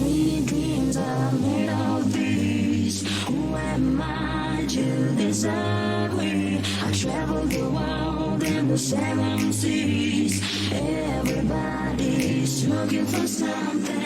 Sweet dreams are made of these. Who am I to disagree? I travel the world and the seven seas. Everybody's looking for something.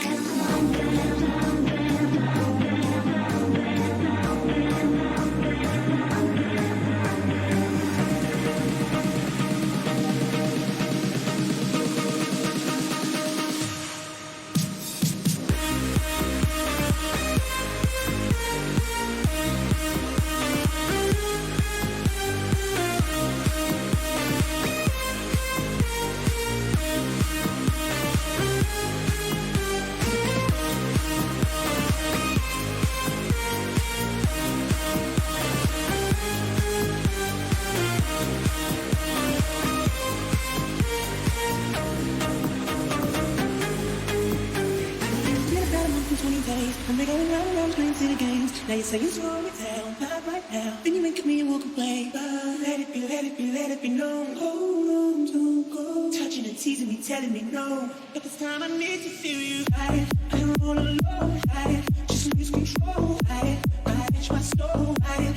And we're going round and round playing silly games. Now you say you slow it down, not right now. Then you wink at me and walk away. But let it be, let it be, let it be known. Hold on, don't go. Touching and teasing me, telling me no. But this time I need to feel you. Ride it, I don't wanna alone. Ride it, just lose control. Ride it, my soul. Ride it,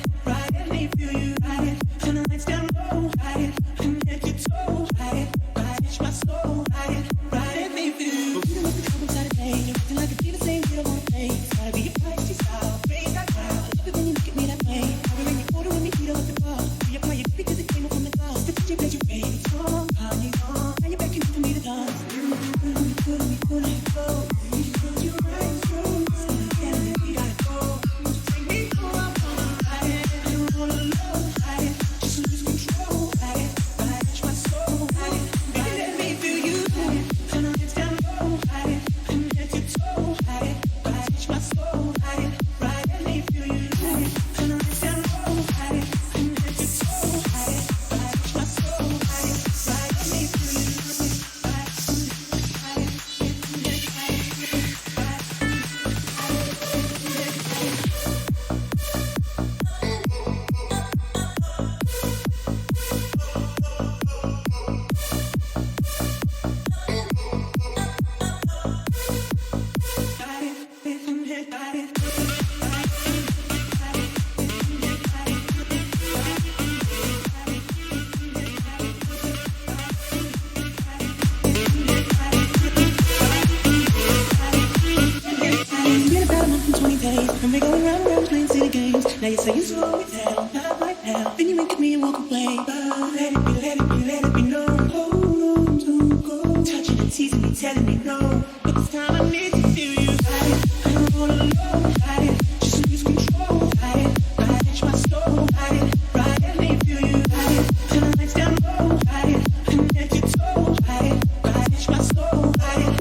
let me feel you. Ride it, turn the lights down low. Ride it, connect your toe. Ride it, my soul. Ride it, let me feel you. But we don't have to come inside a day. You're acting like a diva saying you don't wanna play. It's gotta be your feisty style, raise that crowd. I love it when you look at me that way. I will when you order when we eat up the bar. We apply it because it came up from the glass. The DJ plays your favorite song, calm you on. Now you're begging for me to dance. Put it go. You close your eyes, close. And we gotta go. Take me for a ride. I don't wanna love, ride it. Just lose control, ride it. Touch my soul, ride it. Baby, let me feel you. Turn the lights down low, ride it. Connect your toe, ride it. Touch my soul, ride it. Let me feel you. Turn the lights down low, ride it. Connect your toe, ride it. Touch my soul, ride it. Let me feel you. And we're going round and round playing silly games. Now you say you slow it down, not right now. Then you wink at me and walk away. But let it be, let it be, let it be known. Hold on, don't go. Touching and teasing me, telling me no. But this time I need to feel you. Ride it, I don't wanna alone. Ride it, just lose control. Ride it, touch my soul. Ride it, let me feel you. Ride it, turn the lights down low. Ride it, connect your toe. Ride it, touch my soul. Ride it,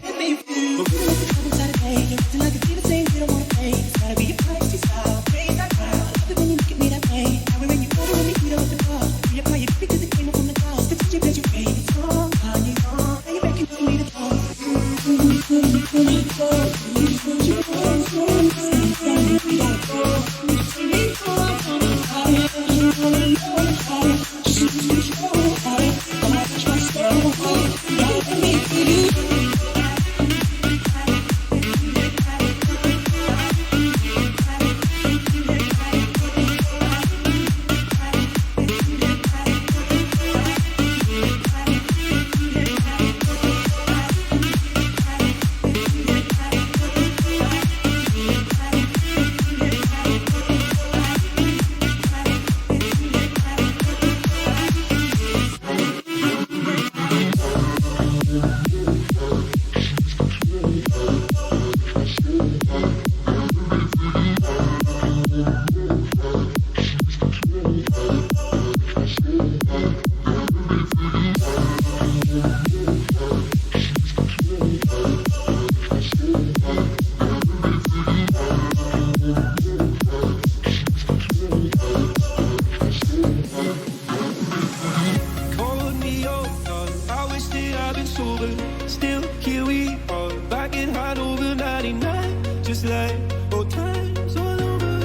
let me feel you. But we don't have to come inside a day. You're acting like a diva saying you don't wanna play. It's gotta be your feisty style, raise that crowd. I love it when you look at me that way. I will when you order when we eat up the bar. We apply it because it came up from the glass. The DJ plays your favorite song, calm you on. Now you're begging for me to talk. Put it go. You close your eyes, close. And we gotta go. Take me for a ride. I don't wanna know. Just lose control. Touch my soul. Let me feel you. Still here we are, back in Hanover 99. Just like old times all over.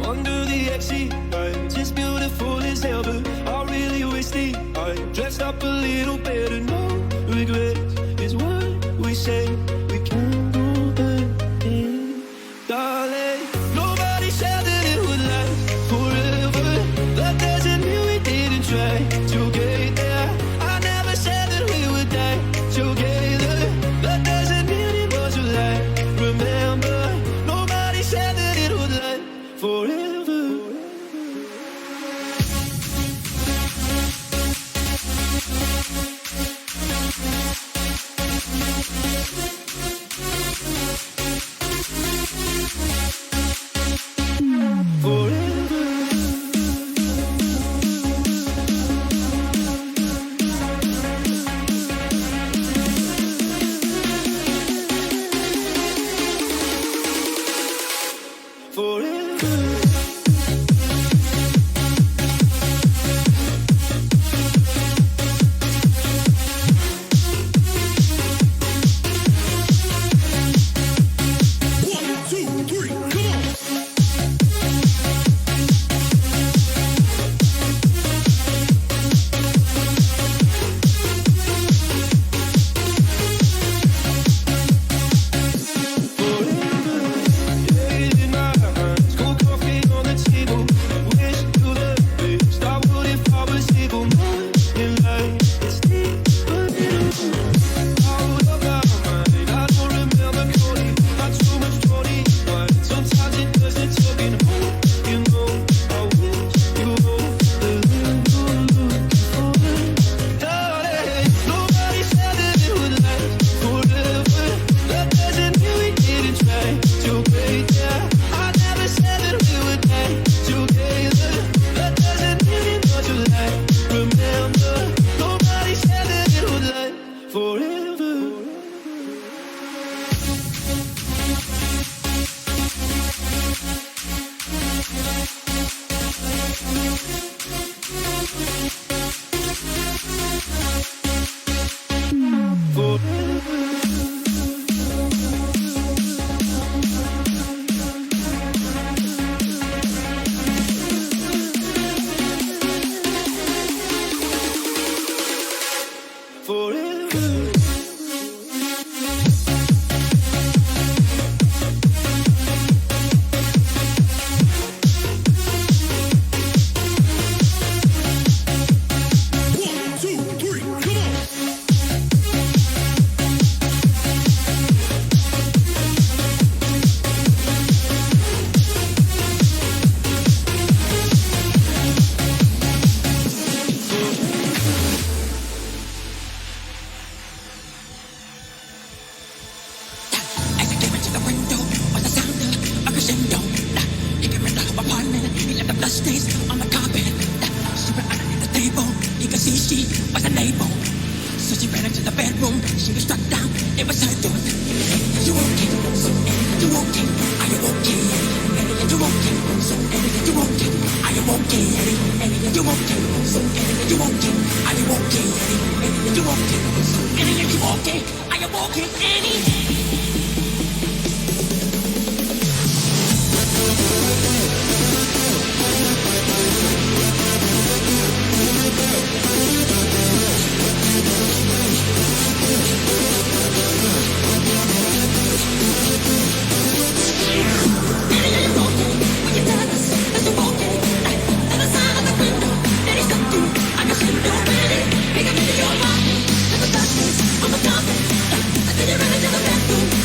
Under the exit lights, it's beautiful as hell, but I really wish that I dressed up a little better. No regrets is what we say. We can't go back. crescendo. He came into her apartment, he left the bloodstains on the carpet. She went underneath the table, he could see she was unable. So she ran into the bedroom, she was struck down, it was her doing. You okay? So you okay? Are you okay? You okay? So you okay? Are you okay? You okay? So you okay? Are you okay? You okay? So you okay? Are you okay? Annie? I'm a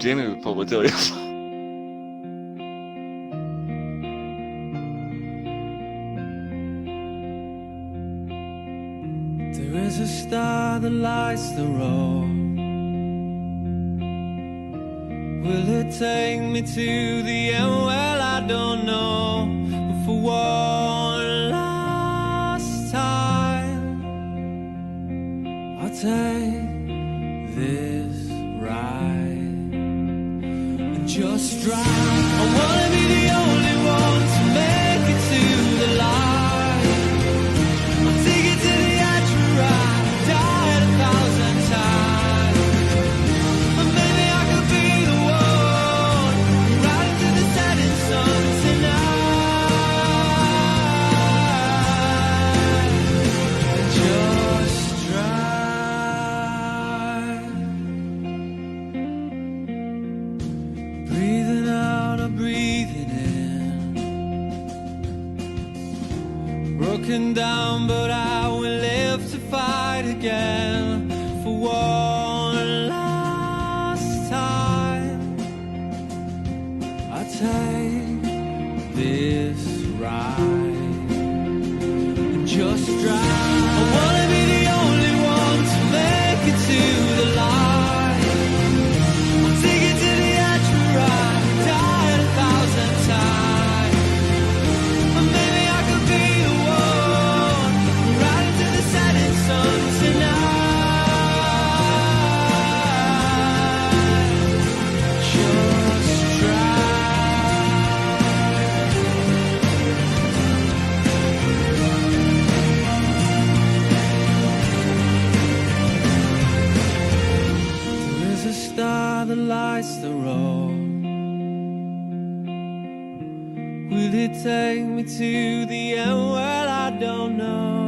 Jamie will probably tell you. There is a star that lights the road. Will it take me to the end? Well, I don't know. But for one last time, I'll take this ride and just drive. I wanna be the only one to make it to the light. I'll take it to the edge where I died 1,000 times. But maybe I could be the one right into the setting sun tonight. Just drive. Breathing out or breathing in. Broken down, but I will live to fight again. For one last time, I take this ride and just drive. I wanna be the only one to make it to the light. I'll take it to the edge where I died 1,000 times. But maybe I could be the one right into the setting sun tonight. Just There is a star that lights the road. Will it take me to the end? Well, I don't know.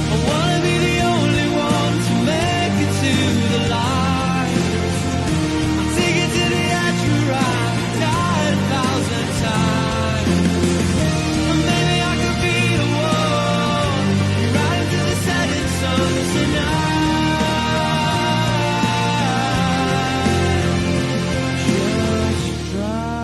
I wanna be the only one to make it to the light. I'll take it to the edge where I died 1,000 times. Or maybe I could be the one right into the setting sun tonight. Just drive.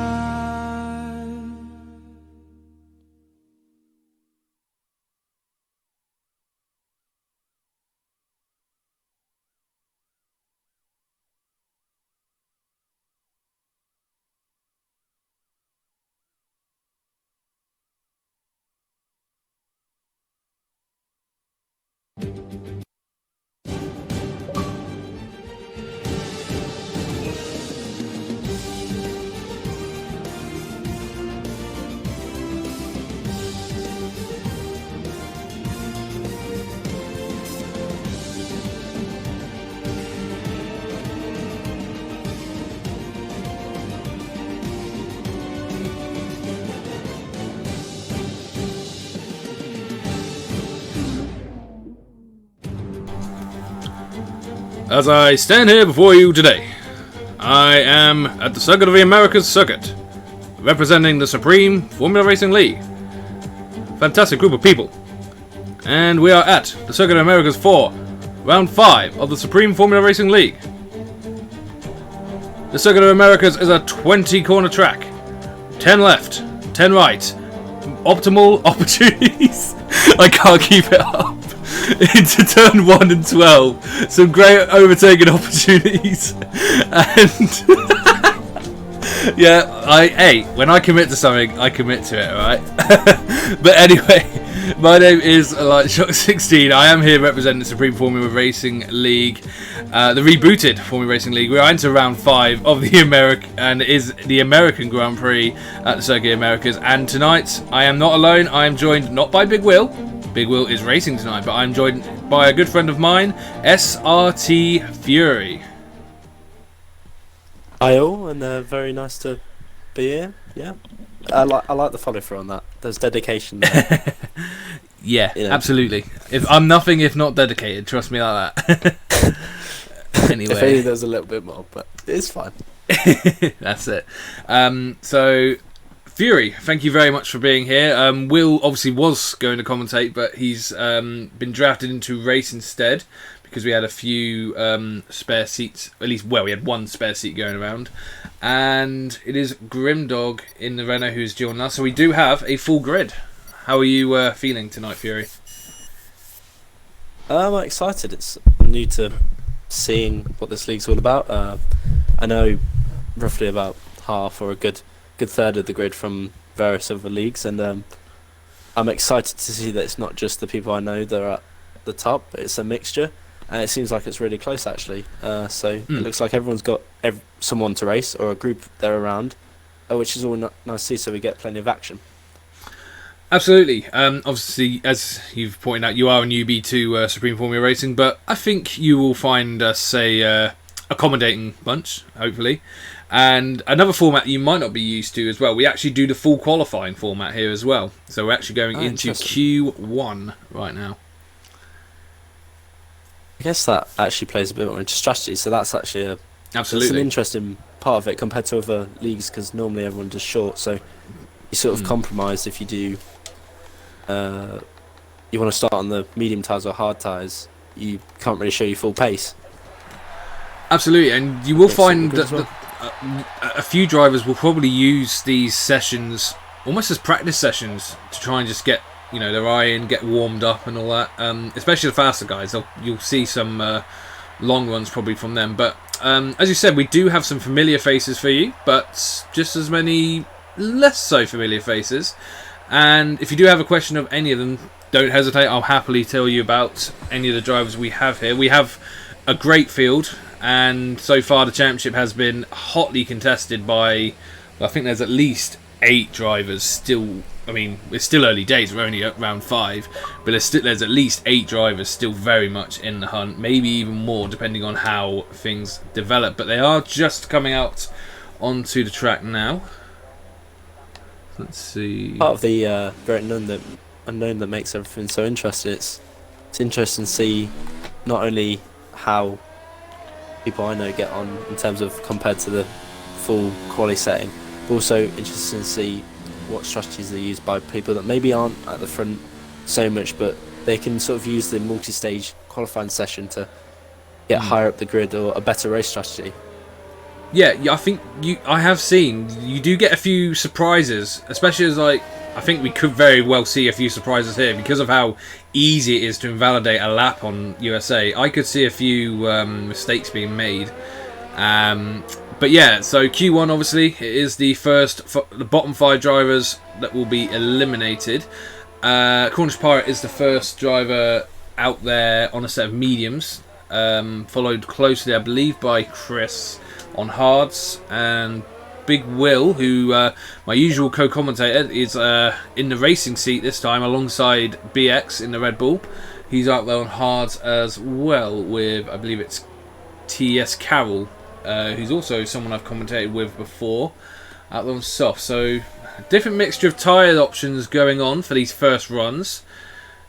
As I stand here before you today, I am at the Circuit of the Americas circuit, representing the Supreme Formula Racing League. Fantastic group of people. And we are at the Circuit of Americas for round 5 of the Supreme Formula Racing League. The Circuit of Americas is a 20 corner track. 10 left, 10 right. Optimal opportunities. I can't keep it up. Into turn 1 and 12. Some great overtaking opportunities. And yeah, when I commit to something, I commit to it, alright? But anyway, my name is Lightshock16. I am here representing the Supreme Formula Racing League, the rebooted Formula Racing League. We're into round 5 of the American Grand Prix at the Circuit of Americas. And tonight, I am not alone. I am joined not by Big Will. Big Will is racing tonight, but I'm joined by a good friend of mine, SRT Fury. Hi all, and very nice to be here. Yeah, I like the follow through on that. There's dedication there. Yeah, you know. Absolutely. If I'm nothing if not dedicated, trust me like that. Anyway, if only there's a little bit more, but it's fine. That's it. So Fury, thank you very much for being here. Will obviously was going to commentate, but he's been drafted into race instead because we had a few spare seats. At least, well, we had one spare seat going around. And it is Grimdog in the Renault who's joining us. So we do have a full grid. How are you feeling tonight, Fury? I'm excited. It's new to seeing what this league's all about. I know roughly about half or a good third of the grid from various other leagues, and I'm excited to see that it's not just the people I know that are at the top. It's a mixture, and it seems like it's really close actually. So it looks like everyone's got someone to race or a group they're around, which is all nice to see. So we get plenty of action. Absolutely. Obviously, as you've pointed out, you are a newbie to Supreme Formula Racing, but I think you will find us a accommodating bunch, hopefully. And another format you might not be used to as well, we actually do the full qualifying format here as well. So we're actually going into Q1 right now. I guess that actually plays a bit more into strategy, so that's actually Absolutely. That's an interesting part of it compared to other leagues, because normally everyone does short, so you sort of compromise if you do. You want to start on the medium tyres or hard tyres, you can't really show your full pace. Absolutely, and you will find that a few drivers will probably use these sessions almost as practice sessions to try and just get their eye in, get warmed up and all that. Especially the faster guys, you'll see some long runs probably from them. But as you said, we do have some familiar faces for you, but just as many less so familiar faces. And if you do have a question of any of them, don't hesitate. I'll happily tell you about any of the drivers we have here. We have a great field, and so far the championship has been hotly contested by, I think there's at least 8 drivers still. I mean, it's still early days, we're only at round 5, but there's at least 8 drivers still very much in the hunt, maybe even more depending on how things develop. But they are just coming out onto the track now. Let's see. Part of the very unknown that makes everything so interesting. It's interesting to see not only how people I know get on in terms of compared to the full quali setting, but also interesting to see what strategies are used by people that maybe aren't at the front so much, but they can sort of use the multi-stage qualifying session to get higher up the grid or a better race strategy. Yeah, I think I have seen you do get a few surprises, especially as I think we could very well see a few surprises here because of how easy it is to invalidate a lap on USA. I could see a few mistakes being made. But yeah, so Q1 obviously it is the bottom 5 drivers that will be eliminated. Cornish Pirate is the first driver out there on a set of mediums, followed closely, I believe, by Chris on hards, and Big Will, who my usual co-commentator, is in the racing seat this time alongside BX in the Red Bull. He's out there on hards as well with, I believe it's TS Carroll, who's also someone I've commentated with before, out there on soft. So different mixture of tyre options going on for these first runs.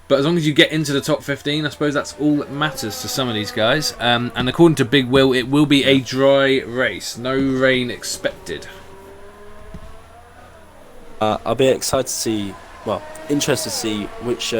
But as long as you get into the top 15, I suppose that's all that matters to some of these guys. And according to Big Will, it will be a dry race. No rain expected. I'll be excited to see, interested to see which,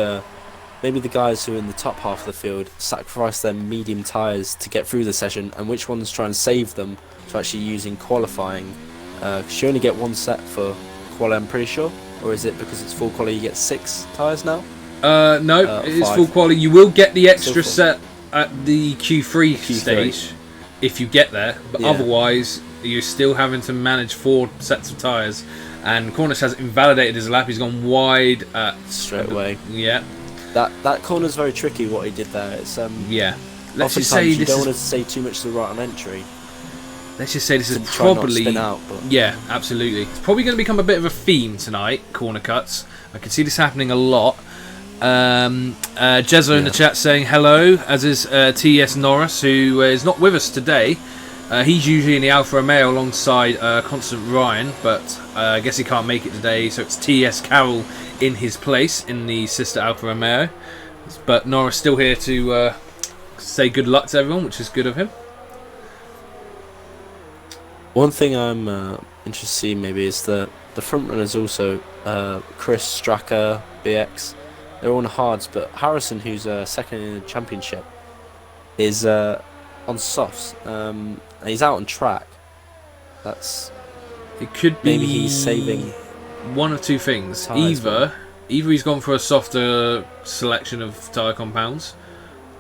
maybe the guys who are in the top half of the field sacrifice their medium tyres to get through the session, and which ones try and save them to actually using qualifying. Because you only get one set for quali, I'm pretty sure. Or is it because it's full quali you get 6 tyres now? No, it is 5. full quality. You will get the extra set at the Q3 stage if you get there, but otherwise you're still having to manage 4 sets of tyres. And Cornish has invalidated his lap. He's gone wide straight away. Yeah, that corner's very tricky. What he did there. It's yeah. Let's just say you don't want to say too much to the right on entry. Let's just say this is probably probably spin out, but yeah, absolutely. It's probably going to become a bit of a theme tonight. Corner cuts. I can see this happening a lot. Jezza in the chat saying hello, as is TS Norris, who is not with us today. He's usually in the Alfa Romeo alongside Constant Ryan, but I guess he can't make it today, so it's TS Carroll in his place in the sister Alfa Romeo. But Norris still here to say good luck to everyone, which is good of him. One thing I'm interested to see maybe is the front runners also, Chris, Straka, BX. They're all on hards, but Harrison, who's second in the championship, is on softs. And he's out on track. It could be Maybe he's saving one of two things. tyres, Either he's gone for a softer selection of tyre compounds,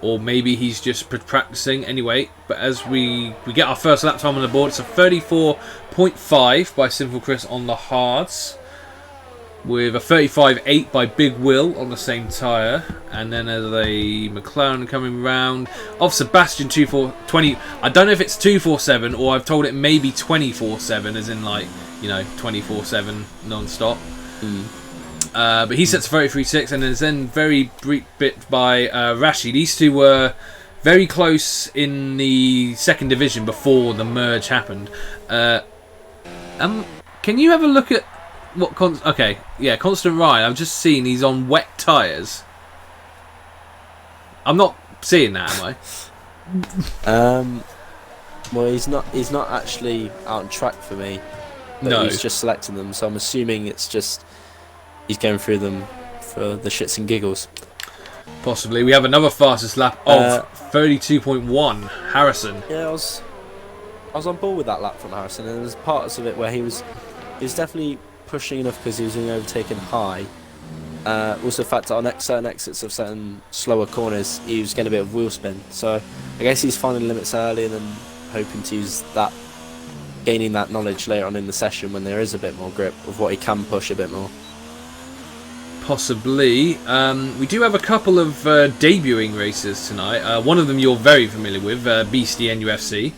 or maybe he's just practicing anyway. But as we get our first lap time on the board, it's a 34.5 by Sinful Chris on the hards, with a 35.8 by Big Will on the same tyre, and then as a McLaren coming round of Sebastian 20. I don't know if it's 247 or I've told it maybe 24/7, as in 24/7 non-stop. But he sets 33.6, and is then very bit by Rashi. These two were very close in the second division before the merge happened. Can you have a look at what? Constant Ryan. I've just seen he's on wet tyres. I'm not seeing that, am I? Well, he's not actually out on track for me. But No. he's just selecting them, so I'm assuming it's just he's going through them for the shits and giggles. Possibly. We have another fastest lap of 32.1. Harrison. Yeah, I was on board with that lap from Harrison, and there was parts of it where he was definitely pushing enough because he was being overtaken high. Also, the fact that on certain exits of certain slower corners, he was getting a bit of wheel spin. So I guess he's finding limits early and then hoping to use that, gaining that knowledge later on in the session when there is a bit more grip of what he can push a bit more. Possibly. We do have a couple of debuting races tonight. One of them you're very familiar with, Beastie NUFC.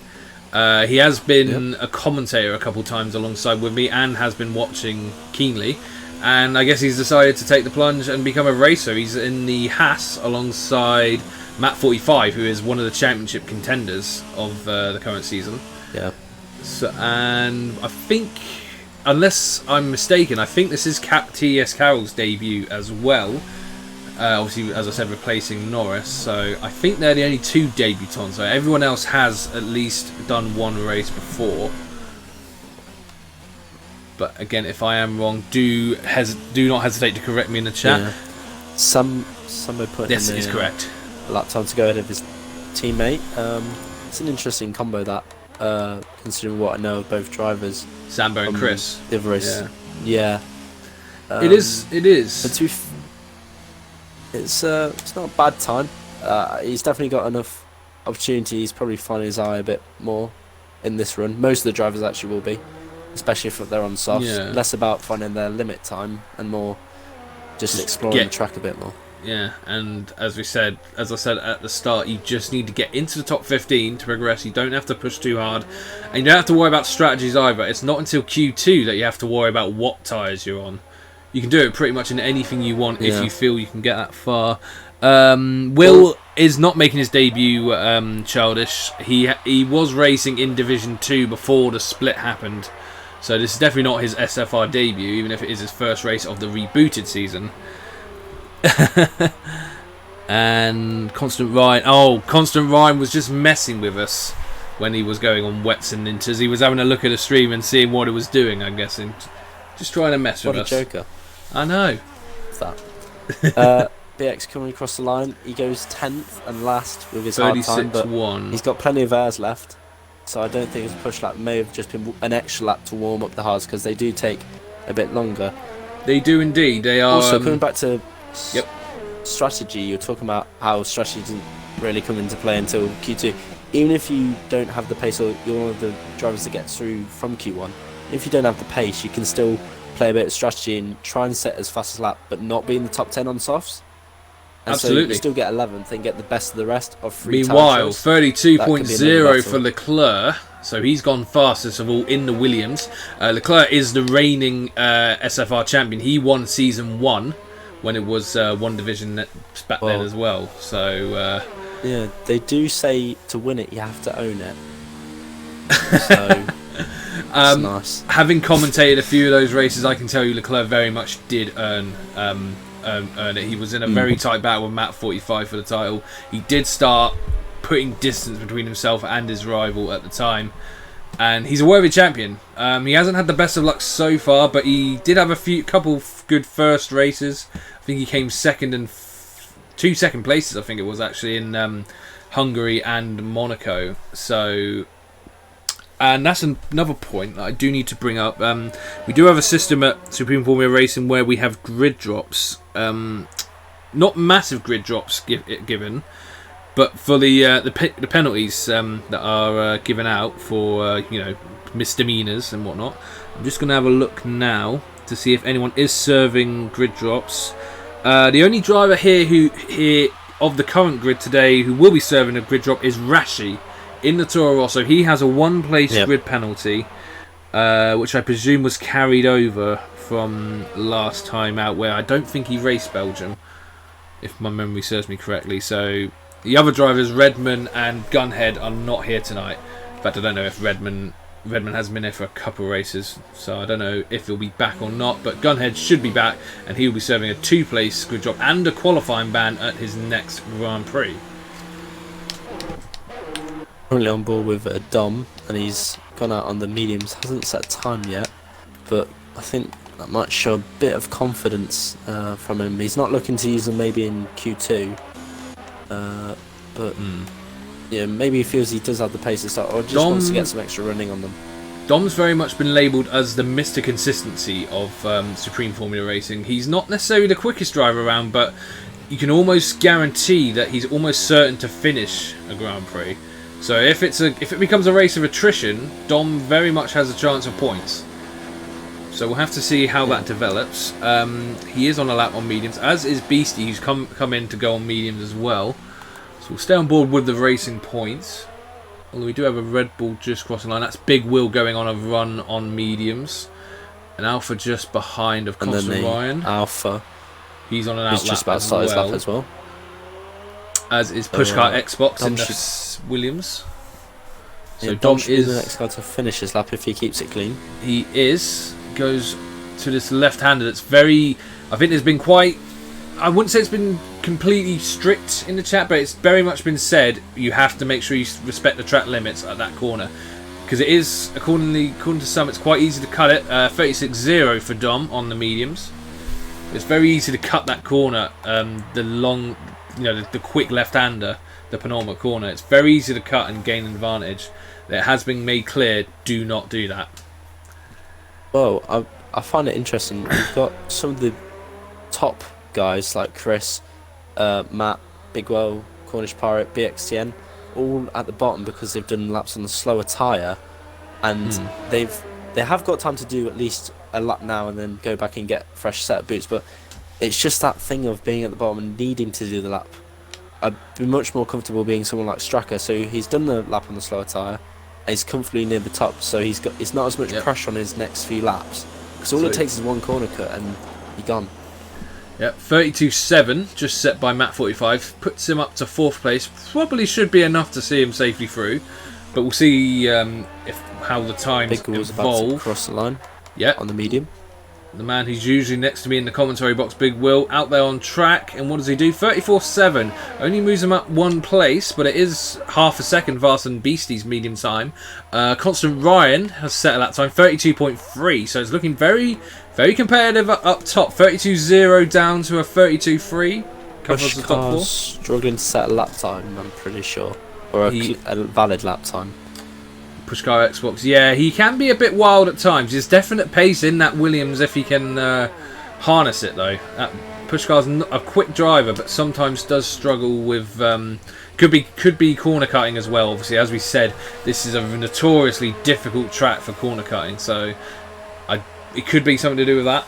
He has been a commentator a couple times alongside with me and has been watching keenly. And I guess he's decided to take the plunge and become a racer. He's in the Haas alongside Matt 45, who is one of the championship contenders of the current season. Yeah. So, and I think, unless I'm mistaken, I think this is T.S. Carroll's debut as well. Obviously, as I said, replacing Norris. So I think they're the only two debutants. So everyone else has at least done one race before. But again, if I am wrong, do not hesitate to correct me in the chat. Yeah. Some are putting This is correct. A lap time to go ahead of his teammate. It's an interesting combo that, considering what I know of both drivers. Sambo and Chris. The other race. Yeah. It is. But it's not a bad time. He's definitely got enough opportunity. He's probably finding his eye a bit more in this run. Most of the drivers actually will be, especially if they're on softs. Yeah. Less about finding their limit time and more just exploring the track a bit more. Yeah, and as I said at the start, you just need to get into the top 15 to progress. You don't have to push too hard, and you don't have to worry about strategies either. It's not until Q2 that you have to worry about what tyres you're on. You can do it pretty much in anything you want if you feel you can get that far. Will is not making his debut, childish. He was racing in Division 2 before the split happened, so this is definitely not his SFR debut, even if it is his first race of the rebooted season. And Constant Ryan was just messing with us when he was going on wets and inters. He was having a look at the stream and seeing what it was doing, I'm guessing. Just trying to mess with us. What a joker. I know. What's that? BX coming across the line. He goes 10th and last with his hard time, but 36.1. he's got plenty of airs left. So I don't think his push lap may have just been an extra lap to warm up the hards, because they do take a bit longer. They do indeed. They are. Also, coming back to strategy, you're talking about how strategy didn't really come into play until Q2. Even if you don't have the pace, or you're one of the drivers that gets through from Q1, if you don't have the pace, you can still play a bit of strategy and try and set as fast as lap, but not be in the top 10 on softs. And Absolutely. So you still get 11th and get the best of the rest of 3 Meanwhile, time 32.0 for Leclerc. So he's gone fastest of all in the Williams. Leclerc is the reigning SFR champion. He won Season 1 when it was one division back then as well. So yeah, they do say to win it, you have to own it. So it's nice. Having commentated a few of those races, I can tell you Leclerc very much did earn it. He was in a very tight battle with Matt 45 for the title. He did start putting distance between himself and his rival at the time, and he's a worthy champion. He hasn't had the best of luck so far, but he did have a couple good first races. I think he came second and 2 second places, I think it was actually, in Hungary and Monaco. So, and that's another point that I do need to bring up. We do have a system at Supreme Formula Racing where we have grid drops. Not massive grid drops given, but for the penalties that are given out for misdemeanors and whatnot. I'm just going to have a look now to see if anyone is serving grid drops. The only driver here of the current grid today who will be serving a grid drop is Rashi in the Toro Rosso. He has a one-place grid penalty, which I presume was carried over from last time out, where I don't think he raced Belgium, if my memory serves me correctly. So the other drivers, Redman and Gunhead, are not here tonight. In fact, I don't know if Redman hasn't been here for a couple of races, so I don't know if he'll be back or not. But Gunhead should be back, and he will be serving a 2-place grid drop and a qualifying ban at his next Grand Prix. Currently on board with Dom, and he's gone out on the mediums. Hasn't set time yet, but I think that might show a bit of confidence from him. He's not looking to use them maybe in Q2, but yeah, maybe he feels he does have the pace to start, or just wants to get some extra running on them. Dom's very much been labelled as the Mr. Consistency of Supreme Formula Racing. He's not necessarily the quickest driver around, but you can almost guarantee that he's almost certain to finish a Grand Prix. So if it becomes a race of attrition, Dom very much has a chance of points. So we'll have to see how that develops. He is on a lap on mediums, as is Beastie, who's come in to go on mediums as well. So we'll stay on board with the racing points. Although we do have a Red Bull just crossing the line. That's Big Will going on a run on mediums. An Alpha just behind, of course, Ryan. Alpha. He's on an out lap just about to start his lap as well. As is Pushcart Xbox in the Williams. So Dom is the next guy to finish his lap if he keeps it clean. He is. Goes to this left-hander that's very... I think there's been quite... I wouldn't say it's been completely strict in the chat, but it's very much been said you have to make sure you respect the track limits at that corner. Because it is, according to some, it's quite easy to cut it. 36.0 for Dom on the mediums. It's very easy to cut that corner, the long... the quick left-hander, the penultimate corner. It's very easy to cut and gain an advantage. It has been made clear, do not do that. Well, I find it interesting. We've got some of the top guys like Chris, Matt, Bigwell, Cornish Pirate, BXTN, all at the bottom because they've done laps on the slower tyre, and they have got time to do at least a lap now and then go back and get fresh set of boots. But it's just that thing of being at the bottom and needing to do the lap. I'd be much more comfortable being someone like Stracker. So he's done the lap on the slower tyre. He's comfortably near the top, so it's not as much pressure on his next few laps. Because all it takes is one corner cut and you're gone. Yep, 32.7, just set by Matt45, puts him up to 4th place. Probably should be enough to see him safely through, but we'll see how the times evolve. About to cross the line. Yep. On the medium. The man who's usually next to me in the commentary box, Big Will, out there on track. And what does he do? 34.7. Only moves him up 1 place, but it is half a second faster than Beastie's medium time. Constant Ryan has set at that time, 32.3. So it's looking very, very competitive up top. 32.0 down to a 32.3. Covers the top 4. Struggling to set a lap time, I'm pretty sure. Or a valid lap time. Pushkar Xbox, yeah, he can be a bit wild at times. There's definite pace in that Williams if he can harness it, though. Pushkar's a quick driver, but sometimes does struggle with... could be corner cutting as well. Obviously, as we said, this is a notoriously difficult track for corner cutting, so it could be something to do with that.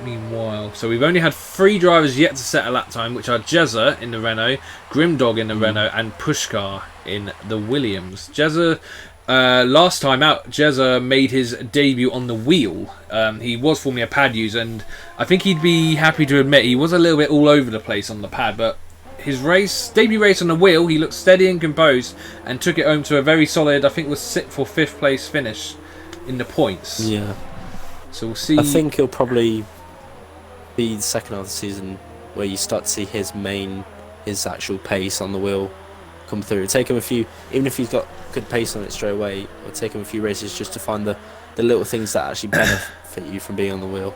Meanwhile, so we've only had 3 drivers yet to set a lap time, which are Jezza in the Renault, Grimdog in the Renault, and Pushkar in the Williams. Jezza, last time out, Jezza made his debut on the wheel. He was formerly a pad user, and I think he'd be happy to admit he was a little bit all over the place on the pad, but his debut race on the wheel, he looked steady and composed and took it home to a very solid, I think it was 6th or 5th place finish in the points. Yeah. So we'll see. I think he'll probably be the second half of the season where you start to see his actual pace on the wheel come through. It'll take him a few, even if he's got good pace on it straight away, it'll take him a few races just to find the little things that actually benefit you from being on the wheel.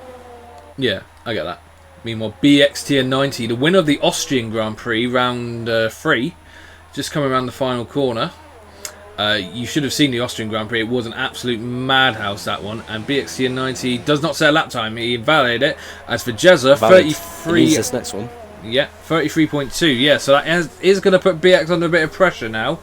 Yeah, I get that. Meanwhile, BXTN90, the winner of the Austrian Grand Prix, round 3, just coming around the final corner. You should have seen the Austrian Grand Prix. It was an absolute madhouse, that one. And BXTN90 does not set a lap time. He invalidated it. As for Jezza, 33. This next one. Yeah, 33.2. Yeah, so that is going to put BX under a bit of pressure now.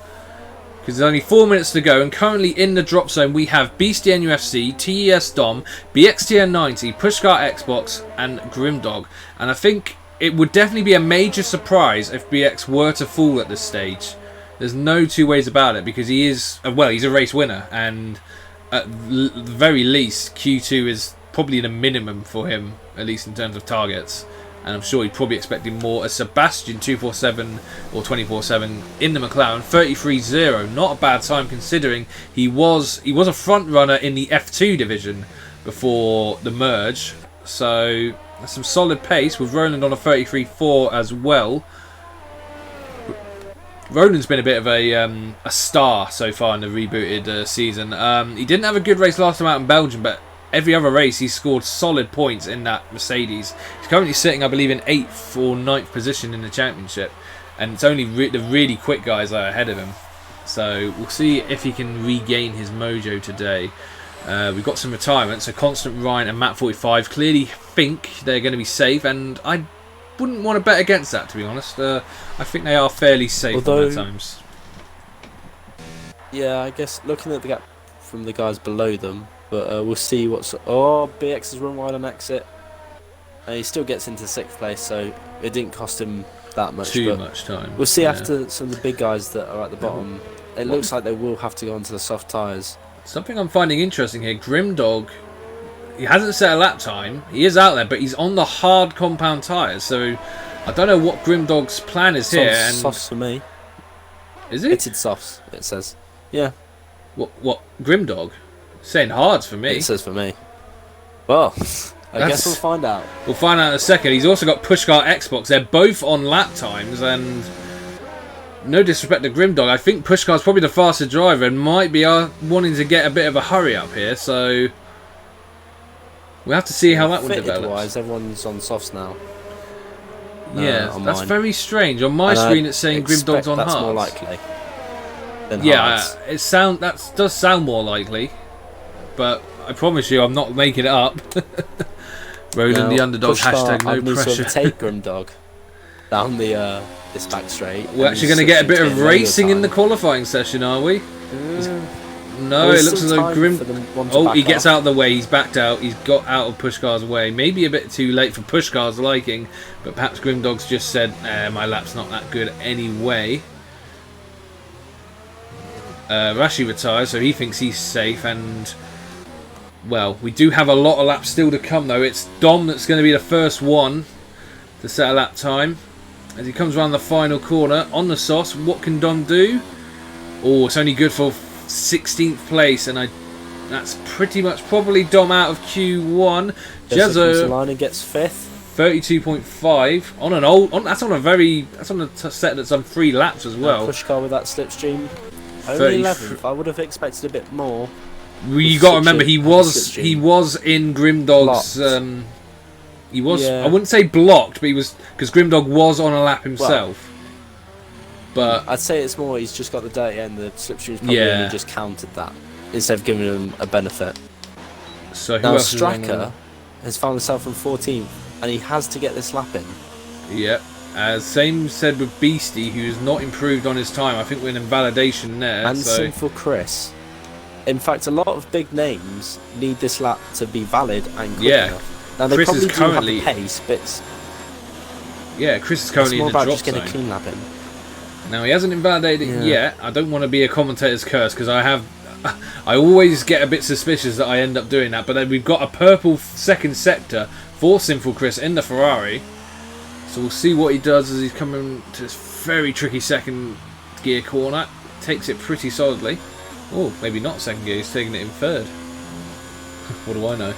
Because there's only 4 minutes to go. And currently in the drop zone, we have Beastie NUFC, TES Dom, BXTN90, Pushkart Xbox, and Grimdog. And I think it would definitely be a major surprise if BX were to fall at this stage. There's no two ways about it, because he is, well, he's a race winner, and at the very least, Q2 is probably the minimum for him, at least in terms of targets. And I'm sure he'd probably expecting more. As Sebastian 247 or 24/7 in the McLaren 33.0, not a bad time considering he was a front runner in the F2 division before the merge. So that's some solid pace with Roland on a 33.4 as well. Roland's been a bit of a star so far in the rebooted season. He didn't have a good race last time out in Belgium, but every other race he's scored solid points in that Mercedes. He's currently sitting, I believe, in 8th or 9th position in the championship, and it's only the really quick guys that are ahead of him. So we'll see if he can regain his mojo today. We've got some retirements, so Constant Ryan and Matt 45 clearly think they're going to be safe, and I wouldn't want to bet against that, to be honest. I think they are fairly safe at times. Yeah, I guess looking at the gap from the guys below them, but we'll see what's... Oh, BX has run wide on exit. And he still gets into 6th place, so it didn't cost him that much. Too much time. We'll see after some of the big guys that are at the bottom. It looks like they will have to go onto the soft tyres. Something I'm finding interesting here, Grimdog, he hasn't set a lap time. He is out there, but he's on the hard compound tyres, so I don't know what Grimdog's plan is here. And Softs for me. Is it? Fitted softs, it says. Yeah. What Grimdog? Saying hards for me. It says for me. Well, I guess we'll find out. We'll find out in a second. He's also got Pushkart Xbox. They're both on lap times, and no disrespect to Grimdog, I think Pushkart's probably the faster driver and might be wanting to get a bit of a hurry up here, so we'll have to see how that one develops. Wise, everyone's on softs now. Yeah, that's very strange. On my screen it's saying Grimdog's on hards. That's more likely than hards. Yeah, that does sound more likely, but I promise you I'm not making it up. Roland the underdog, hashtag no pressure. Take Grimdog down the this back straight. We're actually going to get a bit of racing in the qualifying session, are we? No, it looks as though Oh, he gets out of the way. He's backed out. He's got out of Pushkar's way. Maybe a bit too late for Pushkar's liking, but perhaps Grimdog's just said, my lap's not that good anyway. Rashi retires, so he thinks he's safe, and well, we do have a lot of laps still to come though. It's Dom that's going to be the first one to set a lap time as he comes around the final corner on the sauce. What can Dom do? Oh, it's only good for 16th place, and that's pretty much probably Dom out of Q1. Jezza gets 5th. 32.5 on an old. That's on a set that's on 3 laps as well. Pushkar with that slipstream. Only 11th. I would have expected a bit more. You got to remember he was in Grimdog's. He was. Yeah. I wouldn't say blocked, but he was, because Grimdog was on a lap himself. But I'd say it's more he's just got the dirty end. The slipstream's probably only just counted that instead of giving him a benefit. So now Straka has found himself from 14th, and he has to get this lap in. Yep. Same said with Beastie, who's not improved on his time. I think we're in invalidation there. And Sinful Chris. In fact, a lot of big names need this lap to be valid and quick enough. Now they Chris probably is currently do have the pace, but Chris is currently in the drop zone. It's more about just getting a clean lap in. Now he hasn't invalidated it yet. I don't want to be a commentator's curse, because I always get a bit suspicious that I end up doing that. But then we've got a purple second sector for Sinful Chris in the Ferrari. So we'll see what he does as he's coming to this very tricky second gear corner. Takes it pretty solidly. Oh, maybe not second gear, he's taking it in third. What do I know?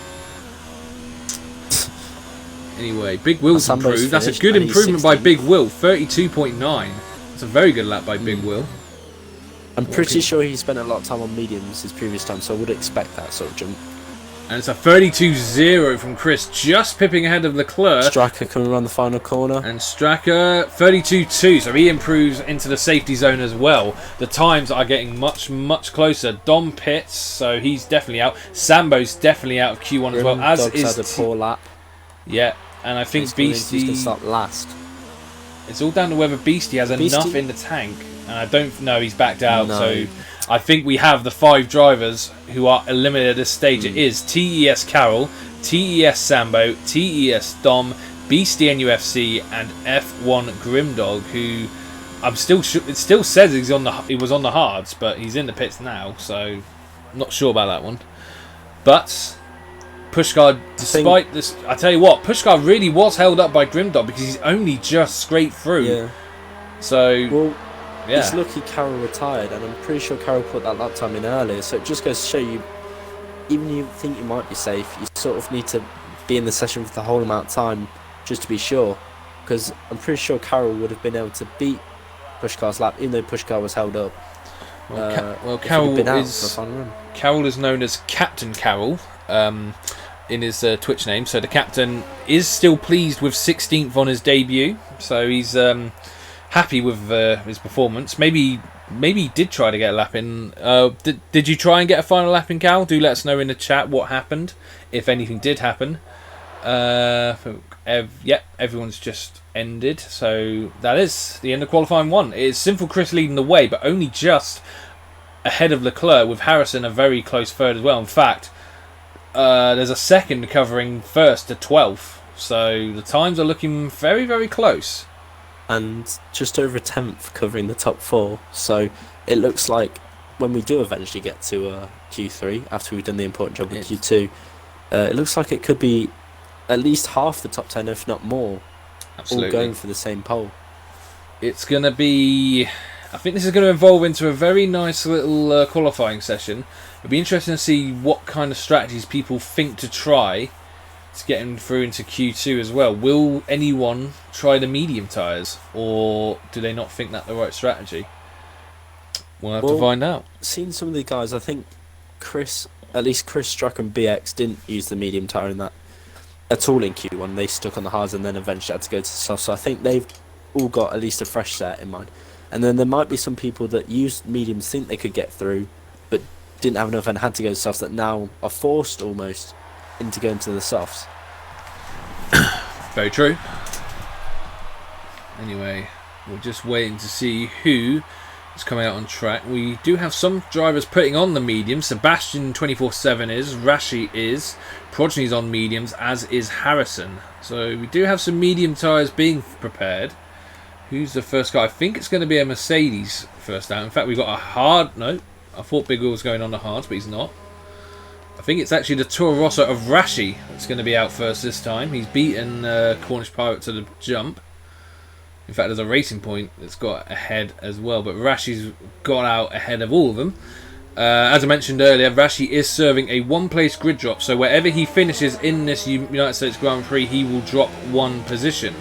Anyway, Big Will's improved. That's a good improvement by Big Will, 32.9. That's a very good lap by Big Will. I'm pretty sure he spent a lot of time on mediums his previous time, so I would expect that sort of jump. And it's a 32-0 from Chris, just pipping ahead of Leclerc. Striker coming around the final corner. And Stracker 32-2, so he improves into the safety zone as well. The times are getting much, much closer. Dom pits, so he's definitely out. Sambo's definitely out of Q1 as well. As Dogs is had a poor lap. Yeah, and I think He's Beastie. going to start last. It's all down to whether Beastie has enough in the tank, and I don't know. He's backed out, so I think we have the 5 drivers who are eliminated at this stage. It is TES Carroll, TES Sambo, TES Dom, Beastie NUFC, and F1 Grimdog, who I'm still it still says he was on the hards, but he's in the pits now, so I'm not sure about that one. But Pushkar, despite this, I tell you what, Pushkar really was held up by Grimdog because he's only just scraped through. Yeah. So, well, yeah. It's lucky Carroll retired, and I'm pretty sure Carroll put that lap time in earlier. So it just goes to show you, even if you think you might be safe, you sort of need to be in the session for the whole amount of time just to be sure. Because I'm pretty sure Carroll would have been able to beat Pushkar's lap, even though Pushkar was held up. Carroll is known as Captain Carroll in his Twitch name. So the captain is still pleased with 16th on his debut. So he's happy with his performance. Maybe he did try to get a lap in. Did you try and get a final lap in, Carroll? Do let us know in the chat what happened, if anything did happen. Everyone's just ended. So that is the end of qualifying 1. It is Sinful Chris leading the way, but only just ahead of Leclerc, with Harrison a very close third as well. In fact, there's a second covering first to 12th. So the times are looking very, very close. And just over a 10th covering the top 4. So it looks like when we do eventually get to Q3, after we've done the important job with Q2, it looks like it could be at least half the top 10, if not more, all going for the same pole. It's going to be... I think this is going to evolve into a very nice little qualifying session. It'll be interesting to see what kind of strategies people think to try to get him through into Q2 as well. Will anyone try the medium tyres, or do they not think that's the right strategy? We'll have to find out. Seeing some of the guys, I think Chris Struck and BX didn't use the medium tyre in that at all in Q1. They stuck on the hards and then eventually had to go to the soft. So I think they've all got at least a fresh set in mind. And then there might be some people that used mediums, think they could get through, but didn't have enough and had to go to softs, that now are forced almost into going to the softs. Very true. Anyway, we're just waiting to see who is coming out on track. We do have some drivers putting on the mediums. Sebastian 24/7 is, Rashi is, Progony's on mediums, as is Harrison. So we do have some medium tyres being prepared. Who's the first guy? I think it's going to be a Mercedes first out. In fact, we've got a hard... No, I thought Big Will was going on the hards, but he's not. I think it's actually the Toro Rosso of Rashi that's going to be out first this time. He's beaten Cornish Pirate to the jump. In fact, there's a Racing Point that's got ahead as well, but Rashi's got out ahead of all of them. As I mentioned earlier, Rashi is serving a one-place grid drop, so wherever he finishes in this United States Grand Prix, he will drop one position.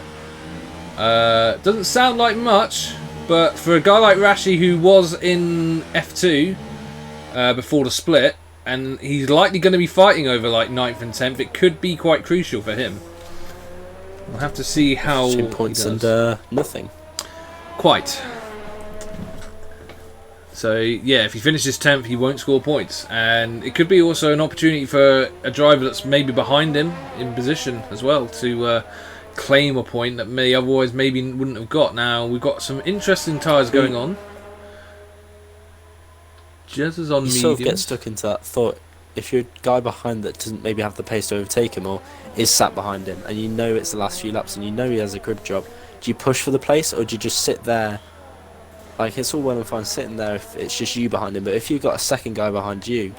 Doesn't sound like much, but for a guy like Rashi, who was in F2 before the split, and he's likely going to be fighting over like 9th and 10th, it could be quite crucial for him. We'll have to see how 2 points and nothing. Quite. So yeah, if he finishes 10th, he won't score points, and it could be also an opportunity for a driver that's maybe behind him in position as well to claim a point that may otherwise maybe wouldn't have got. Now we've got some interesting tyres going on. Jez is on mediums. You sort of get stuck into that thought. If you're a guy behind that doesn't maybe have the pace to overtake him, or is sat behind him, and you know it's the last few laps and you know he has a grid job, do you push for the place, or do you just sit there? Like, it's all well and fine sitting there if it's just you behind him, but if you've got a second guy behind you,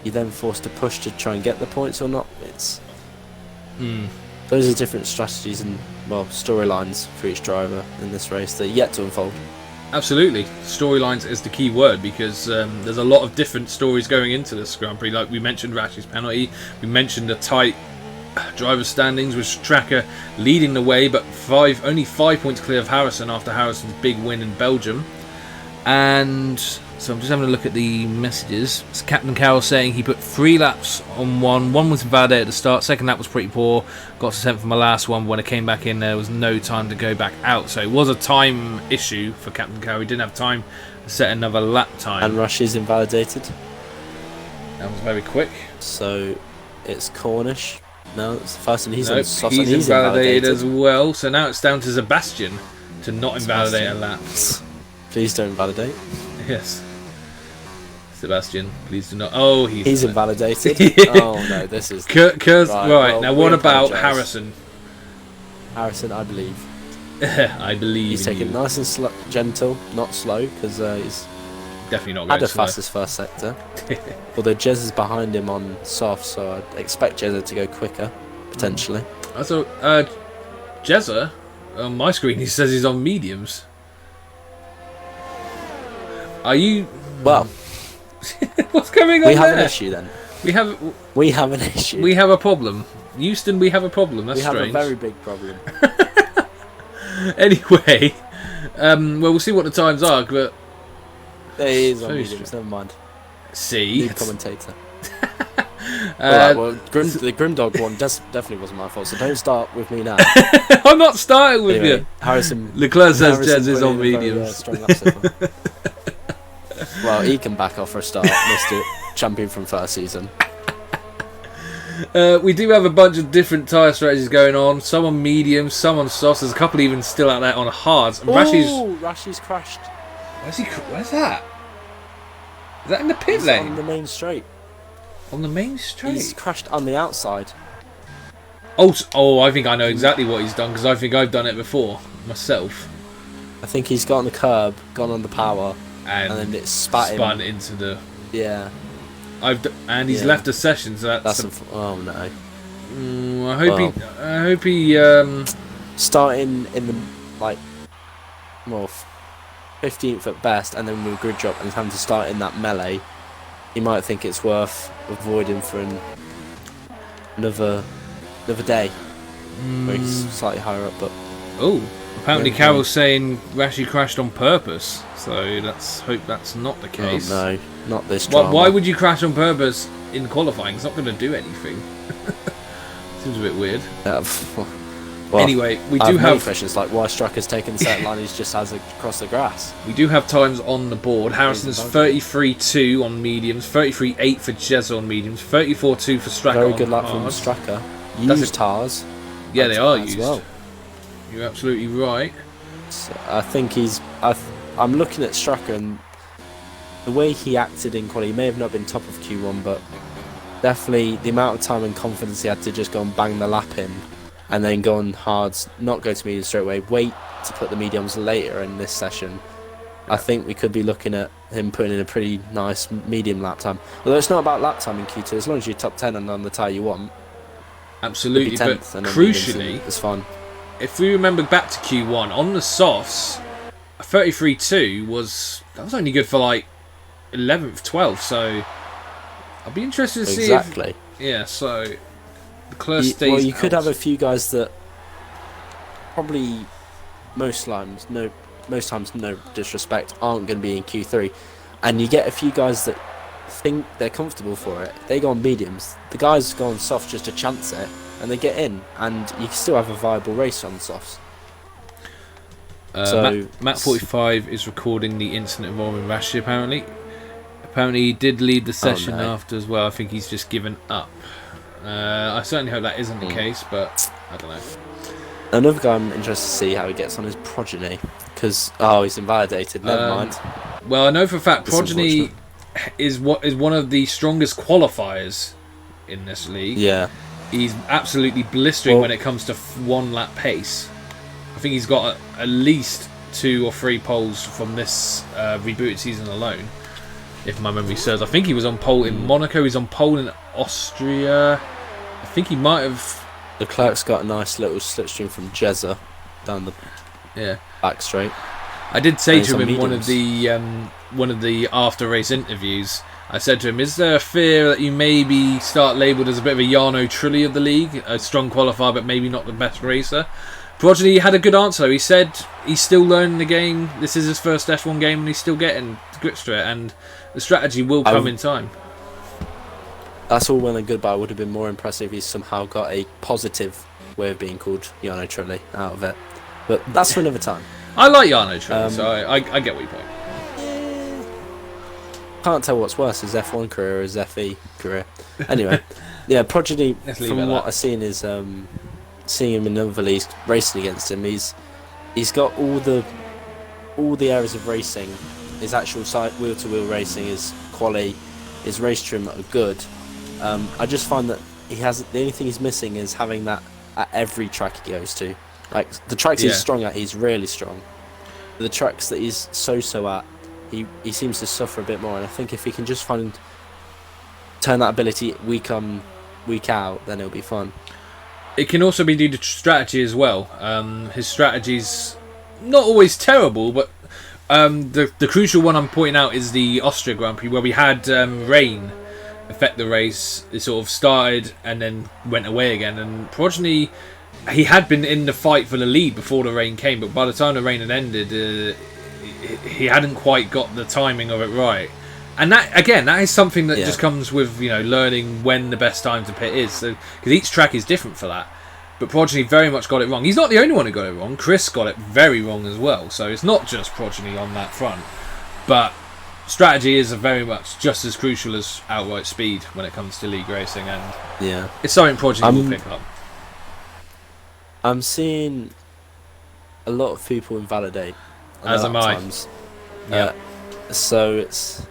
you're then forced to push to try and get the points or not. It's those are different strategies and, well, storylines for each driver in this race that are yet to unfold. Absolutely. Storylines is the key word, because there's a lot of different stories going into this Grand Prix. Like we mentioned Rashi's penalty, we mentioned the tight driver standings with Stracker leading the way, but only 5 points clear of Harrison after Harrison's big win in Belgium. And so I'm just having a look at the messages. It's Captain Carroll saying he put 3 laps on one. One was invalidated at the start. Second lap was pretty poor. Got sent for my last one. When I came back in, there was no time to go back out. So it was a time issue for Captain Carroll. He didn't have time to set another lap time. And Rush is invalidated. That was very quick. So it's Cornish. No, it's the first, and he's on Nope, soft, he's and he's invalidated invalidated as well. So now it's down to Sebastian to not invalidate a lap. Please don't invalidate. Yes. Sebastian, please do not. Oh, He's invalidated. Oh no, this is right, well, now what we about apologise. Harrison? Harrison, I believe. I believe He's in taking you. nice and gentle, not slow, because he's Definitely not had going the slow. fastest first sector. Although Jez is behind him on soft, so I'd expect Jezza to go quicker, potentially. I thought Jezza, on my screen, he says he's on mediums. Are you? Well, What's going on we have there? an issue then. We have an issue. we have a problem. Houston, we have a problem. That's we have strange. a very big problem. Anyway, well, we'll see what the times are, but There he is on Very mediums, never mind. see. Lead commentator. Alright, well, the Grimdog one definitely wasn't my fault, so don't start with me now. I'm not starting with Anyway, you. Harrison. Leclerc says Harrison Jez is put on in a very, mediums. strong upset. Well, he can back off for a start, Mr. Champion from first season. We do have a bunch of different tyre strategies going on. Some on mediums, some on softs. There's a couple even still out there on hards. And Rashi's crashed. Where's that? Is that in the pit He's lane? on the main straight. On the main straight? He's crashed on the outside. Oh, I think I know exactly what he's done because I think I've done it before myself. I think he's got on the curb, gone on the power, And then it's spat spun him. into the. Yeah. And he's Yeah. left the session, so that's. Oh no. I hope he. Starting in the 15th at best, and then with a grid drop, and he's having to start in that melee. He might think it's worth avoiding for another day, where he's slightly higher up. But Oh, apparently Yeah. Carroll's saying Rashi crashed on purpose, so let's hope that's not the case. oh no, not this Why, drama. why would you crash on purpose in qualifying? It's not going to do anything. Seems a bit weird. Well, Anyway, we I do have many have questions like why Strucker's taken the certain line. He just has it across the grass. times on the board. Harrison's 33.2 on mediums, 33.8 for Jezza on mediums, 34.2 for Straka Very on good luck from hards. Strucker. That's Used tars. Yeah, they are as used. well. You're absolutely right. So I think I'm looking at Strucker and the way he acted in quality. He may have not been top of Q1, but definitely the amount of time and confidence he had to just go and bang the lap in, and then go on hards, not go to mediums straight away. Wait to put the mediums later in this session. I think we could be looking at him putting in a pretty nice medium lap time. Although it's not about lap time in Q2. As long as you're top 10 and on the tyre you want, Absolutely, be but 10th, and then mediums, crucially, it's fine. if we remember back to Q1 on the softs, a 33.2 was only good for like 11th, 12th. So I'll be interested to see Exactly. so the Leclerc stays. Well, you could out. have a few guys that probably most times, no disrespect, aren't going to be in Q3, and you get a few guys that think they're comfortable for it. They go on mediums. The guys go on soft just to chance it, and they get in, and you can still have a viable race on softs. So Matt 45 is recording the incident involving Rashi. Apparently, he did lead the session no. after as well. I think he's just given up. I certainly hope that isn't the case, but I don't know. Another guy I'm interested to see how he gets on is Progeny, because he's invalidated. Never mind. Well, I know for a fact It's Progeny is one of the strongest qualifiers in this league. Yeah. He's absolutely blistering Well- when it comes to one lap pace. I think he's got at least 2 or 3 poles from this rebooted season alone, if my memory serves. I think he was on pole in Monaco. He's on pole in Austria. I think he might have. Leclerc's got a nice little slipstream from Jezza down the back straight. I did say And to him he's in on one of the after race interviews. I said to him, "Is there a fear that you maybe start labelled as a bit of a Jarno Trulli of the league, a strong qualifier but maybe not the best racer?" Progeny had a good answer. He said he's still learning the game. This is his first F1 game, and he's still getting grips to it. And the strategy will come in time. That's all well and good, but I would have been more impressive if he somehow got a positive way of being called Jarno Trulli out of it. But that's for another time. I like Jarno Trulli, so I get what you point. Can't tell what's worse, his F1 career or his FE career. Anyway, yeah, Progeny, from what I've seen, is seeing him in other leagues, racing against him, he's got all the areas of racing. His actual wheel-to-wheel racing, his quali, his race trim are good. I just find that the only thing he's missing is having that at every track he goes to. Like, the tracks he's strong at, he's really strong. The tracks that he's so at, he seems to suffer a bit more. And I think if he can just turn that ability week on, week out, then it'll be fun. It can also be due to strategy as well. His strategy's not always terrible, but the crucial one I'm pointing out is the Austria Grand Prix, where we had rain affect the race. It sort of started and then went away again. And Progeny, he had been in the fight for the lead before the rain came, but by the time the rain had ended, he hadn't quite got the timing of it right. And that is something that just comes with, you know, learning when the best time to pit is. So, because each track is different for that. But Progeny very much got it wrong. He's not the only one who got it wrong. Chris got it very wrong as well. So it's not just Progeny on that front. But strategy is very much just as crucial as outright speed when it comes to league racing. And it's something Progeny will pick up. I'm seeing a lot of people invalidate. As am I. Yeah. So it's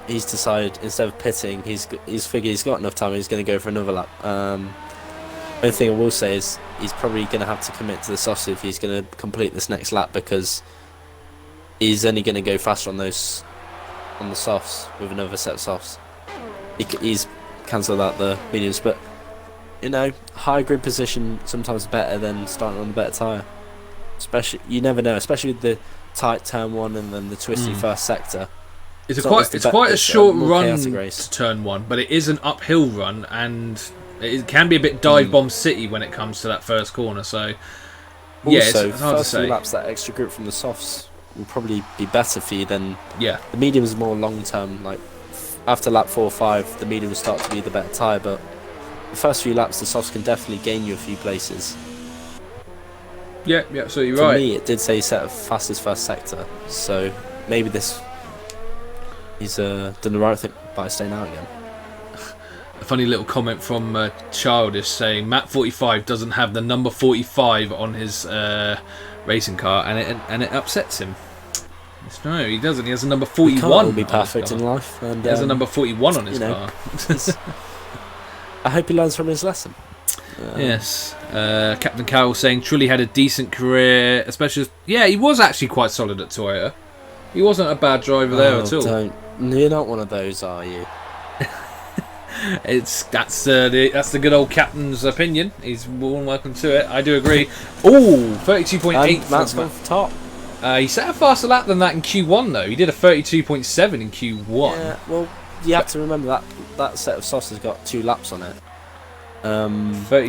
he's decided instead of pitting, he's figured he's got enough time. He's going to go for another lap. Only thing I will say is he's probably going to have to commit to the softs if he's going to complete this next lap, because he's only going to go faster on the softs with another set of softs. He's cancelled out the mediums, but you know, high grid position sometimes better than starting on the better tyre. Especially, you never know, especially with the tight turn one and then the twisty first sector. It's quite a short run to turn one, but it is an uphill run, and it can be a bit dive bomb city when it comes to that first corner. So yeah, also, it's hard to say. Few laps, that extra grip from the softs will probably be better for you than the mediums. More long term, like after lap 4 or 5, the mediums start to be the better tyre, but the first few laps, the softs can definitely gain you a few places. Yeah, absolutely right. For me, it did say set of fastest first sector, so maybe he's done the right thing by staying out again. A funny little comment from Childish saying Matt 45 doesn't have the number 45 on his racing car, and it upsets him. No, he doesn't. He has a number 41. You can't all be perfect in life. And, he has a number 41 on his car. I hope he learns from his lesson. Yes. Captain Carroll saying Trulli had a decent career, especially. Yeah, he was actually quite solid at Toyota. He wasn't a bad driver there at all. You're not one of those, are you? That's the good old captain's opinion. He's more than welcome to it. I do agree. Oh, 32.8. Matt's gone for top. He set a faster lap than that in Q1 though. He did a 32.7 in Q1. Yeah, well, you have to remember that set of softs has got 2 laps on it.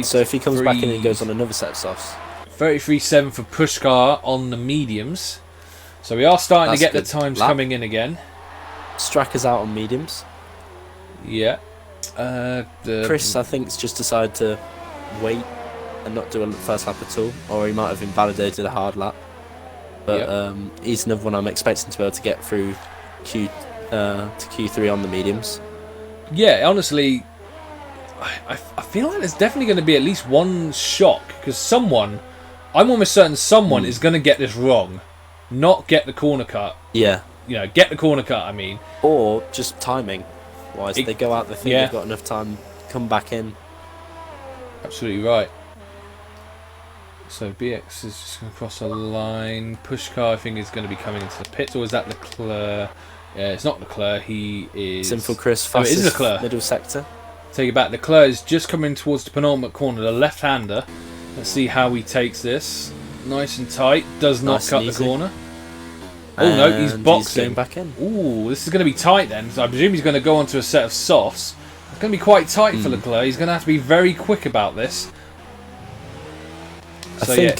So if he comes back in and goes on another set of softs. 33.7 for Pushkar on the mediums. So we are starting to get the times coming in again. Stracker's out on mediums. Yeah. Chris, I think, has just decided to wait and not do a first lap at all, or he might have invalidated a hard lap. But he's another one I'm expecting to be able to get through to Q3 on the mediums. Yeah, honestly, I feel like there's definitely going to be at least one shock, because I'm almost certain someone is going to get this wrong, not get the corner cut. Yeah. Get the corner cut, I mean. Or just timing wise. They go out, they think they've got enough time, come back in. Absolutely right. So BX is just going to cross a line. Pushkar, I think, is going to be coming into the pits, or is that Leclerc? Yeah, it's not Leclerc. He is. Simple Chris, fastest it is Leclerc. Middle sector. Take it back. Leclerc is just coming towards the penultimate corner, the left-hander. Let's see how he takes this. Nice and tight. Does not cut the corner. Oh no, he's boxing. He's back in. Ooh, this is going to be tight then. So I presume he's going to go onto a set of softs. It's going to be quite tight for Leclerc. He's going to have to be very quick about this. I think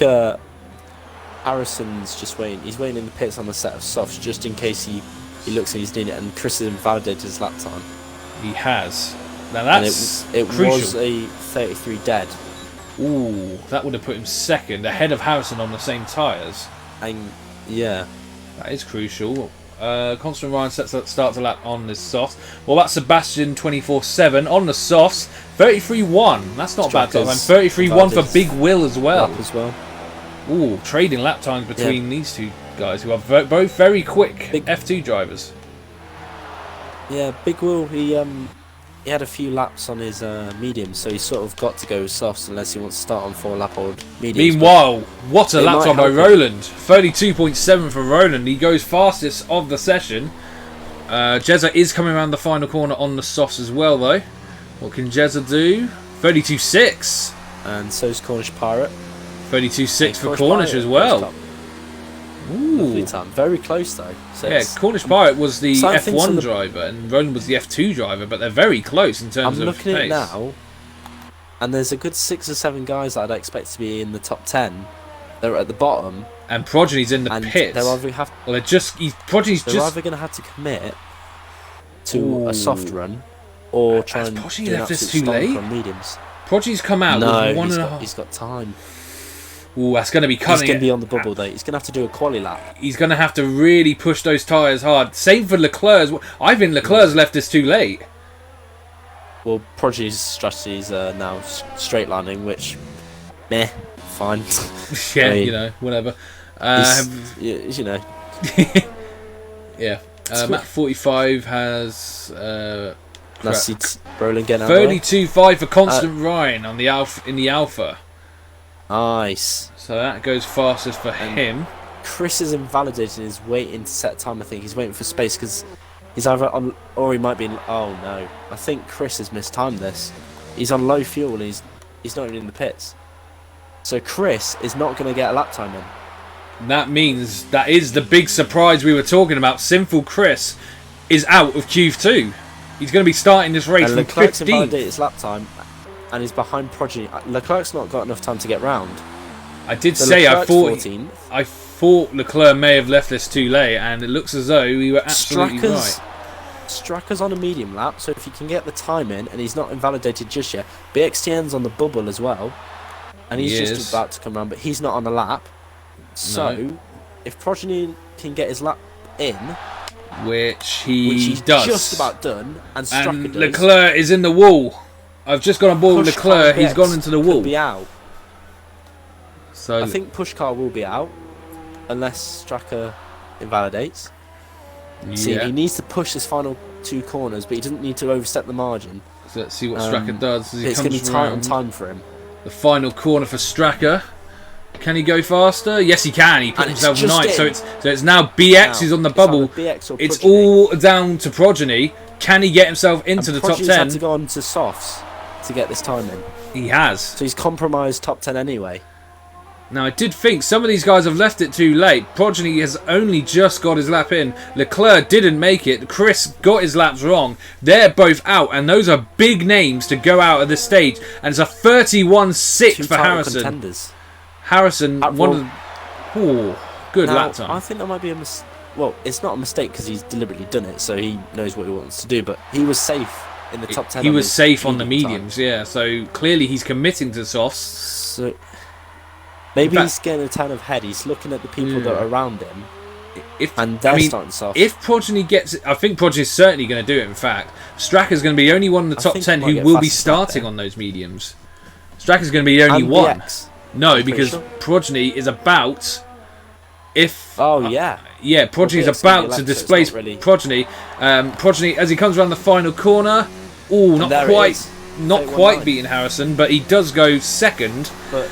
Harrison's just waiting. He's waiting in the pits on the set of softs just in case he looks and he's doing it. And Chris has invalidated his lap time. He has. Now that's it crucial. was a 33 dead. Ooh, that would have put him second, ahead of Harrison on the same tyres. And yeah, that is crucial. Constant Ryan starts a lap on the softs. Well, that's Sebastian 24/7 on the softs. 33.1. That's not a bad time. And 33.1 for Big Will as well. As well. Ooh, trading lap times between these two guys who are both very quick F2 drivers. Yeah, Big Will, he had a few laps on his mediums, so he's sort of got to go with softs unless he wants to start on 4-lap-old mediums. Meanwhile, what a lap time by Roland. 32.7 for Roland. He goes fastest of the session. Jezza is coming around the final corner on the softs as well, though. What can Jezza do? 32.6. And so's Cornish Pirate. 32.6 for Cornish as well. Ooh. Time. Very close though. So yeah, Cornish Pirate was the F1 driver and Roland was the F2 driver, but they're very close in terms of pace. I'm looking at it now, and there's a good 6 or 7 guys that I'd expect to be in the top 10. They're at the bottom. And Progeny's in the pits. They're either either going to have to commit to a soft run or try and Progeny do an left this absolute too late? stomp on mediums. Progeny's come out with 1.5. He's got time. Ooh, that's going to be cutting. He's going to be on the bubble though. He's going to have to do a quali lap. He's going to have to really push those tyres hard. Same for Leclerc as well. I think Leclerc's left this too late. Well, Progeny's strategy is now straight landing, which, meh, fine. Yeah, I mean, whatever. You know. Yeah. Matt 45 has. That's Roland getting out 32.5 for Constant Ryan on the in the Alpha. Nice. So that goes fastest for him. Chris is invalidating his waiting to set time. I think he's waiting for space because he's either on, or he might be. Oh no! I think Chris has mistimed this. He's on low fuel and he's not even in the pits. So Chris is not going to get a lap time in. That means that is the big surprise we were talking about. Sinful Chris is out of Q2. He's going to be starting this race from 15th. Leclerc's invalidated his lap time. And he's behind Progeny. Leclerc's not got enough time to get round. I did say I thought Leclerc may have left this too late, and it looks as though we were absolutely right. Stracker's on a medium lap, so if he can get the time in, and he's not invalidated just yet. BXTN's on the bubble as well, and he's just about to come round, but he's not on the lap. So, if Progeny can get his lap in, which he does, just about done, and Stracker does, Leclerc is in the wall. I've just gone on board with Leclerc. He's gone into the wall. Be out. So I think Pushcar will be out unless Stracker invalidates. Yeah. See, he needs to push his final 2 corners, but he doesn't need to overstep the margin. So let's see what Stracker does. As he it's going to be tight on time for him. The final corner for Stracker. Can he go faster? Yes, he can. He put himself 9. So it's now BX who's on the bubble. It's all down to Progeny. Can he get himself into the top 10? Had to go on to softs to get this time in. He has. So he's compromised top 10 anyway. Now, I did think some of these guys have left it too late. Progeny has only just got his lap in. Leclerc didn't make it. Chris got his laps wrong. They're both out, and those are big names to go out of this stage. And it's a 31.6 for Harrison. Contenders. Harrison, good lap time. I think that might be a mistake. Well, it's not a mistake because he's deliberately done it, so he knows what he wants to do. But he was safe in the top 10. He was safe on the mediums, yeah. So clearly he's committing to softs. So maybe he's getting a ton of head. He's looking at the people that are around him, and they're starting soft. If Progeny gets it, I think Progeny's certainly going to do it. In fact, Stracker's going to be the only one in the top 10 who will be starting on those mediums. Stracker's going to be the only one. No, because Progeny is about. Progeny is about to displace Progeny. Progeny, as he comes around the final corner, not quite beating Harrison, but he does go second. But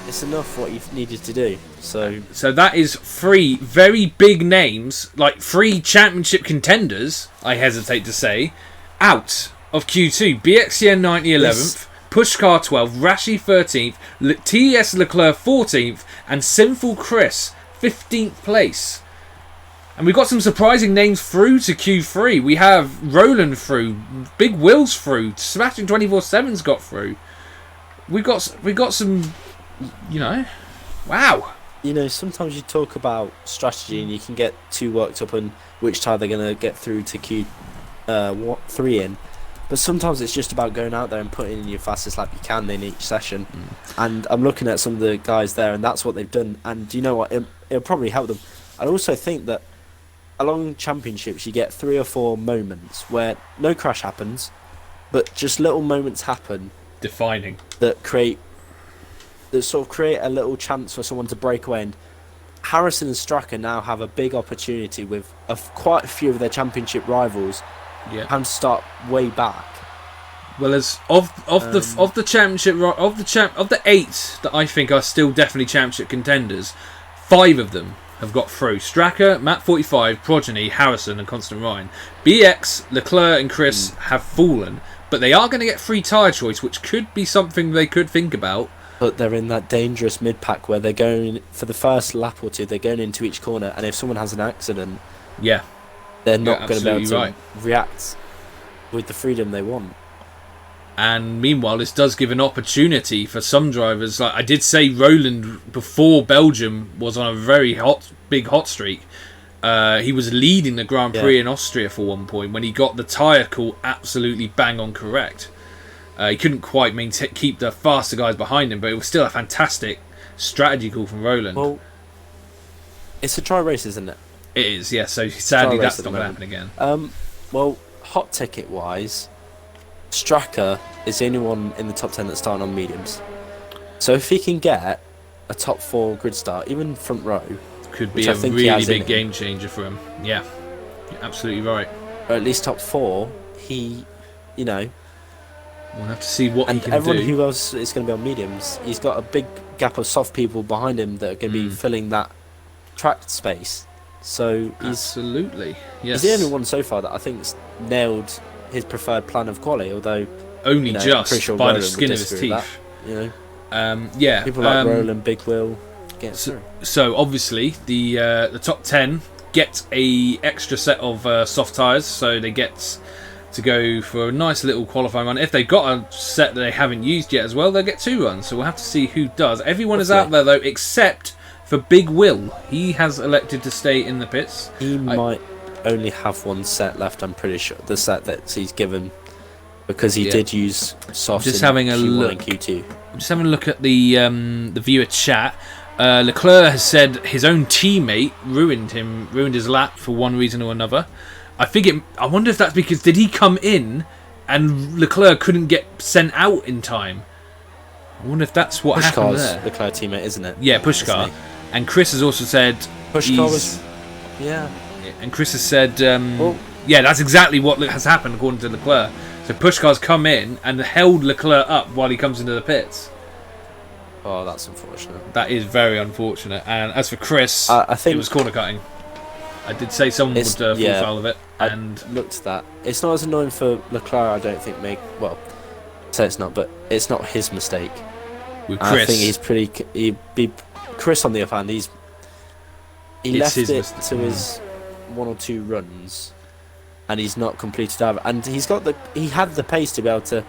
it's enough what you've needed to do. So that is 3 very big names, like 3 championship contenders, I hesitate to say, out of Q2. BXCN 90 11th. Pushcar 12th, Rashi 13th, TS Leclerc 14th, and Sinful Chris 15th place. And we've got some surprising names through to Q3. We have Roland through, Big Will's through, Sebastian 24/7's got through. We got some you know, wow. You know, sometimes you talk about strategy and you can get too worked up on which tire they're going to get through to Q3 in. But sometimes it's just about going out there and putting in your fastest lap you can in each session. And I'm looking at some of the guys there, and that's what they've done. And you know what? It'll probably help them. I also think that along championships, you get 3 or 4 moments where no crash happens, but just little moments happen Defining. that sort of create a little chance for someone to break away. And Harrison and Straka now have a big opportunity with quite a few of their championship rivals having to start way back. Well, as of the championship of the 8 that I think are still definitely championship contenders, 5 of them have got through. Straka, Matt 45, Progeny, Harrison, and Constant Ryan. BX, Leclerc, and Chris have fallen, but they are going to get free tyre choice, which could be something they could think about. But they're in that dangerous mid-pack where they're going, for the first lap or two, they're going into each corner, and if someone has an accident, they're not going to be able to react with the freedom they want. And meanwhile, this does give an opportunity for some drivers. Like I did say, Roland, before Belgium, was on a very big hot streak. He was leading the Grand Prix in Austria for one point when he got the tyre call absolutely bang on correct. He couldn't quite keep the faster guys behind him, but it was still a fantastic strategy call from Roland. Well, it's a dry race, isn't it? It is, yeah. So sadly, that's not going to happen again. Well, hot ticket wise, Straka is the only one in the top 10 that's starting on mediums. So if he can get a top 4 grid start, even front row, could be a really big game changer for him. Yeah, you're absolutely right. Or at least top 4, he, you know. We'll have to see what he can do. And everyone who else is going to be on mediums, he's got a big gap of soft people behind him that are going to be filling that track space. So absolutely, yes. He's the only one so far that I think's nailed his preferred plan of quali, although only just by the skin of his teeth. That, you know, people like Roland, Big Will get through. So obviously the top 10 get a extra set of soft tyres, so they get to go for a nice little qualifying run. If they've got a set that they haven't used yet as well, they'll get 2 runs. So we'll have to see who does. Everyone is out there though, except for Big Will. He has elected to stay in the pits. He might only have 1 set left, I'm pretty sure. The set that he's given, because he did use soft just in having a Q1 look. and Q2. I'm just having a look at the viewer chat. Leclerc has said his own teammate ruined his lap for one reason or another. I wonder if that's because did he come in and Leclerc couldn't get sent out in time? I wonder if that's what happened there. Leclerc teammate, isn't it? Yeah, Pushkar. And Chris has also said Pushkar was, and Chris has said that's exactly what has happened according to Leclerc. So Pushkar's come in and held Leclerc up while he comes into the pits. Oh, that's unfortunate. That is very unfortunate. And as for Chris, I think it was corner cutting. I did say someone would fall foul of it. And I looked at that. It's not as annoying for Leclerc, I don't think. It's not, but it's not his mistake. With Chris, I think he's pretty. Chris, on the other hand, he left it to his 1 or 2 runs, and he's not completed either. And he had the pace to be able to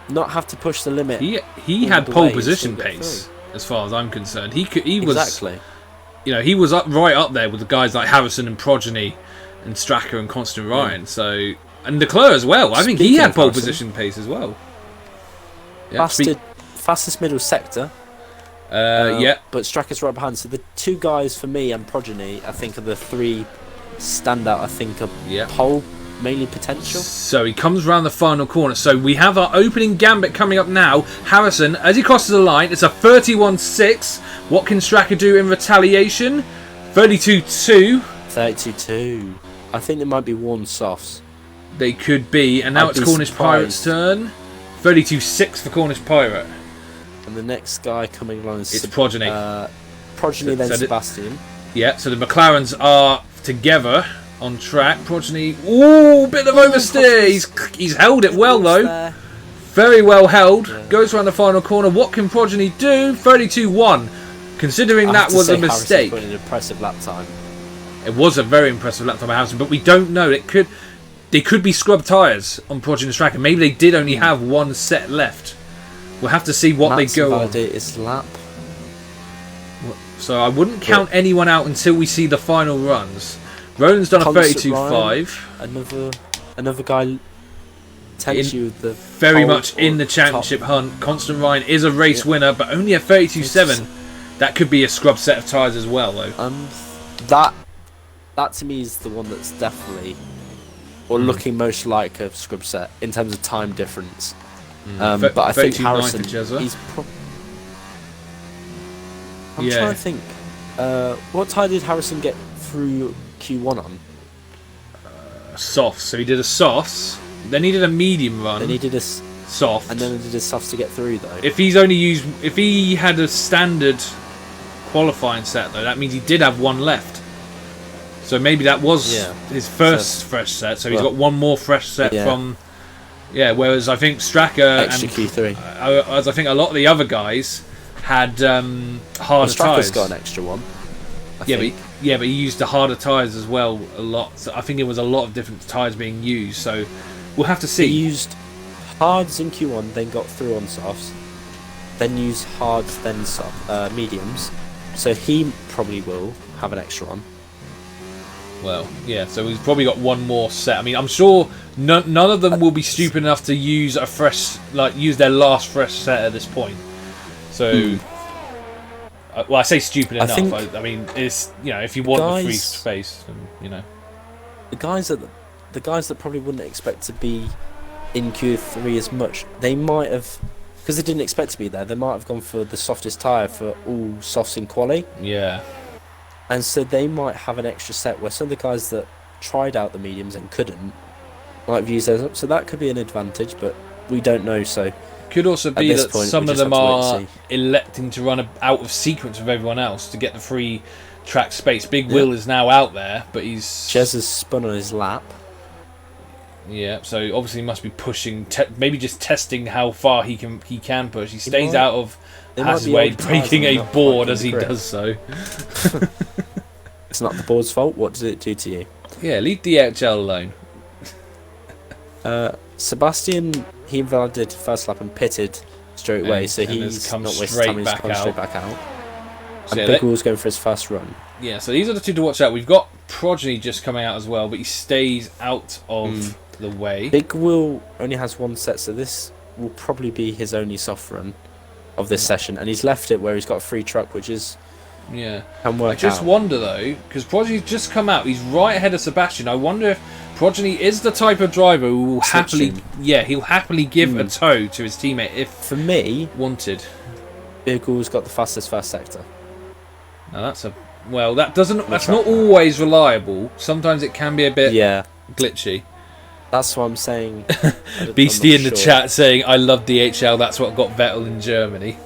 not have to push the limit. He had pole position pace, as far as I'm concerned. He was exactly. You know, he was right up there with the guys like Harrison and Progeny and Straka and Constant Ryan. So, and Leclerc as well. I think he had pole position pace as well. Yeah, fastest middle sector. But Straka's right behind. So the 2 guys for me and Progeny, I think, are the 3 standout. I think are pole mainly potential. So he comes around the final corner. So we have our opening gambit coming up now. Harrison, as he crosses the line, it's a 31.6. What can Straka do in retaliation? 32.2. 32.2. I think there might be 1 softs. They could be. And now it's Cornish Pirate's turn. 32.6 for Cornish Pirate. And the next guy coming along is Progeny. Progeny, then Sebastian. Yeah, so the McLarens are together on track. Progeny, bit of oversteer. He's held it well though. Very well held. Yeah. Goes around the final corner. What can Progeny do? 32.1. Considering that was a mistake. Harrison put an impressive lap time. It was a very impressive lap time by Harrison, but we don't know. They could be scrub tyres on Progeny's track, and maybe they did only have 1 set left. We'll have to see what they go on. His lap. So I wouldn't count anyone out until we see the final runs. Roland's done a Constant 32.5. Another guy takes you the very pole much in or the championship top. hunt. Constant Ryan is a race winner, but only a 32.7. That could be a scrub set of tyres as well, though. That to me is the one that's definitely, or looking most like a scrub set in terms of time difference. But I think 32.9 Harrison, for Jezza. he's I'm trying to think. What tyre did Harrison get through Q1 on? Softs. So he did a softs, then he did a medium run. Then he did a soft, and then he did a softs to get through though. If he had a standard qualifying set though, that means he did have one left. So maybe that was his first fresh set. So he's got one more fresh set from. Yeah, whereas I think Straka extra and Q3. As I think a lot of the other guys had harder Straka's tyres. got an extra one. I Yeah, think. but he used the harder tyres as well a lot. So I think it was a lot of different tyres being used. So we'll have to see. He used hards in Q1, then got through on softs, then used hards, then mediums. So he probably will have an extra one. Well, yeah. So he's probably got one more set. I mean, I'm sure none of them will be stupid enough to use a fresh, use their last fresh set at this point. So. Well, I say stupid enough. I mean, it's if you want the free space, then, the guys that probably wouldn't expect to be in Q3 as much, they might have, because they didn't expect to be there. They might have gone for the softest tyre for all softs in quali. Yeah. And so they might have an extra set where some of the guys that tried out the mediums and couldn't might have used those up. So that could be an advantage, but we don't know. So. Could also be that point, some of them are electing to run out of sequence with everyone else to get the free track space. Big Will is now out there, but Jez has spun on his lap. Yeah, so obviously he must be pushing, maybe just testing how far he can push. He stays out of Haz's way, breaking a board as he does so. It's not the board's fault. What did it do to you? Yeah, leave the HL alone. Sebastian, he invalidated first lap and pitted straight away, so he's not wasting time. He's come straight back out. So and Big Will's going for his first run. Yeah, so these are the two to watch out. We've got Progeny just coming out as well, but he stays out of the way. Big Will only has one set, so this will probably be his only soft run of this session, and he's left it where he's got a free truck, which is can work I just wonder though, because Progeny's just come out, he's right ahead of Sebastian. I wonder if Progeny is the type of driver who will he'll happily give a tow to his teammate if for me wanted. Big Will's got the fastest first sector. Now that's that's not always reliable. Sometimes it can be a bit glitchy. That's what I'm saying. Beastie in the chat saying, I love DHL, that's what got Vettel in Germany.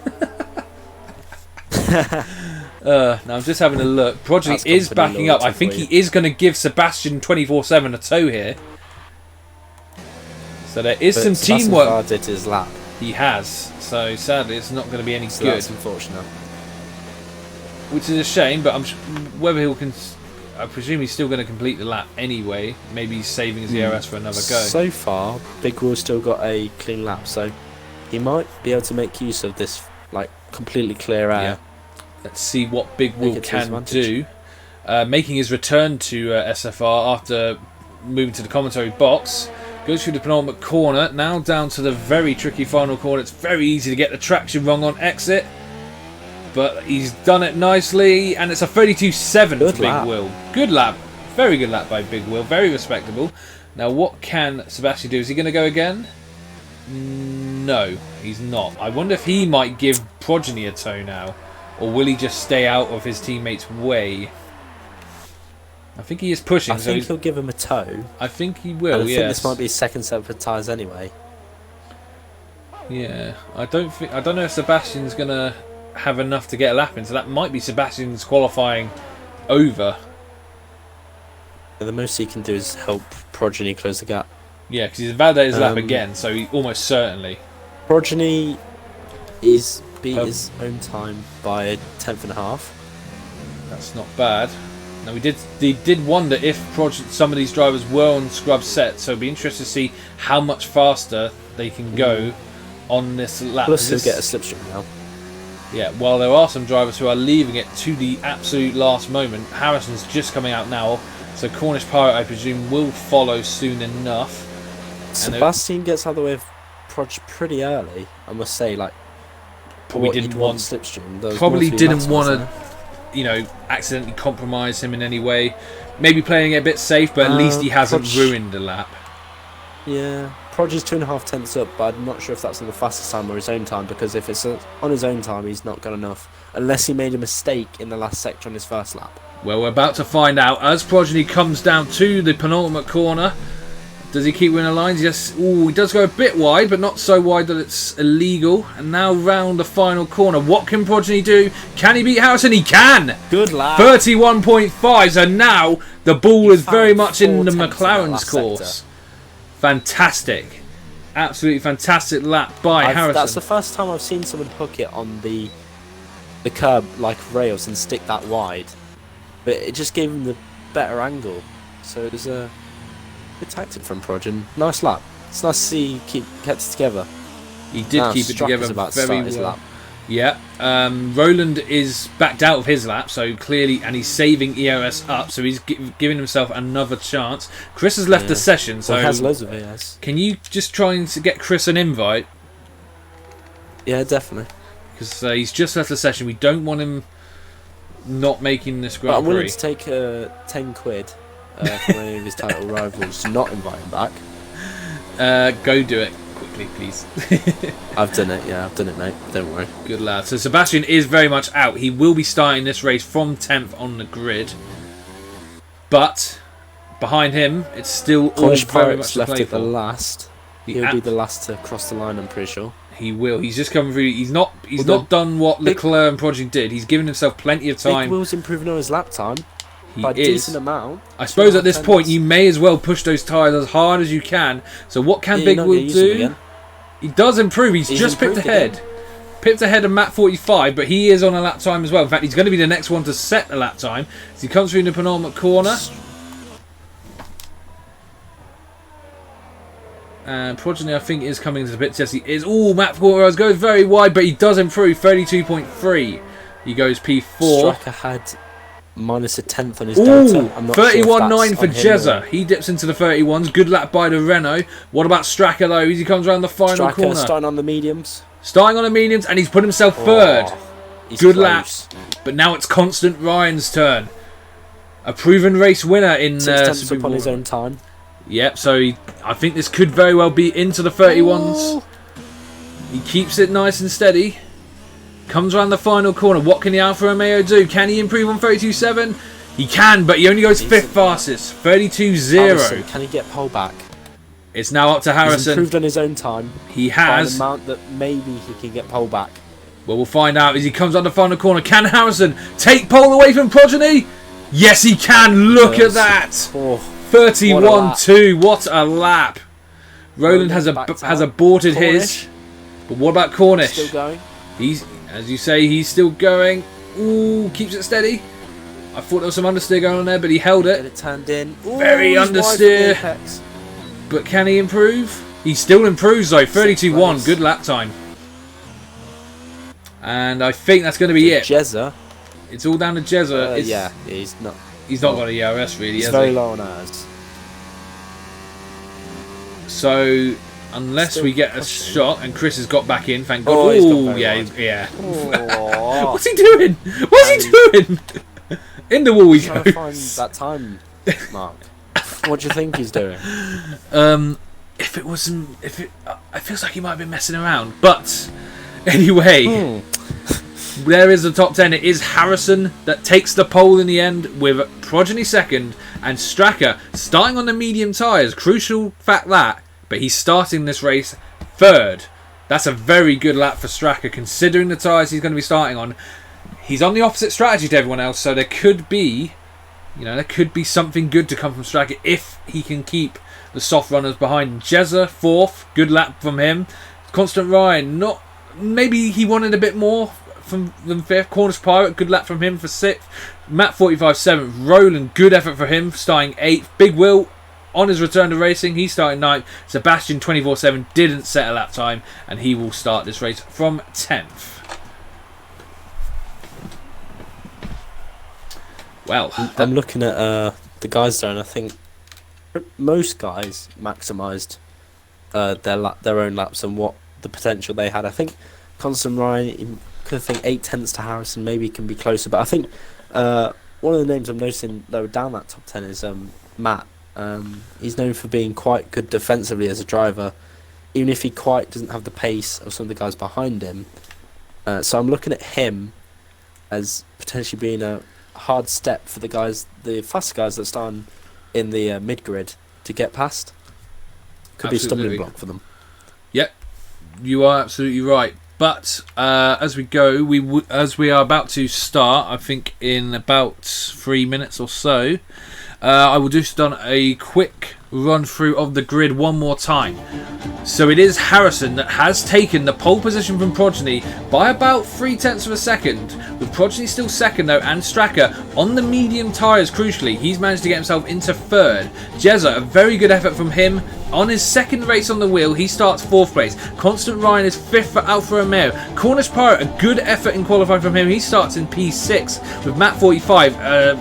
Now I'm just having a look. Progeny is backing up. I think he is going to give Sebastian 24/7 a tow here. So there is some teamwork. Did his lap. He has. So sadly it's not going to be any good. That's unfortunate. Which is a shame, but whether I presume he's still going to complete the lap anyway. Maybe he's saving his ERS for another go. So far, Big Will's still got a clean lap, so he might be able to make use of this completely clear air. Yeah. Let's see what Big Will can do. Making his return to SFR after moving to the commentary box. Goes through the penultimate corner. Now down to the very tricky final corner. It's very easy to get the traction wrong on exit. But he's done it nicely. And it's a 32.7 for Big Will. Good lap. Very good lap by Big Will. Very respectable. Now what can Sebastian do? Is he going to go again? No, he's not. I wonder if he might give Progeny a tow now. Or will he just stay out of his teammate's way? I think he is pushing. I think he'll give him a tow. I think he will, I think this might be his second set of tyres anyway. Yeah, I don't know if Sebastian's going to have enough to get a lap in, so that might be Sebastian's qualifying over. The most he can do is help Progeny close the gap. Yeah, because he's validated his lap again, so he almost certainly. Progeny is beat his own time by a 10.5. That's not bad. Now we did wonder if some of these drivers were on scrub sets, so it'd be interesting to see how much faster they can go on this lap. Plus he'll get a slipstream now. Yeah, while there are some drivers who are leaving it to the absolute last moment, Harrison's just coming out now, so Cornish Pirate, I presume, will follow soon enough. Sebastian gets out of the way of Proj pretty early, I must say. Like, probably didn't want slipstream. Probably didn't want to, you know, accidentally compromise him in any way. Maybe playing it a bit safe, but at least he hasn't ruined the lap. Yeah, Proj is 2.5 tenths up, but I'm not sure if that's on the fastest time or his own time, because if it's on his own time, he's not got enough, unless he made a mistake in the last sector on his first lap. Well, we're about to find out as Progeny comes down to the penultimate corner. Does he keep winning the lines? Yes. Ooh, he does go a bit wide, but not so wide that it's illegal. And now round the final corner. What can Progeny do? Can he beat Harrison? He can! Good lad. 31.5. So now the ball is very much in the McLaren's course. Fantastic. Absolutely fantastic lap by Harrison. That's the first time I've seen someone hook it on the curb like rails and stick that wide. But it just gave him the better angle. So it was a good tactic from Proj, and nice lap. It's nice to see he kept it together. He did keep it together about very his well. lap. Yeah, Roland is backed out of his lap, so clearly, and he's saving ERS up, so he's giving himself another chance. Chris has left the session, so he has loads of ERS. Can you just try and get Chris an invite? Yeah, definitely. Because he's just left the session. We don't want him not making this Grand But I'm Prix. willing to take 10 quid from any of his title rivals to not invite him back. Go do it quickly, please. I've done it, mate. Don't worry. Good lad. So Sebastian is very much out. He will be starting this race from 10th on the grid. But behind him, it's still Cornish all very Pirates much to left play at the for. last. He'll be the last to cross the line, I'm pretty sure. He will. He's just come through. He's not done what Leclerc and Progeny did. He's given himself plenty of time. Big Will's improving on his lap time by a decent amount. I suppose at this point you may as well push those tyres as hard as you can. So what can Big Will do? He does improve. He's just pipped ahead. Pipped ahead of Matt 45, but he is on a lap time as well. In fact, he's going to be the next one to set the lap time as he comes through the penultimate corner. And Progeny, I think, is coming into the pits. Yes, he is. Oh, Matt Porteraz goes very wide, but he does improve. 32.3. He goes P4. Striker had minus a tenth on his delta. I'm not 31.9 sure for Jezza. He dips into the 31s. Good lap by the Renault. What about Stracker, though? As he comes around the final corner. Starting on the mediums. Starting on the mediums, and he's put himself third. Good close. lap. But now it's Constant Ryan's turn. A proven race winner in 6 tenths up on his own time. Yep, so I think this could very well be into the 31s. He keeps it nice and steady. Comes around the final corner. What can the Alfa Romeo do? Can he improve on 32.7? He can, but he only goes fifth fastest. 32.0. Can he get pole back? It's now up to Harrison. He's improved on his own time. He has. By an amount that maybe he can get pole back. Well, we'll find out as he comes on the final corner. Can Harrison take pole away from Progeny? Yes, he can. Look at that. 31.2. What a lap. Roland has aborted his. But what about Cornish? Still going. He's, as you say, he's still going. Ooh, keeps it steady. I thought there was some understeer going on there, but he held it. Get it turned in. Ooh, very understeer. But can he improve? He still improves though. 32.1. Good lap time. And I think that's going to be it. Jezza. It's all down to Jezza. Yeah, he's not. He's not got a ERS really. He's very low on ours. So unless we get a shot, and Chris has got back in, thank God. Oh, yeah. Oh. What's he doing? What's he doing? In the wall he goes. goes. Find that time mark. What do you think he's doing? If it wasn't, it feels like he might have been messing around. But anyway. There is the top 10. It is Harrison that takes the pole in the end with Progeny second and Stracker starting on the medium tyres. Crucial fact that, but he's starting this race third. That's a very good lap for Stracker considering the tyres he's going to be starting on. He's on the opposite strategy to everyone else, so there could be, something good to come from Stracker if he can keep the soft runners behind him. Jezza fourth, good lap from him. Constant Ryan, maybe he wanted a bit more from fifth. Cornish Pirate, good lap from him for sixth. Matt 45 seventh. Roland, good effort for him, starting eighth. Big Will on his return to racing, he's starting ninth. Sebastian 24/7 didn't set a lap time, and he will start this race from 10th. Well, I'm looking at the guys there, and I think most guys maximised their own laps and what the potential they had. I think Constant Ryan could think 8/10 to Harrison, maybe can be closer, but I think one of the names I'm noticing lower down that top 10 is Matt. He's known for being quite good defensively as a driver, even if he quite doesn't have the pace of some of the guys behind him. So I'm looking at him as potentially being a hard step for the faster guys that start in the mid grid to get past. Could be a stumbling block for them. Yep, you are absolutely right. But as we go, as we are about to start, I think in about 3 minutes or so, I will just done a quick run through of the grid one more time. So it is Harrison that has taken the pole position from Progeny by about 0.3 of a second, with Progeny still second though, and Straka on the medium tyres crucially. He's managed to get himself into third. Jezza, a very good effort from him. On his second race on the wheel, he starts 4th place. Constant Ryan is 5th for Alfa Romeo. Cornish Pirate, a good effort in qualifying from him. He starts in P6 with Matt 45.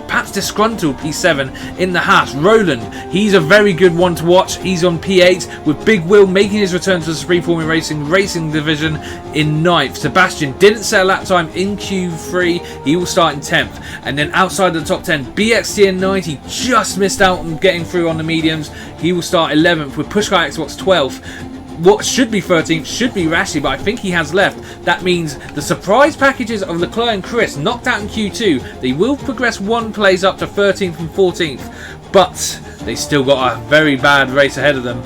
Perhaps disgruntled P7 in the Haas. Roland, he's a very good one to watch. He's on P8 with Big Will making his return to the Supreme Formula Racing division in 9th. Sebastian didn't set a lap time in Q3. He will start in 10th. And then outside of the top 10, BXT and 90 just missed out on getting through on the mediums. He will start 11th with Pushkai Xbox 12th. What should be 13th should be Rashi, but I think he has left. That means the surprise packages of Leclerc and Chris knocked out in Q2. They will progress one place up to 13th and 14th, but they still got a very bad race ahead of them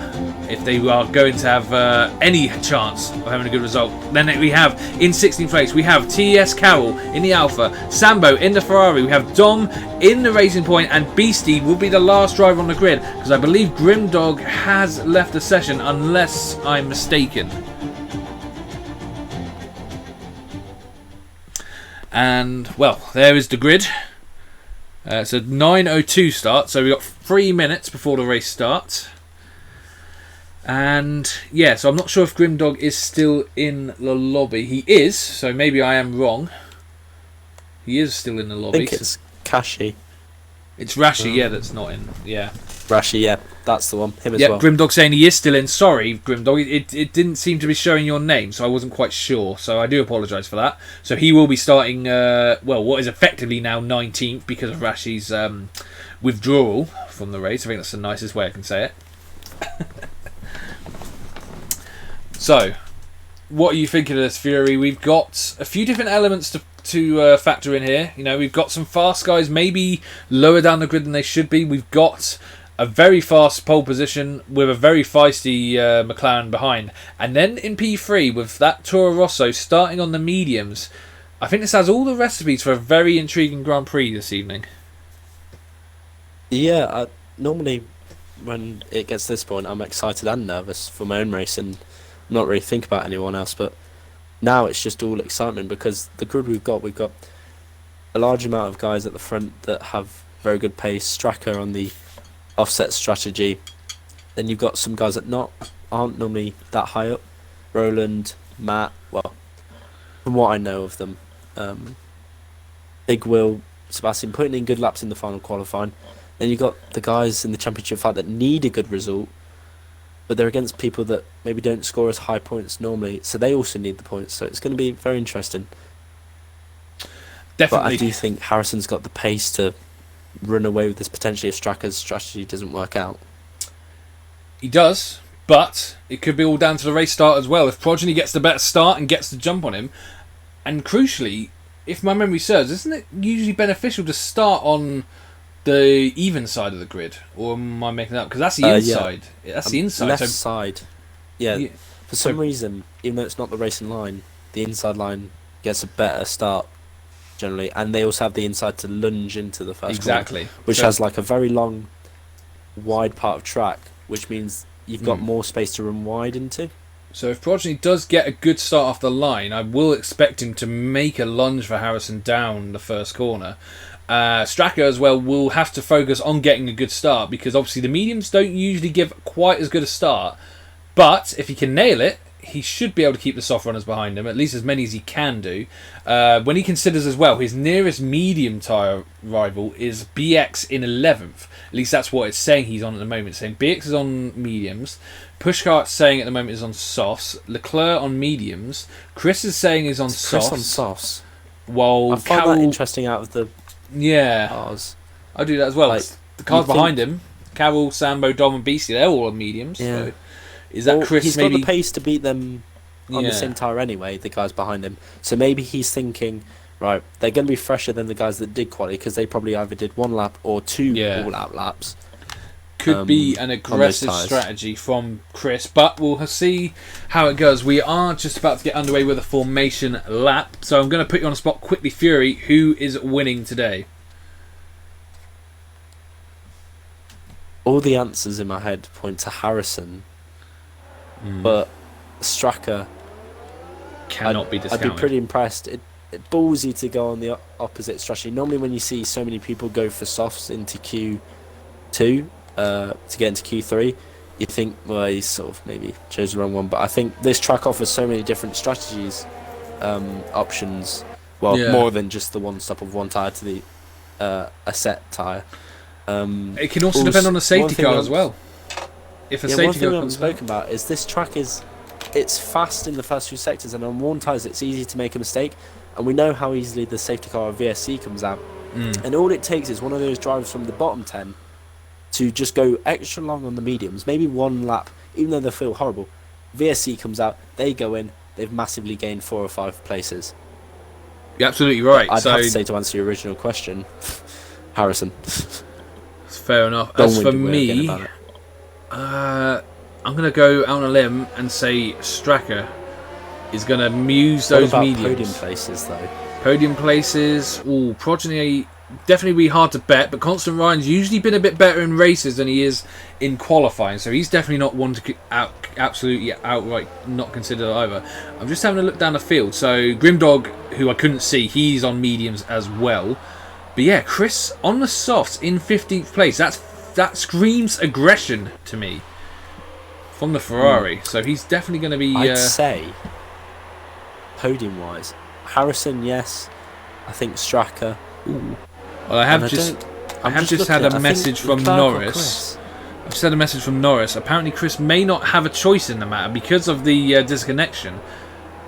if they are going to have any chance of having a good result. Then we have in 16th place, we have TS Carroll in the Alpha, Sambo in the Ferrari, we have Dom in the Racing Point, and Beastie will be the last driver on the grid, because I believe Grimdog has left the session, unless I'm mistaken. And, well, there is the grid. It's a 9:02 start, so we've got 3 minutes before the race starts. And yeah, so I'm not sure if Grimdog is still in the lobby. He is, so maybe I am wrong. He is still in the lobby. I think it's Kashi. It's Rashi, yeah, that's not in. Yeah. Rashi, yeah, that's the one. Him as Yeah, well. Grimdog saying he is still in. Sorry, Grimdog, it didn't seem to be showing your name, so I wasn't quite sure. So I do apologise for that. So he will be starting, well, what is effectively now 19th because of Rashi's withdrawal from the race. I think that's the nicest way I can say it. So, what are you thinking of this, Fury? We've got a few different elements to factor in here. You know, we've got some fast guys maybe lower down the grid than they should be. We've got a very fast pole position with a very feisty McLaren behind. And then in P3 with that Toro Rosso starting on the mediums, I think this has all the recipes for a very intriguing Grand Prix this evening. Yeah, normally when it gets to this point, I'm excited and nervous for my own race and not really think about anyone else. But now it's just all excitement because the grid we've got a large amount of guys at the front that have very good pace. Straka on the offset strategy. Then you've got some guys that aren't normally that high up. Roland, Matt. Well, from what I know of them, Big Will, Sebastian putting in good laps in the final qualifying. Then you've got the guys in the championship fight that need a good result, but they're against people that maybe don't score as high points normally, so they also need the points. So it's going to be very interesting. Definitely. But I do think Harrison's got the pace to run away with this potentially if Straka's strategy doesn't work out. He does, but it could be all down to the race start as well. If Progeny gets the better start and gets the jump on him, and crucially, if my memory serves, isn't it usually beneficial to start on the even side of the grid, or am I making that up? Because that's the inside. Yeah. That's the inside. Left side. Yeah. For some reason, even though it's not the racing line, the inside line gets a better start generally, and they also have the inside to lunge into the first corner, which has like a very long, wide part of track, which means you've got more space to run wide into. So if Progeny does get a good start off the line, I will expect him to make a lunge for Harrison down the first corner. Straka as well will have to focus on getting a good start, because obviously the mediums don't usually give quite as good a start, but if he can nail it, he should be able to keep the soft runners behind him, at least as many as he can do. When he considers as well, his nearest medium tyre rival is BX in 11th. At least that's what it's saying he's on at the moment. It's saying BX is on mediums. Pushcart's saying at the moment is on softs. Leclerc on mediums. Chris is saying is on softs. Chris on softs. While I find Carroll, that interesting out of the cars. I do that as well. Like, The cars you behind him, Carroll, Sambo, Dom and Beastie, they're all on mediums. Yeah. So is that Chris he's maybe... got the pace to beat them on Yeah. the same tyre anyway, the guys behind him. So maybe he's thinking, right, they're going to be fresher than the guys that did quali because they probably either did 1 lap or 2 all-out laps. Could be an aggressive strategy from Chris, but we'll see how it goes. We are just about to get underway with a formation lap, so I'm going to put you on the spot quickly, Fury. Who is winning today? All the answers in my head point to Harrison, but Straka Cannot be discounted. I'd be pretty impressed. It's ballsy to go on the opposite strategy. Normally when you see so many people go for softs into Q2 to get into Q3, you think, well, he's sort of maybe chose the wrong one. But I think this track offers so many different strategies, options. Well, more than just the one stop of one tyre to the a set tyre. It can also depend on the safety car as well. If a safety one thing car we haven't comes spoken about is this track it's fast in the first few sectors, and on worn tyres it's easy to make a mistake. And we know how easily the safety car or VSC comes out. And all it takes is one of those drivers from the bottom 10 to just go extra long on the mediums, maybe 1 lap, even though they feel horrible. VSC comes out, they go in, they've massively gained 4 or 5 places. You're absolutely right. I'd have to say, to answer your original question, Harrison. Fair enough. As for me, I'm going to go out on a limb and say Straka is going to muse those mediums. Podium places, though? Podium places, Progeny definitely be hard to bet, but Constant Ryan's usually been a bit better in races than he is in qualifying, so he's definitely not one to absolutely outright not consider either. I'm just having a look down the field, so Grimdog, who I couldn't see, he's on mediums as well. But yeah, Chris on the softs in 15th place. That screams aggression to me from the Ferrari. So he's definitely going to be. I'd say podium-wise, Harrison, yes. I think Straka. Ooh. Well, I have just had a message from Norris. I've said a message from Norris. Apparently, Chris may not have a choice in the matter because of the disconnection,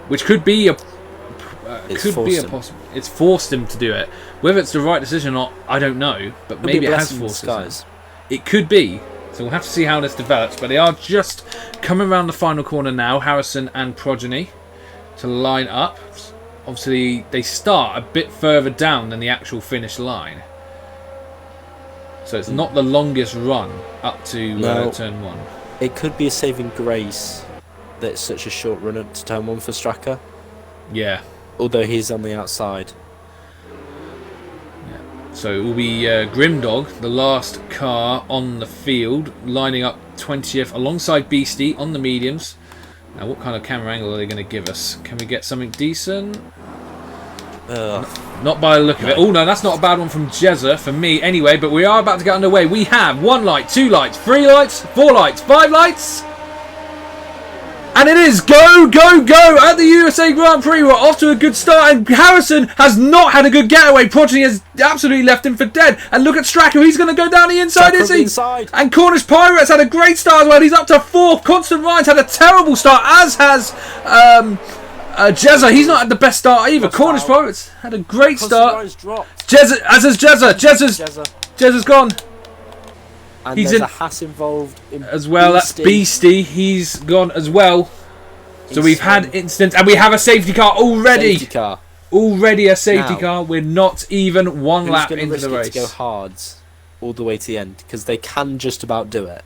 which could be a. It's forced him to do it. Whether it's the right decision or not, I don't know. But maybe it has forced him. It could be. So we'll have to see how this develops. But they are just coming around the final corner now, Harrison and Progeny, to line up. Obviously, they start a bit further down than the actual finish line. So it's not the longest run up to turn 1. It could be a saving grace that it's such a short run up to turn 1 for Straka. Yeah. Although he's on the outside. Yeah. So it will be Grimdog, the last car on the field, lining up 20th alongside Beastie on the mediums. Now, what kind of camera angle are they going to give us? Can we get something decent? Not by the look of it. Oh, no, that's not a bad one from Jezza for me anyway, but we are about to get underway. We have 1 light, 2 lights, 3 lights, 4 lights, 5 lights. And it is go, go, go at the USA Grand Prix. We're off to a good start, and Harrison has not had a good getaway. Progeny has absolutely left him for dead. And look at Straka, he's going to go down the inside, is he? Inside. And Cornish Pirates had a great start as well. He's up to 4th. Constant Ryan's had a terrible start, as has Jezza. He's not had the best start either. Cornish Pirates had a great start. Jezza, as has Jezza. Jezza's gone. And there's a Haas involved in as well. Beastie. That's Beastie. He's gone as well. So we've had incidents, and we have a safety car already. Already a safety car. We're not even 1 lap into the race. To go hards all the way to the end because they can just about do it.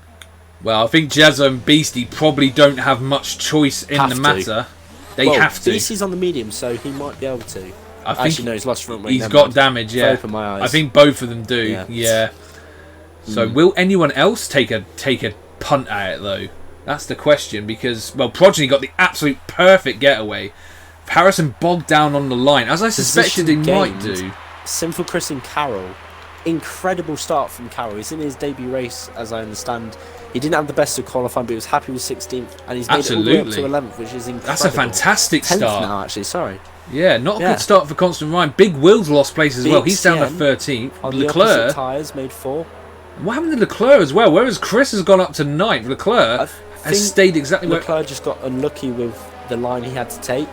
Well, I think Jezza and Beastie probably don't have much choice in the matter. They have to. Beastie's on the medium, so he might be able to. I think actually, no, he's lost front wing. He's got damage. Yeah, open my eyes. I think both of them do. Yeah. So will anyone else take a punt at it though? That's the question, because Progeny got the absolute perfect getaway. Harrison bogged down on the line, as I suspected he might do. Sinful Chris and Carroll incredible start from Carroll. He's in his debut race, as I understand. He didn't have the best of qualifying, but he was happy with 16th, and he's made it all the way up to 11th, which is incredible. That's a fantastic 10th start. now, actually. Sorry. Yeah, not a good start for Constant Ryan. Big Will's lost place as well. He's down to 13th. On Leclerc the tyres made 4. What happened to Leclerc as well? Whereas Chris has gone up to 9th, Leclerc has stayed exactly where. Leclerc just got unlucky with the line he had to take.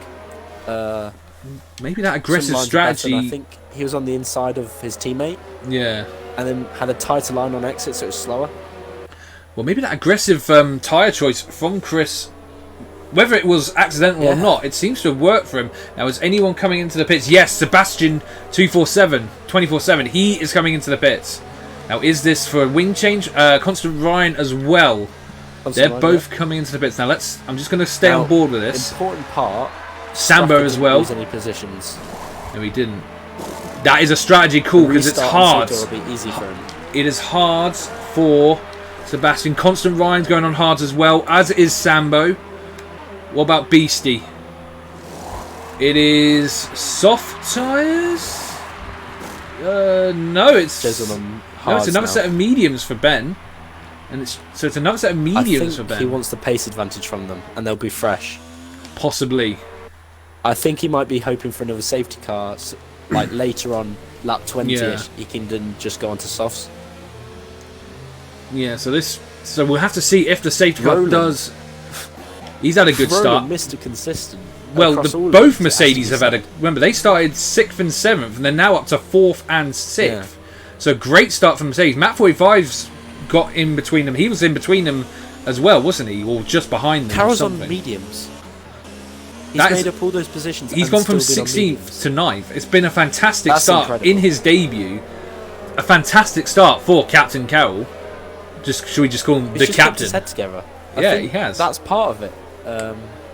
Maybe that aggressive strategy. I think he was on the inside of his teammate. Yeah. And then had a tighter line on exit, so it was slower. Well, maybe that aggressive tyre choice from Chris, whether it was accidental or not, it seems to have worked for him. Now, is anyone coming into the pits? Yes, Sebastian 24/7. He is coming into the pits. Now, is this for a wing change? Constant Ryan as well. They're both coming into the pits. Now, I'm just going to stay on board with this. Important part. Sambo as well. Lose any positions. No, he didn't. That is a strategy call because it's hard. It'll be easy for him. It is hard for Sebastian. Constant Ryan's going on hards as well, as is Sambo. What about Beastie? It is soft tyres? No, it's another set of mediums for Ben. And it's another set of mediums for Ben. He wants the pace advantage from them, and they'll be fresh. Possibly. I think he might be hoping for another safety car, like later on, lap 20ish. He can then just go onto softs. Yeah, so we'll have to see if the safety car does. He's had a good start. Mr. Consistent. Well, both Mercedes have had a. Remember, they started 6th and 7th, and they're now up to 4th and 6th. Yeah. So great start from Mercedes. Matt 45's got in between them. He was in between them as well, wasn't he? Or just behind them. Carroll's on mediums. He's made up all those positions. He's gone from 16th to 9th. It's been a fantastic start in his debut. A fantastic start for Captain Carroll. Should we just call him the captain? Kept his head together. Yeah, he has. That's part of it.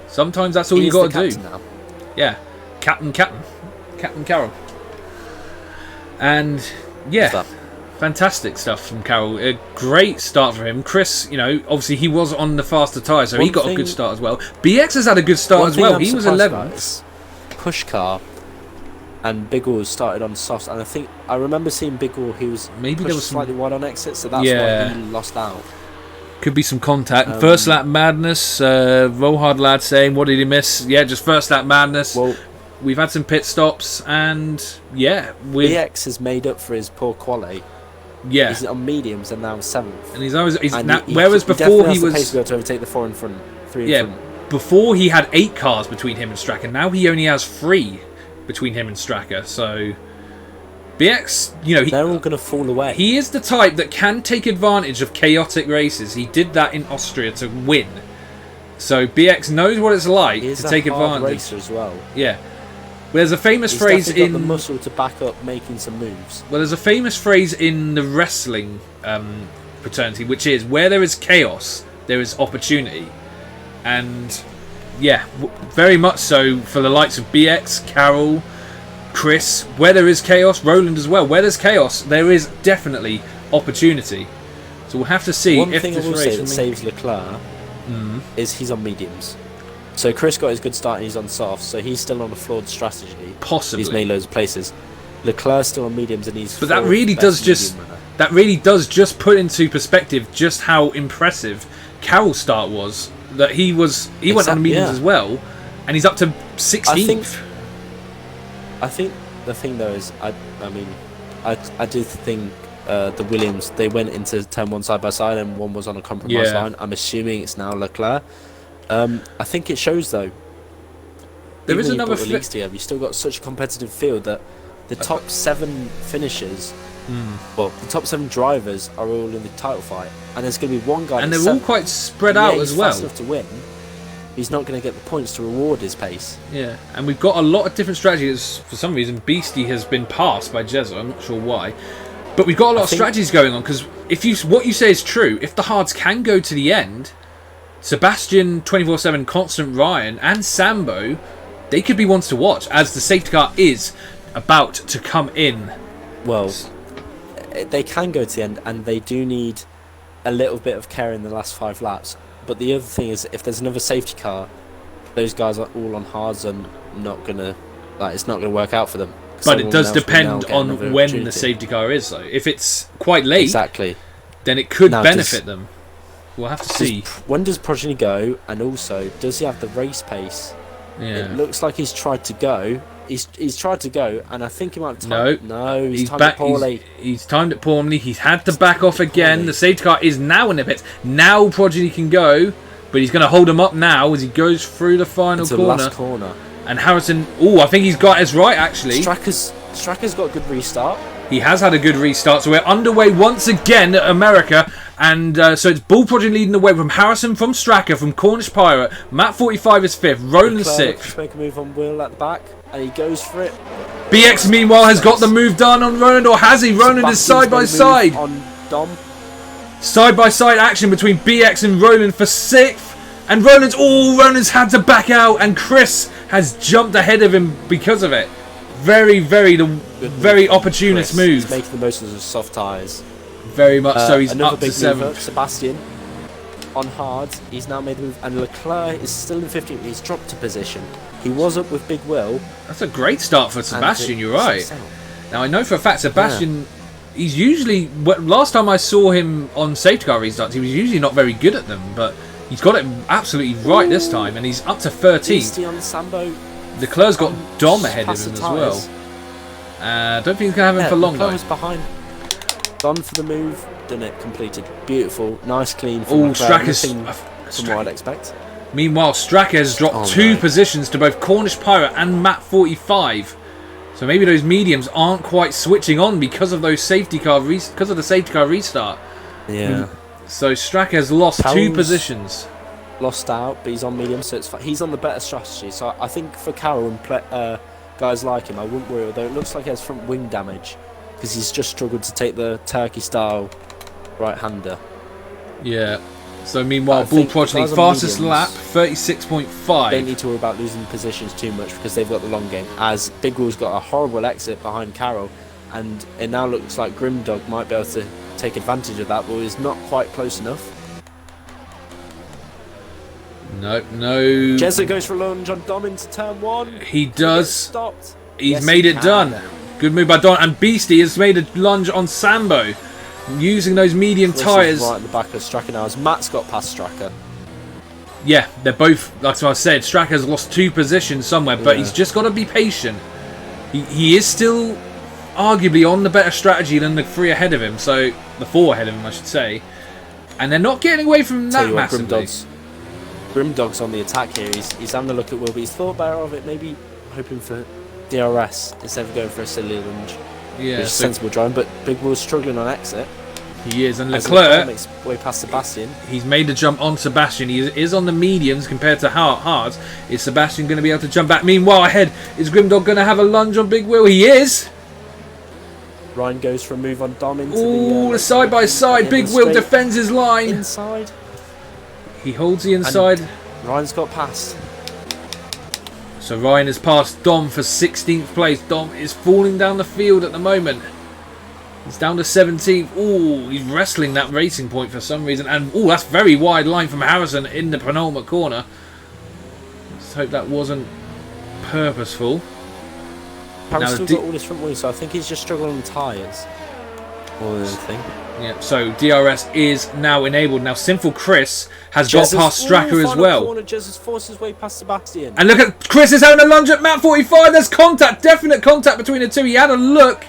Sometimes that's all you got to do. Now. Yeah, Captain Carroll. And yeah, fantastic stuff from Carroll. A great start for him. Chris, obviously he was on the faster tyre, so he got a good start as well. BX has had a good start as well. He was 11th. Push car, and Biggle started on softs, and I remember seeing Biggle. He was slightly wide on exit, so that's why he lost out. Could be some contact. First lap madness. Rohard lad saying, what did he miss? Yeah, just first lap madness. Well, we've had some pit stops, and BX has made up for his poor quali. Yeah, he's on mediums and now 7th. And whereas before he was pace to be able to overtake the 4 in front, 3 in front. Before he had 8 cars between him and Stracker. Now he only has 3 between him and Stracker. So BX, they're all going to fall away. He is the type that can take advantage of chaotic races. He did that in Austria to win. So BX knows what it's like to take advantage. Racer as well. Yeah. There's a famous phrase got the muscle to back up making some moves. Well, there's a famous phrase in the wrestling fraternity, which is where there is chaos, there is opportunity. And yeah, very much so for the likes of BX, Carroll, Chris. Where there is chaos, Roland as well. Where there's chaos, there is definitely opportunity. So we'll have to see if this race. One thing I will say that saves Leclerc is he's on mediums. So Chris got his good start and he's on softs, so he's still on a flawed strategy. Possibly. He's made loads of places. Leclerc's still on mediums and he's. But that really does just put into perspective just how impressive Carroll's start was. That he went on mediums as well, and he's up to 16th. I think the thing though is I do think the Williams, they went into turn 1 side by side and one was on a compromise line. I'm assuming it's now Leclerc. I think it shows though. There is another leagues together. You still got such a competitive field that the top 7 finishers, well, the top 7 drivers are all in the title fight, and there's going to be one guy. And they're all quite spread out as well. Fast enough to win. He's not going to get the points to reward his pace. Yeah, and we've got a lot of different strategies. For some reason, Beastie has been passed by Jezza. I'm not sure why. But we've got a lot of strategies going on, because what you say is true, if the hards can go to the end, Sebastian 24/7, Constant Ryan, and Sambo, they could be ones to watch, as the safety car is about to come in. Well, they can go to the end, and they do need a little bit of care in the last 5 laps. But the other thing is, if there's another safety car, those guys are all on hards and not gonna, it's not gonna work out for them. But it does someone else will now depend get on another when the opportunity. safety car is, though. If it's quite late, Exactly. then it could Now, benefit them. We'll have to see. When does Progeny go? And also, does he have the race pace? Yeah. It looks like he's tried to go. He's tried to go, and I think he might have No. No, he's timed back. it poorly. He's timed it poorly. He's had to back off again. Poorly. The safety car is now in the pits. Now Progeny can go, but he's going to hold him up now as he goes through the final Into the corner. last corner. And Harrison, I think he's got us right, actually. Stracker's got a good restart. He has had a good restart, so we're underway once again at America. And so it's Bull Progeny leading the way from Harrison, from Stracker, from Cornish Pirate. Matt 45 is 5th, Roland Leclerc 6th. make a move on Will at the back, and he goes for it. BX, meanwhile, has got the move done on Roland, or has he? Roland is side by side. On Dom. Side by side action between BX and Roland for 6th. And Roland's had to back out, and Chris has jumped ahead of him because of it. Very opportunist Chris. move. He's making the most of the soft tyres. Very much so. He's Another up to big 7th. mover, Sebastian. On hard, he's now made the move, and Leclerc is still in 15th. He's dropped a position. He was up with Big Will. That's a great start for Sebastian, you're right. Now, I know for a fact Sebastian, he's usually... Last time I saw him on safety car restarts, he was usually not very good at them, but he's got it absolutely right this time, and he's up to 13th. Beastie on the Sambo. Leclerc's got Dom ahead of past him the as well. tyres. Don't think he's going to have him for long, Leclerc though. was behind. Done for the move. Done it. Completed. Beautiful. Nice clean. Oh, Leclerc. Stracker's... Nothing from what I'd expect. Meanwhile, Stracker has dropped 2 positions to both Cornish Pirate and Matt 45. So maybe those mediums aren't quite switching on because of those safety car because of the safety car restart. Yeah. So Stracker has lost 2 Carroll's positions. Lost out, but he's on medium, so it's he's on the better strategy. So I think for Carroll and guys like him, I wouldn't worry. Although it looks like he has front wing damage because he's just struggled to take the Turkey style right-hander. Yeah. So meanwhile, Bull Progeny fastest lap, 36.5. Don't need to worry about losing positions too much because they've got the long game. As Big Will's got a horrible exit behind Carroll, and it now looks like Grimdog might be able to take advantage of that, but he's not quite close enough. No. Jezza goes for a lunge on Dom into turn 1. He does. Stopped. He's Yes, made he it can. done. Good move by Don. And Beastie has made a lunge on Sambo, using those medium Chris is tyres. right at the back of Stracker now as Matt's got past Stracker. Yeah, they're both, like I said, Stracker's lost 2 positions somewhere, but he's just got to be patient. He is still arguably on the better strategy than the 3 ahead of him, so the 4 ahead of him, I should say. And they're not getting away from Tell that you what, massively. Grimdog's on the attack here. He's having a look at Will, but he's thought better of it, maybe hoping for DRS instead of going for a silly lunge. Yeah, Which is so sensible driving, but Big Will's struggling on exit. he is. And As Leclerc, makes way past Sebastian. he's made the jump on Sebastian. He is on the mediums compared to hards. Is Sebastian going to be able to jump back? Meanwhile, ahead, is Grimdog going to have a lunge on Big Will? He is. Ryan goes for a move on Dom into Ooh, the side by side. in Big the Will straight defends his line. inside. He holds the inside. Ryan's got past. So Ryan has passed Dom for 16th place. Dom is falling down the field at the moment. He's down to 17th. Ooh, he's wrestling that racing point for some reason. And ooh, that's very wide line from Harrison in the penultimate corner. Let's hope that wasn't purposeful. Harry's Now, still got all this front wing, so I think he's just struggling on tyres more than anything. Yeah, so DRS is now enabled. Now Sinful Chris has got Jez's- past Stracker as final well. Corner, Jez's forced his way past Sebastian. And look at Chris is having a lunge at Matt 45. There's contact, definite contact between the two. He had a look,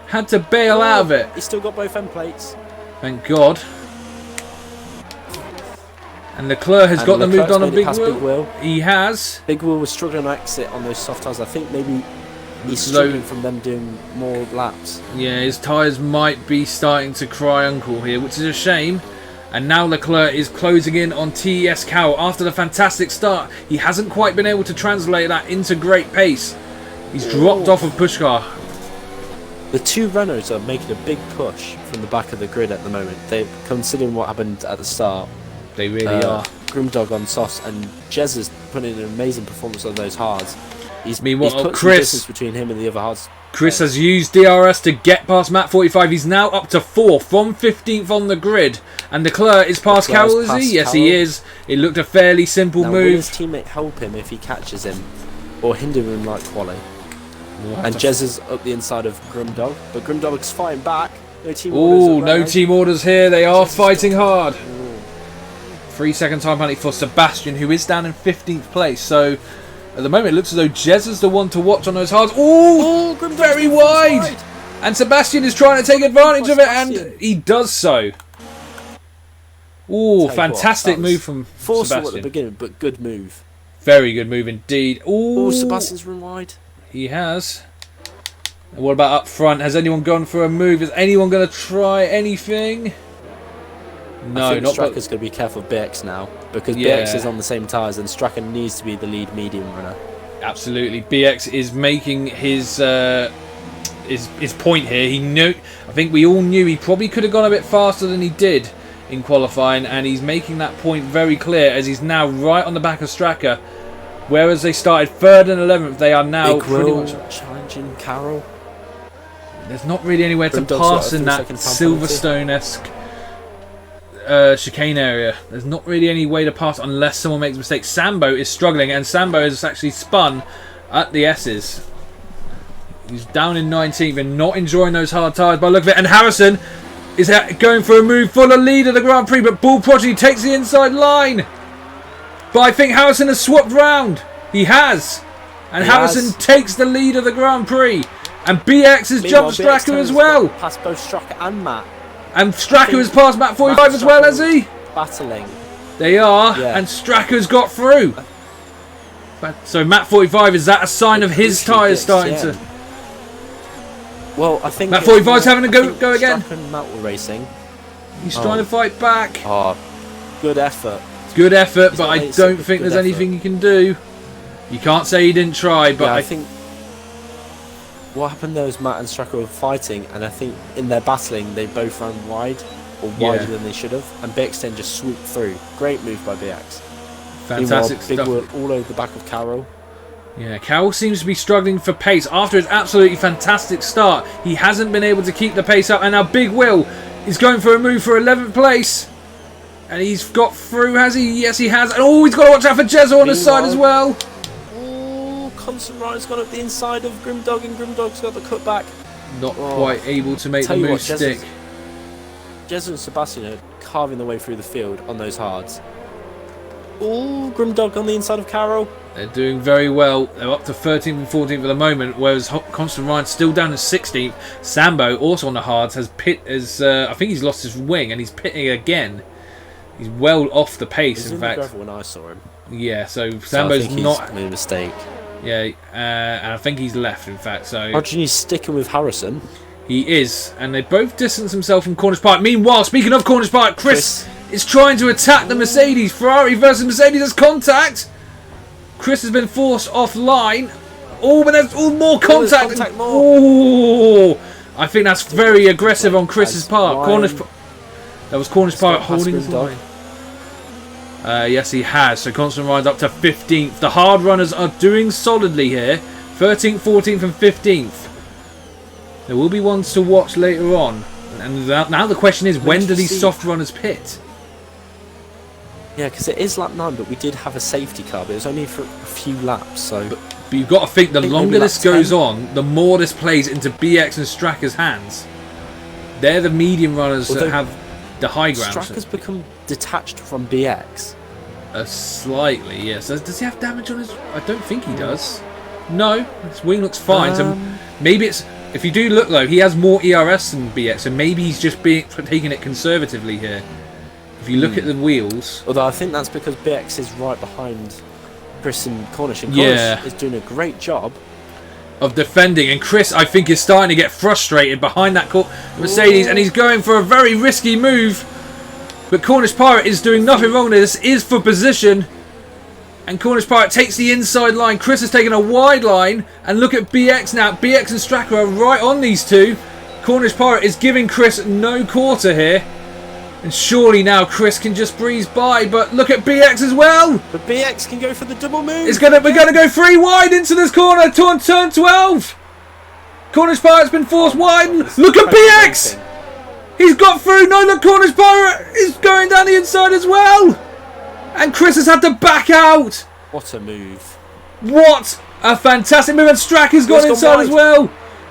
had to bail out of it. He's still got both end plates. Thank God. And Leclerc has And got the move Leclerc's done on made it Big past Will. Big Will. He has. Big Will was struggling on exit on those soft tyres. I think maybe he's So- struggling from them doing more laps. Yeah, his tyres might be starting to cry uncle here, which is a shame. And now Leclerc is closing in on TES Carroll after the fantastic start. He hasn't quite been able to translate that into great pace. He's dropped off of Pushkar. The two Renaults are making a big push from the back of the grid at the moment. They, considering what happened at the start, They really are. Grimdog on softs, and Jez is putting in an amazing performance on those hards. He's Meanwhile, put some Chris- distance between him and the other hards. Chris has used DRS to get past Matt 45. He's now up to 4th from 15th on the grid. And Leclerc is past Leclerc's Carroll, is he? past Yes, he Carroll. is. It looked a fairly simple Now, will move. his teammate help him if he catches him, or hinder him like Quali? And Jez is up the inside of Grimdog, but Grimdog's fighting back. No team Oh, orders. no team orders here. They are fighting hard. 3 second time penalty for Sebastian, who is down in 15th place. So at the moment, it looks as though Jez is the one to watch on those hards. Oh, very wide. And Sebastian is trying to take advantage of it, and he does so. Oh, fantastic move from Forceful at the Sebastian. beginning, but good move. Very good move indeed. Oh, Oh, Sebastian's run wide. he has. And what about up front? Has anyone gone for a move? Is anyone going to try anything? No, I think not. Stracker's going to be careful of BX now, because Yeah. BX is on the same tyres and Stracker needs to be the lead medium runner. Absolutely, BX is making his point here. He knew. I think we all knew he probably could have gone a bit faster than he did in qualifying, and he's making that point very clear as he's now right on the back of Stracker. Whereas they started 3rd and 11th, they are now Big pretty Will much. challenging Carroll. There's not really anywhere to Grimdog's got pass a in 3 that second time penalty. Silverstone-esque chicane area. There's not really any way to pass unless someone makes a mistake. Sambo is struggling, and Sambo has actually spun at the S's. He's down in 19th and not enjoying those hard tyres by the look of it. And Harrison is going for a move for the lead of the Grand Prix, but Bull Prodigy takes the inside line. But I think Harrison has swapped round. He has. And Harrison takes the lead of the Grand Prix. And BX has Meanwhile, jumped Stracker BX as well. Past both Stracker and Matt. And Stracker has passed Matt 45 as well, has he? Battling. They are. Yeah. And Stracker's got through. So Matt 45, is that a sign of his tyres starting to... Well, I think Matt 45's having a go again. Stracker and Matt were racing. He's trying to fight back. Oh, good effort. Good effort, but not I late, don't so think good there's anything you can do. You can't say he didn't try, but Yeah, I think what happened there was Matt and Stracker were fighting, and I think in their battling they both ran wide, or wider than they should have, and BX then just swooped through. Great move by BX. fantastic Big stuff. Will all over the back of Carroll. Yeah, Carroll seems to be struggling for pace. After his absolutely fantastic start, he hasn't been able to keep the pace up, and now Big Will is going for a move for 11th place. And he's got through, has he? Yes, he has. And oh, he's got to watch out for Jezza on the side as well. Oh, Constant Rider's gone up the inside of Grimdog, and Grimdog's got the cutback. Not quite able to make the Tell you move what, stick. Jezza and Sebastian are carving their way through the field on those hards. Oh, Grimdog on the inside of Carroll. They're doing very well. They're up to 13th and 14th at the moment, whereas Constant Ryan's still down to 16th. Sambo, also on the hards, has I think he's lost his wing, and he's pitting again. He's well off the pace, He's in in fact. the gravel when I saw him. Yeah, so So I Sambo's think he's not. made a mistake. Yeah, and I think he's left, in fact. So Rodgers sticking with Harrison. he is, and they both distance themselves from Cornish Park. Meanwhile, speaking of Cornish Park, Chris is trying to attack the Mercedes. Ferrari versus Mercedes has contact. Chris has been forced offline. Oh, but there's more contact. contact more. Oh, I think that's very aggressive on Chris's part. Ryan. That was Cornish Park got past holding his Grimdog. line. Yes, he has. So Constant Ride's up to 15th. The hard runners are doing solidly here. 13th, 14th, and 15th. There will be ones to watch later on. And now the question is, when do these soft runners pit? Yeah, because it is lap 9, but we did have a safety car, but it was only for a few laps, so... But you've got to think, the think longer maybe this lap 10. goes on, the more this plays into BX and Stracker's hands. They're the medium runners that Although have the high ground. Stracker's become detached from BX. Slightly, yes. Does he have damage on his... I don't think he does. No, his wing looks fine. So maybe it's... If you do look, though, he has more ERS than BX, so maybe he's just taking it conservatively here. If you look at the wheels... Although I think that's because BX is right behind Chris and Cornish, and Yeah. Cornish is doing a great job. of defending, and Chris, I think, is starting to get frustrated behind that Mercedes, and he's going for a very risky move. But Cornish Pirate is doing nothing wrong there. This is for position, and Cornish Pirate takes the inside line. Chris has taken a wide line, and look at BX now. BX and Stracker are right on these two. Cornish Pirate is giving Chris no quarter here. And surely now Chris can just breeze by, but look at BX as well. But BX can go for the double move. We're gonna go 3 wide into this corner, turn 12. Cornish Pirate's been forced wide. Look at BX. He's got through. No, look, Cornish Pirate is going down the inside as well. And Chris has had to back out. What a move. What A fantastic move, and Stracker's gone inside as well.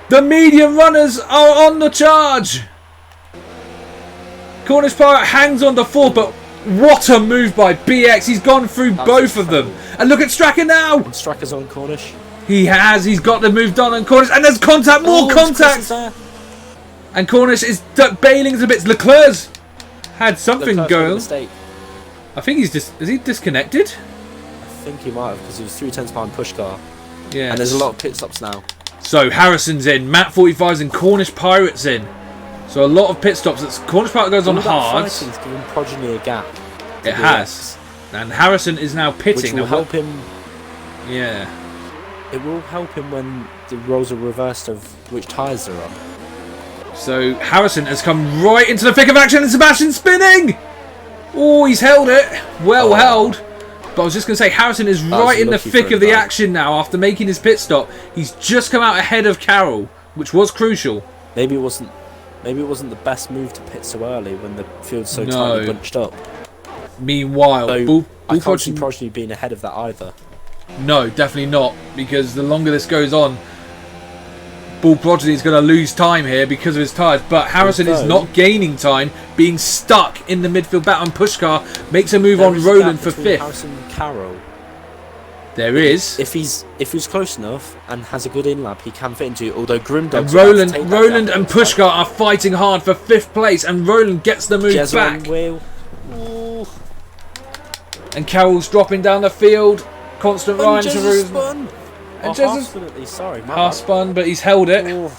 The medium runners are on the charge. Cornish Pirate hangs on the 4, but what a move by BX. He's gone through both of them. And look at Stracker now. And Stracker's on Cornish. He has. He's got the move done on Cornish. And there's contact. More contact. And Cornish is bailing to bits. Leclerc's had something going. I think he's just... Is he disconnected? I think he might have, because he was 3/10 behind Pushkar. Yeah. And there's a lot of pit stops now. So Harrison's in. Matt 45's in. Cornish Pirate's in. So a lot of pit stops. Cornish Pirate goes on hards. Fighting's giving Progeny a gap. It has. And Harrison is now pitting. Which will help him. Yeah. It will help him when the roles are reversed of which tyres they're on. So Harrison has come right into the thick of action, and Sebastian spinning. Oh, he's held it. Well held. But I was just going to say, Harrison is right in the thick of the action now after making his pit stop. He's just come out ahead of Carroll, which was crucial. Maybe it wasn't the best move to pit so early when the field's so tightly bunched up. Meanwhile, I can't see Progeny being ahead of that either. No, definitely not, because the longer this goes on, Bull Progeny is going to lose time here because of his tyres. But Harrison is not gaining time, being stuck in the midfield battle. And Pushkar makes a move on Roland for 5th. Harrison and Carroll. There is. If he's close enough and has a good in lap, he can fit into it. Although Grimdog. Roland and Pushkar are fighting hard for 5th place, and Roland gets the move back. And Carroll's dropping down the field. Constant Ryan to Rosen. Half spun, but he's held it. Oh.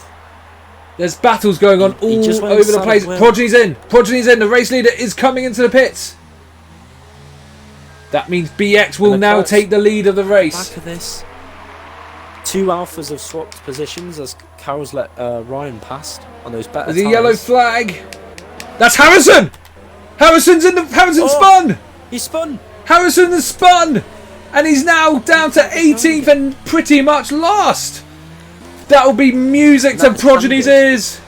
There's battles going on all over the place. Progeny's in. Progeny's in. The race leader is coming into the pits. That means BX will now take the lead of the race. Back of this. 2 alphas have swapped positions as Carroll's let Ryan past on those better There's a yellow flag. That's Harrison. Harrison spun. He spun. Harrison has spun. And he's now down to 18th and pretty much last. That will be music to Progeny's ears.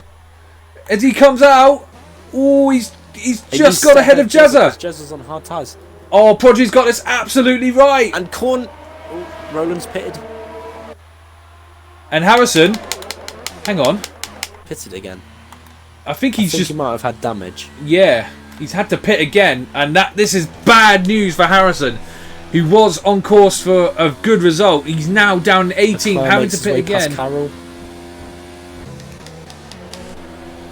As he comes out. Oh, he's just got ahead of Jezza. Jezza's on hard tyres. Oh, Progeny's got this absolutely right. And Roland's pitted. And Harrison, hang on. Pitted again. I think he might have had damage. Yeah, he's had to pit again. And this is bad news for Harrison, who was on course for a good result. He's now down 18, having to pit again.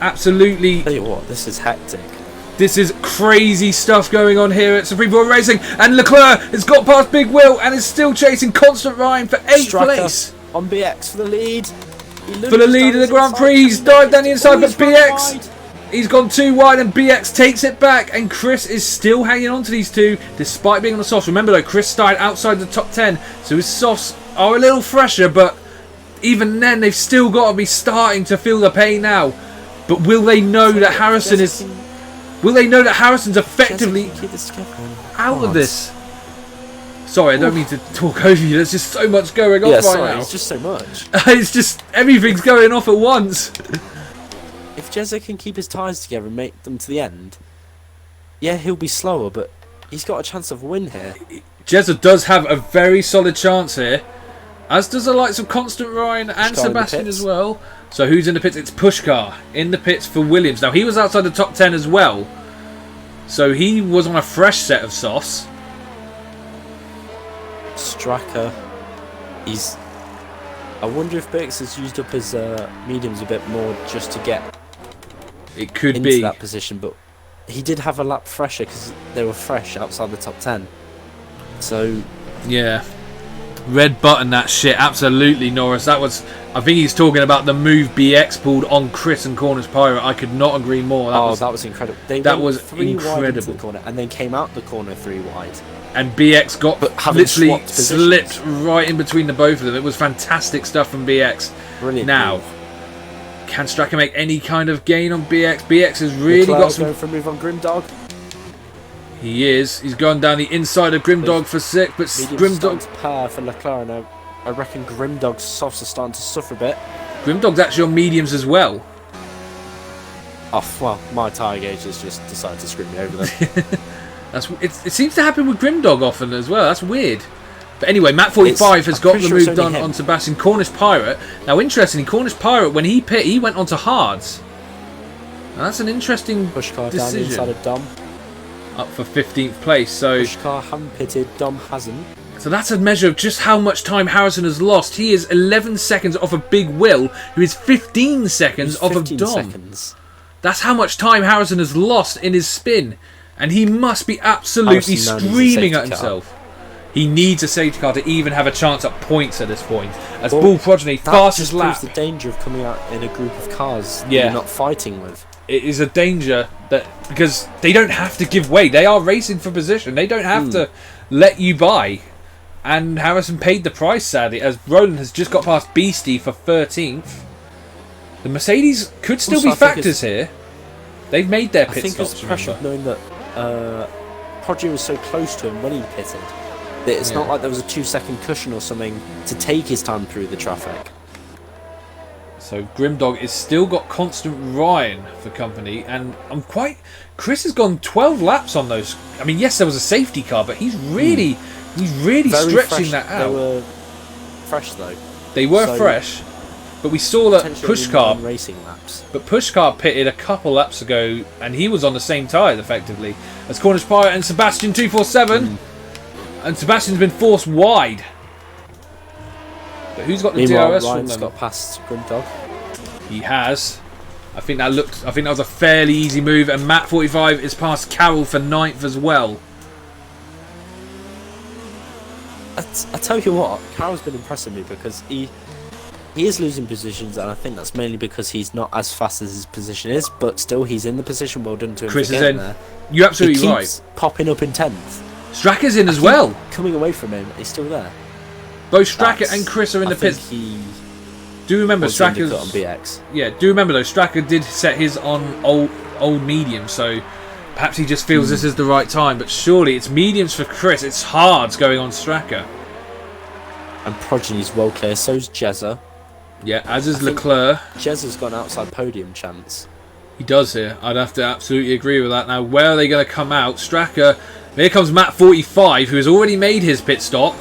Absolutely. Tell you what, this is hectic. This is crazy stuff going on here at Supreme Board Racing. And Leclerc has got past Big Will and is still chasing Constant Ryan for 8th place. On BX for the lead. For the lead of the Grand Prix. He's dived down the inside, but BX... He's gone too wide and BX takes it back, and Chris is still hanging on to these two despite being on the softs. Remember though, Chris started outside the top 10, so his softs are a little fresher, but even then they've still got to be starting to feel the pain now. But will they know that Harrison is... Will they know that Harrison's effectively out of this? Sorry, I don't mean to talk over you. There's just so much going on now. It's just so much. It's just everything's going off at once. If Jezza can keep his tyres together and make them to the end, yeah, he'll be slower, but he's got a chance of a win here. Jezza does have a very solid chance here, as does the likes of Constant Ryan and Sebastian as well. So who's in the pits? It's Pushkar in the pits for Williams. Now he was outside the top 10 as well, so he was on a fresh set of softs. Stracker, I wonder if Birks has used up his mediums a bit more just to get into that position, but he did have a lap fresher because they were fresh outside the top 10. So yeah, red button that shit, absolutely, Norris. That was, I think he's talking about the move BX pulled on Chris and Cornish Pirate. I could not agree more. That was incredible. That was 3 incredible. wide into the corner and then came out the corner 3 wide. And BX got literally slipped right in between the both of them. It was fantastic stuff from BX. Brilliant. Now, can Stracker make any kind of gain on BX? BX has really got some... going for a move on Grimdog. He is. He's gone down the inside of Grimdog for 6th, but Grimdog's pair for Leclerc. And I reckon Grimdog's softs are starting to suffer a bit. Grimdog's actually on mediums as well. Oh, well, my tyre gauge has just decided to screw me over there. It seems to happen with Grimdog often as well. That's weird. But anyway, Matt 45 has I'm got pretty the sure it's move only done him. on Sebastian. Cornish Pirate. Now, interestingly, Cornish Pirate, when he pit, he went onto hards. Now, that's an interesting Push car down the inside decision. of Dom. Up for 15th place. So Push car haven't pitted. Dom hasn't. that's a measure of just how much time Harrison has lost. He is 11 seconds off of Big Will, who is 15 seconds off of 15 Dom. seconds. That's how much time Harrison has lost in his spin. And he must be absolutely Harrison now needs a screaming at safety car. himself. He needs a safety car to even have a chance at points at this point. As Well, Bull Progeny, That fastest just lap. proves the danger of coming out in a group of cars that Yeah. you're not fighting with. It is a danger that because they don't have to give way. They are racing for position. They don't have to let you by. And Harrison paid the price, sadly, as Roland has just got past Beastie for 13th. The Mercedes could still Also, be I think factors here. They've made their I pit think stops, it's the pressure of remember. knowing that Prodigy was so close to him when he pitted that it's not Yeah. like there was a 2-second cushion or something to take his time through the traffic. So Grimdog is still got Constant Ryan for company, and Chris has gone 12 laps on those. I mean, yes, there was a safety car, but he's really Very stretching fresh. that They out. were fresh though. They were so fresh, but we saw that Potentially Pushcar. in racing laps. But Pushcar pitted a couple laps ago, and he was on the same tyres effectively as Cornish Pirate and Sebastian 247, and Sebastian's been forced wide. But who's got the Meanwhile, DRS from Ryan's them? got past Grimdog. He has. I think that was a fairly easy move, and Matt 45 is past Carroll for 9th as well. I tell you what, Carroll's been impressing me because he is losing positions, and I think that's mainly because he's not as fast as his position is, but still he's in the position. Well done to him. Chris for is getting in. there. You're absolutely He right. keeps popping up in 10th. Stracker's in as well. Coming away from him, he's still there. Both Stracker That's- and Chris are in I the think pits. he Do remember was undercut Stracker's on BX. Yeah, do remember though, Stracker did set his on old medium, so perhaps he just feels this is the right time. But surely it's mediums for Chris. It's hards going on Stracker. And Progeny's well clear, so's Jezza. Yeah, as is I think- Leclerc. Jezza's got an outside podium chance. He does here. I'd have to absolutely agree with that. Now, where are they going to come out? Stracker. Here comes Matt 45, who has already made his pit stop.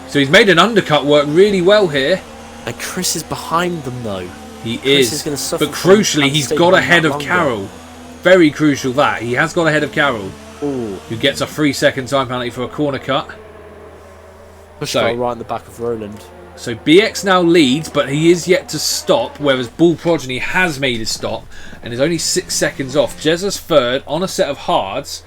So he's made an undercut work really well here. And Chris is behind them though. He Chris is. is gonna suffer But from crucially, having he's stayed got behind ahead that of longer. Carroll. Very crucial that. He has got ahead of Carroll, Ooh, who gets a 3-second time penalty for a corner cut. Pushcar right in the back of Roland. So BX now leads, but he is yet to stop, whereas Bull Progeny has made his stop and is only 6 seconds off. Jezza's third on a set of hards.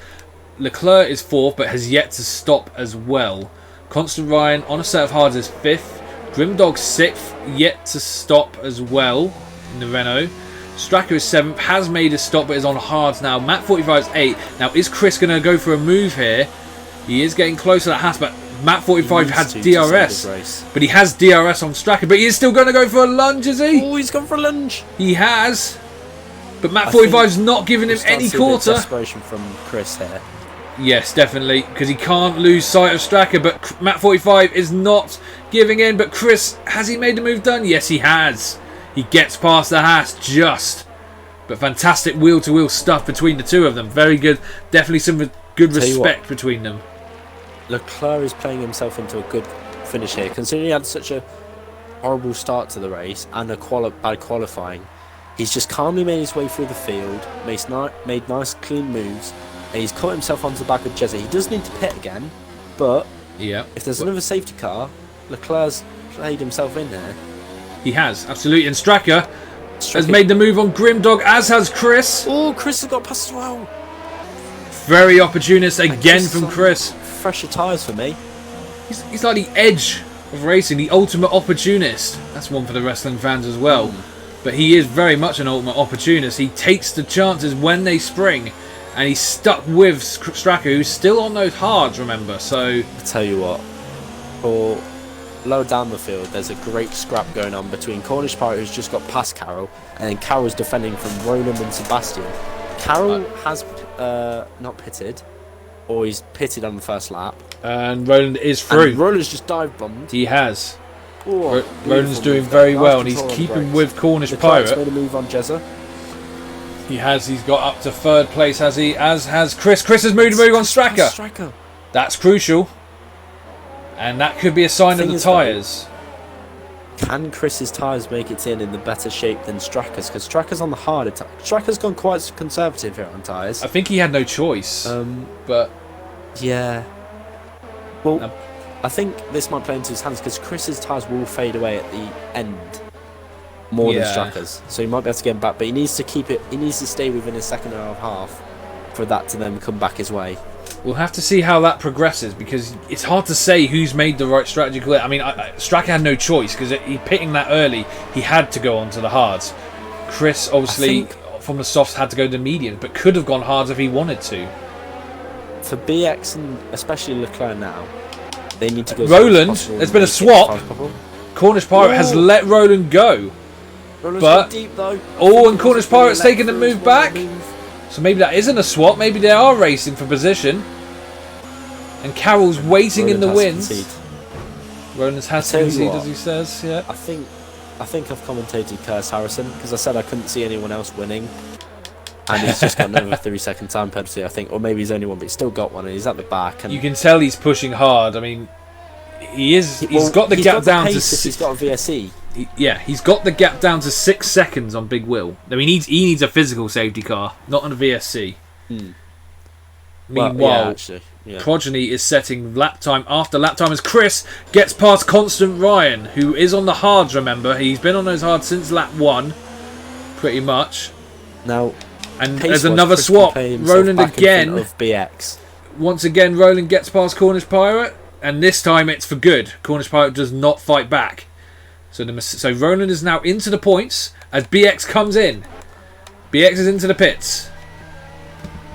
Leclerc is fourth, but has yet to stop as well. Constant Ryan on a set of hards is fifth. Grimdog sixth, yet to stop as well in the Renault. Stracker is seventh, has made a stop, but is on hards now. Matt 45 is eighth. Now, is Chris going to go for a move here? He is getting close to that Haas, but Matt 45 has Needs to save DRS. his race. But he has DRS on Stracker, but he is still going to go for a lunge, is he? Oh, he's gone for a lunge. He has. But Matt I 45 is not giving him We'll start any seeing a bit of quarter. desperation from Chris here. Yes, definitely, because he can't lose sight of Stracker, but Matt 45 is not giving in. But Chris, has he made the move done? Yes, he has. He gets past the Haas just. But fantastic wheel-to-wheel stuff between the two of them. Very good. Definitely some good Tell you respect between them. Leclerc is playing himself into a good finish here, considering he had such a horrible start to the race and a bad qualifying. He's just calmly made his way through the field, made nice clean moves, and he's caught himself onto the back of Jezza. He does need to pit again, but Yeah. if there's another safety car, Leclerc's played himself in there. He has, absolutely. And Stracker has Striking- made the move on Grimdog, as has Chris. Oh, Chris has got past as well. Very opportunist again Chris from on Chris. Fresher tyres for me. He's like the edge of racing, the ultimate opportunist. That's one for the wrestling fans as well. But he is very much an ultimate opportunist. He takes the chances when they spring, and he's stuck with Stracker, who's still on those hards, remember. So, I tell you what, for lower down the field, there's a great scrap going on between Cornish Pirate, who's just got past Carroll, and then Carroll's defending from Roland and Sebastian. Carroll has not pitted, or he's pitted on the first lap. and Roland is through. And Roland's just dive bombed. He has. Oh, Roland's beautiful doing move there. very Nice well, and he's control on the keeping brakes. with Cornish Leclerc's Pirate. made a move on Jezza. He has. He's got up to third place, has he? As has Chris. Chris has moved on Stracker. Striker. That's crucial. And that could be a sign of Thing the is, though, tyres. Can Chris's tyres make it in the better shape than Stracker's? Because Stracker's on the harder tyre. Stracker's gone quite conservative here on tyres. I think he had no choice. But Yeah. Well, I think this might play into his hands because Chris's tyres will fade away at the end more than Stracker's. So he might be able to get him back, but he needs to keep it. He needs to stay within his second and a half for that to then come back his way. we'll have to see how that progresses, because it's hard to say who's made the right strategy clear. I mean, Stracker had no choice because he pitting that early. He had to go on to the hards. Chris, obviously, from the softs had to go to the mediums, but could have gone hards if he wanted to. For BX and especially Leclerc now, they need to go. Roland, there's been a swap. Cornish Pirate has let Roland go. Roland's But deep, though. and Cornish Pirate's taking the move back. So maybe that isn't a swap. Maybe they are racing for position. And Carroll's waiting in the wins. Roland has to concede, as he says. Yeah. I think I've commentated Curse Harrison because I said I couldn't see anyone else winning, and he's just got another 3-second time penalty. I think, or maybe he's only one, but he's still got one, and he's at the back. And You can tell he's pushing hard. I mean, he's got the gap down to. He's got a VSE. He's got the gap down to 6 seconds on Big Will. I mean, he needs a physical safety car, not on a VSC. Meanwhile, Progeny is setting lap time after lap time as Chris gets past Constant Ryan, who is on the hards, remember. He's been on those hards since lap 1, pretty much. Now, and there's another swap. Roland again. Of BX. Once again, Roland gets past Cornish Pirate, and this time it's for good. Cornish Pirate does not fight back. So Roland is now into the points as BX comes in. BX is into the pits.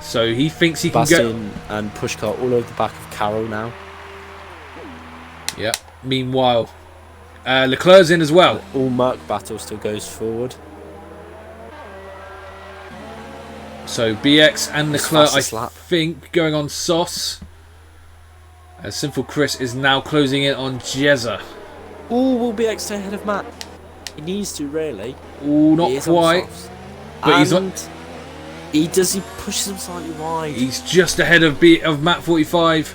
So he thinks he can go. And Pushkar all over the back of Carroll now. Yeah. Meanwhile, Leclerc's in as well. All Merc battle still goes forward. So BX and Leclerc, I think, going on Sauce. As Sinful Chris is now closing in on Jezza. Oh, will BX stay ahead of Matt? He needs to, really. Oh, not quite. But he's on. He pushes him slightly wide. He's just ahead of Matt 45.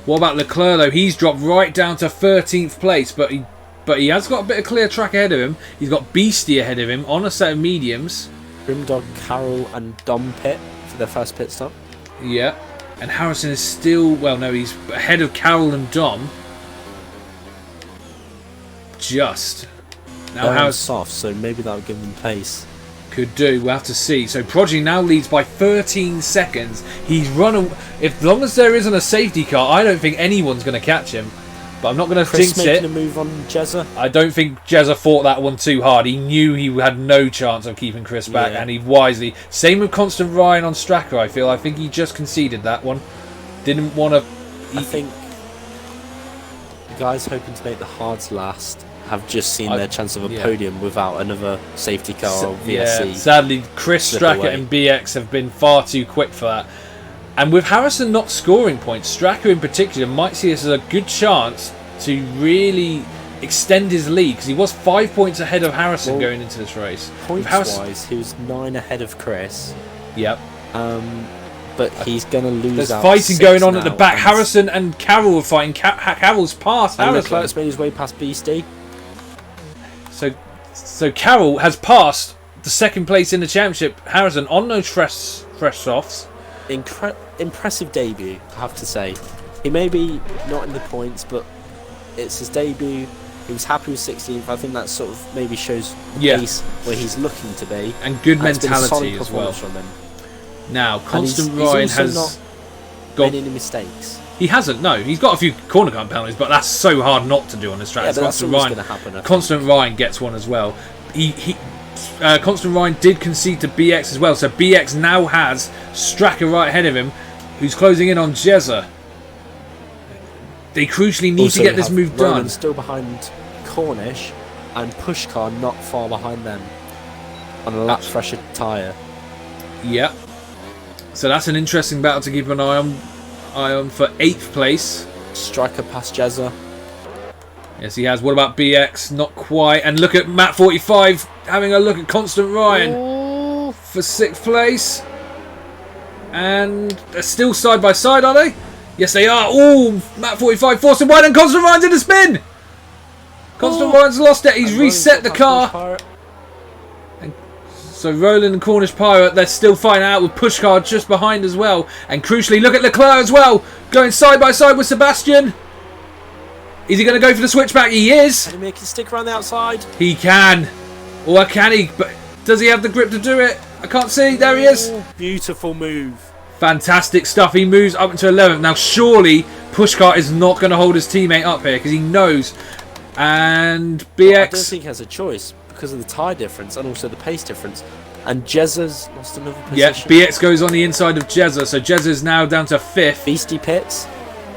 What about Leclerc though? He's dropped right down to 13th place, but he has got a bit of clear track ahead of him. He's got Beastie ahead of him on a set of mediums. Grimdog, Carroll and Dom pit for their first pit stop. Yeah. And Harrison is still, he's ahead of Carroll and Dom. Just. Now Harrison's soft, so maybe that'll give them pace. Could do. We'll have to see. So Prodigy now leads by 13 seconds. He's run. As long as there isn't a safety car, I don't think anyone's going to catch him. But I'm not going to jinx it. Making a move on Jezza. I don't think Jezza fought that one too hard. He knew he had no chance of keeping Chris back, and he wisely. Same with Constant Ryan on Stracker. I think he just conceded that one. Didn't want to. I think the guys hoping to make the hards last have just seen their chance of a podium without another safety car or VSC. Yeah, sadly, Chris, Stracker and BX have been far too quick for that. And with Harrison not scoring points, Stracker in particular might see this as a good chance to really extend his lead, because he was 5 points ahead of Harrison going into this race. Points-wise, he was 9 ahead of Chris. Yep. But he's going to lose. There's fighting going on at the back. Harrison and Carroll are fighting. Carroll's past Harrison. And Leclerc's made his way past Beastie. So Carroll has passed the second place in the championship. Harrison on those fresh softs. Impressive debut, I have to say. He may be not in the points, but it's his debut. He was happy with 16th. I think that sort of maybe shows the pace where he's looking to be. And good mentality as well. From him. Now, Constant Ryan has not made any mistakes. He hasn't, no. He's got a few corner cut penalties, but that's so hard not to do on this track. Yeah, Constant Ryan, Constant Ryan gets one as well. Constant Ryan did concede to BX as well, so BX now has Stracker right ahead of him, who's closing in on Jezza. They crucially need to get this move done. Still behind Cornish, and Pushkar not far behind them on a lap fresher tyre. Yep. So that's an interesting battle to keep an eye on for 8th place. Striker past Jezza. Yes, he has. What about BX? Not quite. And look at Matt 45 having a look at Constant Ryan for 6th place. And they're still side by side, are they? Yes, they are. Oh, Matt 45 forced him wide and Constant Ryan's in the spin. Constant Ryan's lost it. He's reset the car. And so Roland and Cornish Pirate, they're still fighting out with Pushcart just behind as well. And crucially, look at Leclerc as well. Going side by side with Sebastian. Is he going to go for the switchback? He is. Can he make it stick around the outside? He can. Or can he? But does he have the grip to do it? I can't see. There he is. Beautiful move. Fantastic stuff. He moves up into 11th. Now, surely Pushcart is not going to hold his teammate up here because he knows. And BX... I don't think he has a choice because of the tyre difference and also the pace difference. And Jezza's lost another position. Yeah, BX goes on the inside of Jezza. So Jezza is now down to 5th. Beastie pits.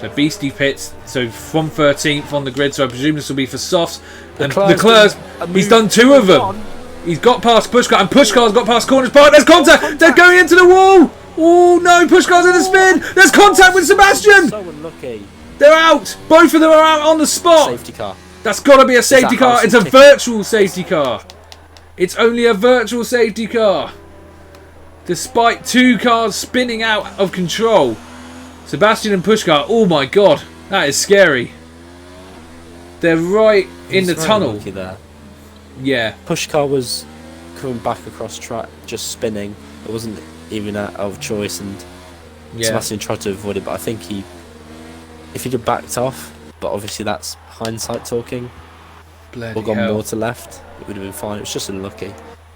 So Beastie pits. So from 13th on the grid. So I presume this will be for softs. And Leclerc's... He's done 2 of them. He's got past Pushcart. And Pushcart's got past Cornish Park. There's contact. They're going into the wall. Oh no, Pushcar's in the spin. There's contact with Sebastian. So unlucky. They're out. Both of them are out on the spot. Safety car. That's got to be a safety car. It's a virtual safety car. It's only a virtual safety car. Despite 2 cars spinning out of control. Sebastian and Pushcar. Oh my god. That is scary. They're right in the tunnel. There. Yeah. Pushcar was coming back across track, just spinning. It wasn't even out of choice, and Sebastian tried to avoid it, but I think if he'd have backed off, but obviously that's hindsight talking, Bloody or gone hell. more to left, it would have been fine. It was just unlucky.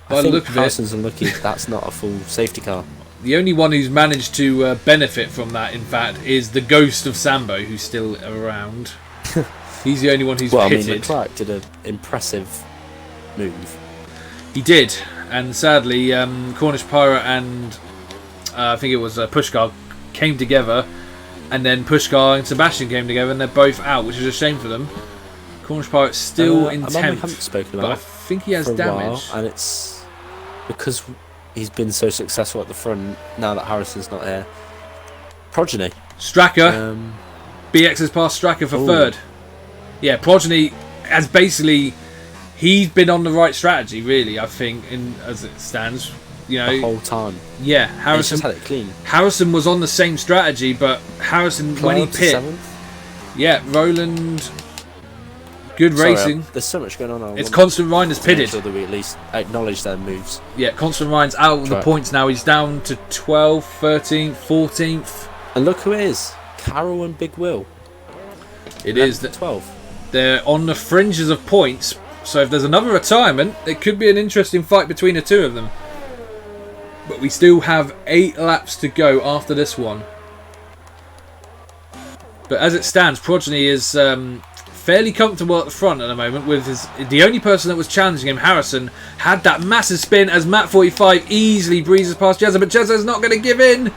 By I the think look of it- Harrison's unlucky. That's not a full safety car. The only one who's managed to benefit from that, in fact, is the ghost of Sambo, who's still around. He's the only one who's Well, I pitted. mean, Leclerc did an impressive move. He did, and sadly, Cornish Pirate and I think it was Pushcar came together, and then Pushcar and Sebastian came together, and they're both out, which is a shame for them. Cornish Pirate's still in a man we 10th, haven't spoken but I about think he has for a damage. while, and it's because he's been so successful at the front now that Harrison's not here. Progeny. Stracker, BX has passed Stracker for 3rd. Yeah, Progeny has basically, he's been on the right strategy, really, I think, as it stands. You know, the whole time. Yeah, He's just Harrison. had it clean. Harrison was on the same strategy, but Harrison when he Cloud to pit, 7th. yeah, Roland, good Sorry, racing. there's so much going on. I It's want Constant Ryan has to make pitted. sure that we at least acknowledge their moves. Yeah, Constant Ryan's out of the Right. points now. He's down to 12th, 13th, 14th. And look who it is. Carroll and Big Will. It is that 12. they're on the fringes of points. So if there's another retirement, it could be an interesting fight between the 2 of them. But we still have 8 laps to go after this one. But as it stands, Progeny is fairly comfortable at the front at the moment. With the only person that was challenging him, Harrison, had that massive spin as Matt 45 easily breezes past Jezza, but Jezza's not going to give in.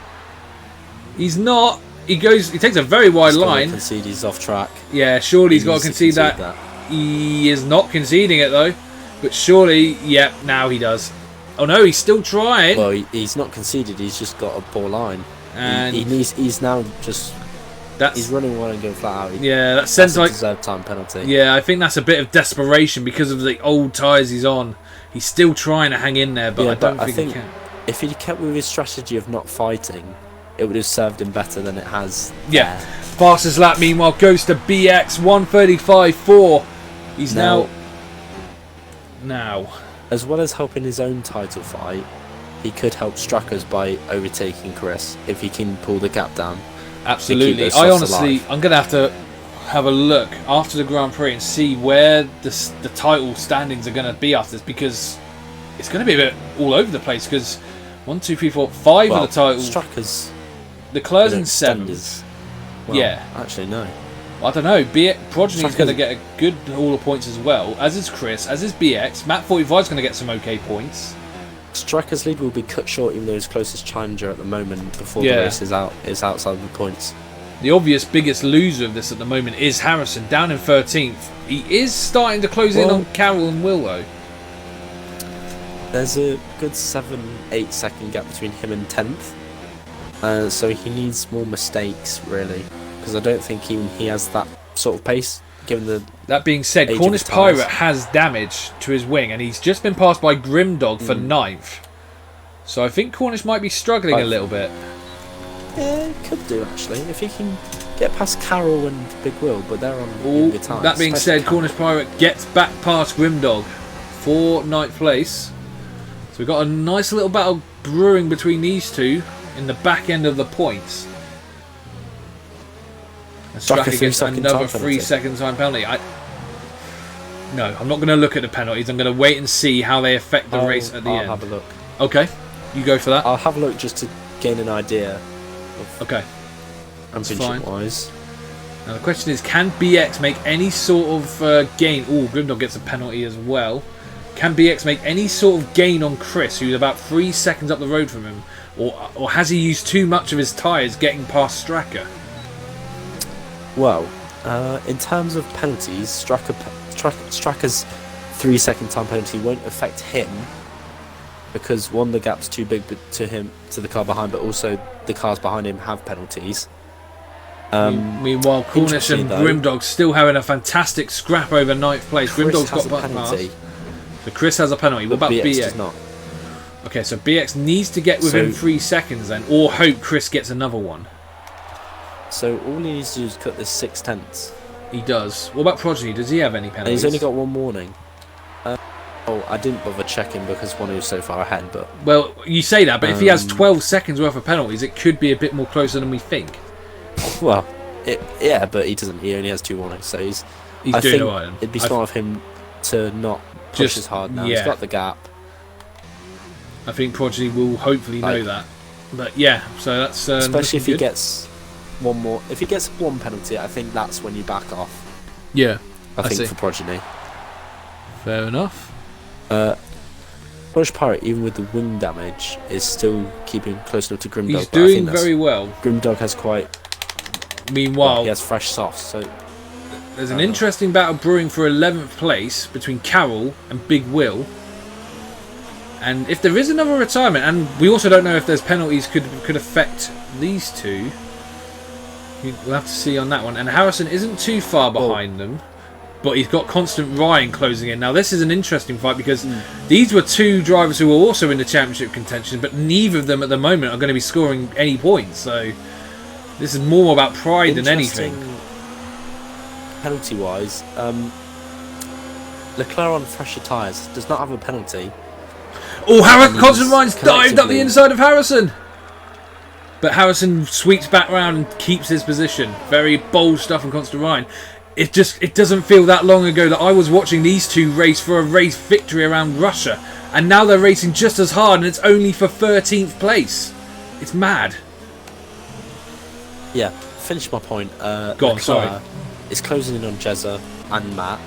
He's not. He takes a very wide He's gotta line. concede he's off track. Yeah, surely he's got to needs concede that. He is not conceding it though. But surely, yep, now he does. Oh no, he's still trying. Well, he's not conceded. He's just got a poor line. And He's now just. that's He's running one and going flat out. yeah, that That's sounds a like deserved time penalty. yeah. I think that's a bit of desperation because of the old tyres he's on. He's still trying to hang in there, but Yeah, I don't but I think he think- can. If he'd kept with his strategy of not fighting, it would have served him better than it has. Yeah. there. Fastest lap, meanwhile, goes to BX 135.4. He's now. As well as helping his own title fight, he could help Stracker's by overtaking Chris if he can pull the gap down. Absolutely. those I softs honestly, alive. I'm going to have to have a look after the Grand Prix and see where the title standings are going to be after this, because it's going to be a bit all over the place. Because 1, 2, 3, 4, 5 Well, of the titles. Stracker's Leclerc's in extenders. 7th. Well, Yeah. Actually, no. I don't know. Progeny's Stracker's- going to get a good haul of points as well, as is Chris, as is BX. Matt 45's going to get some okay points. Stracker's lead will be cut short, even though his closest challenger at the moment before Yeah. the race is outside of the points. The obvious biggest loser of this at the moment is Harrison, down in 13th. He is starting to close in Well- on Carroll and Will, though. There's a good 7-8 second gap between him and 10th. So he needs more mistakes, really. Because I don't think even he has that sort of pace, given the... That being said, Age of Cornish his tyres. Pirate has damage to his wing, and he's just been passed by Grimdog for 9th. So I think Cornish might be struggling a Right. little bit. Yeah, could do actually. If he can get past Carroll and Big Will, but they're on Ooh, younger times. that being especially said, Cornish Pirate gets back past Grimdog for ninth place. So we've got a nice little battle brewing between these two in the back end of the points. And Straka Straka gets 3 second another time 3 penalty. second time penalty. No, I'm not going to look at the penalties. I'm going to wait and see how they affect the race at the I'll end. have a look. Okay, you go for that. I'll have a look just to gain an idea of Okay. championship wise. Now the question is, can BX make any sort of gain? Oh, Grimdog gets a penalty as well. Can BX make any sort of gain on Chris, who's about 3 seconds up the road from him? Or has he used too much of his tyres getting past Straka? Well, in terms of penalties, Straka's 3 second time penalty won't affect him because one, the gap's too big to the car behind, but also the cars behind him have penalties. Meanwhile, Cornish and Grimdog still having a fantastic scrap over ninth place. Chris Grimdog's has got a penalty. past. So Chris has a penalty. What about BX? Does not. Okay, so BX needs to get within 3 seconds then, or hope Chris gets another one. So all he needs to do is cut this 6/10. He does. What about Progeny? Does he have any And penalties? he's only got one warning. I didn't bother checking because one was so far ahead, but... Well, you say that, but if he has 12 seconds worth of penalties, it could be a bit more closer than we think. Well, yeah, but he doesn't. He only has 2 warnings, so he's He's doing alright then. It'd be smart of him to not push as hard now. He's got the gap. I think Progeny will hopefully know that. But yeah, so that's especially if he good. gets one more. If he gets one penalty, I think that's when you back off. Yeah, I think for Progeny. Fair enough. Cornish Pirate, even with the wing damage, is still keeping close enough to Grimdog. He's doing very well. Grimdog has quite. Meanwhile, he has fresh softs, so there's an interesting battle brewing for 11th place between Carroll and Big Will. And if there is another retirement, and we also don't know if there's penalties could affect these two. We'll have to see on that one. And Harrison isn't too far behind them, but he's got Constant Ryan closing in. Now this is an interesting fight because these were two drivers who were also in the championship contention, but neither of them at the moment are going to be scoring any points. So this is more about pride than anything. Penalty-wise, Leclerc on fresher tyres does not have a penalty. Oh, Constant Ryan's dived up the inside of Harrison! But Harrison sweeps back round and keeps his position. Very bold stuff from Constant Ryan. It doesn't feel that long ago that I was watching these two race for a race victory around Russia. And now they're racing just as hard and it's only for 13th place. It's mad. Yeah, finish my point. Go on, sorry. Is closing in on Jezza and Matt.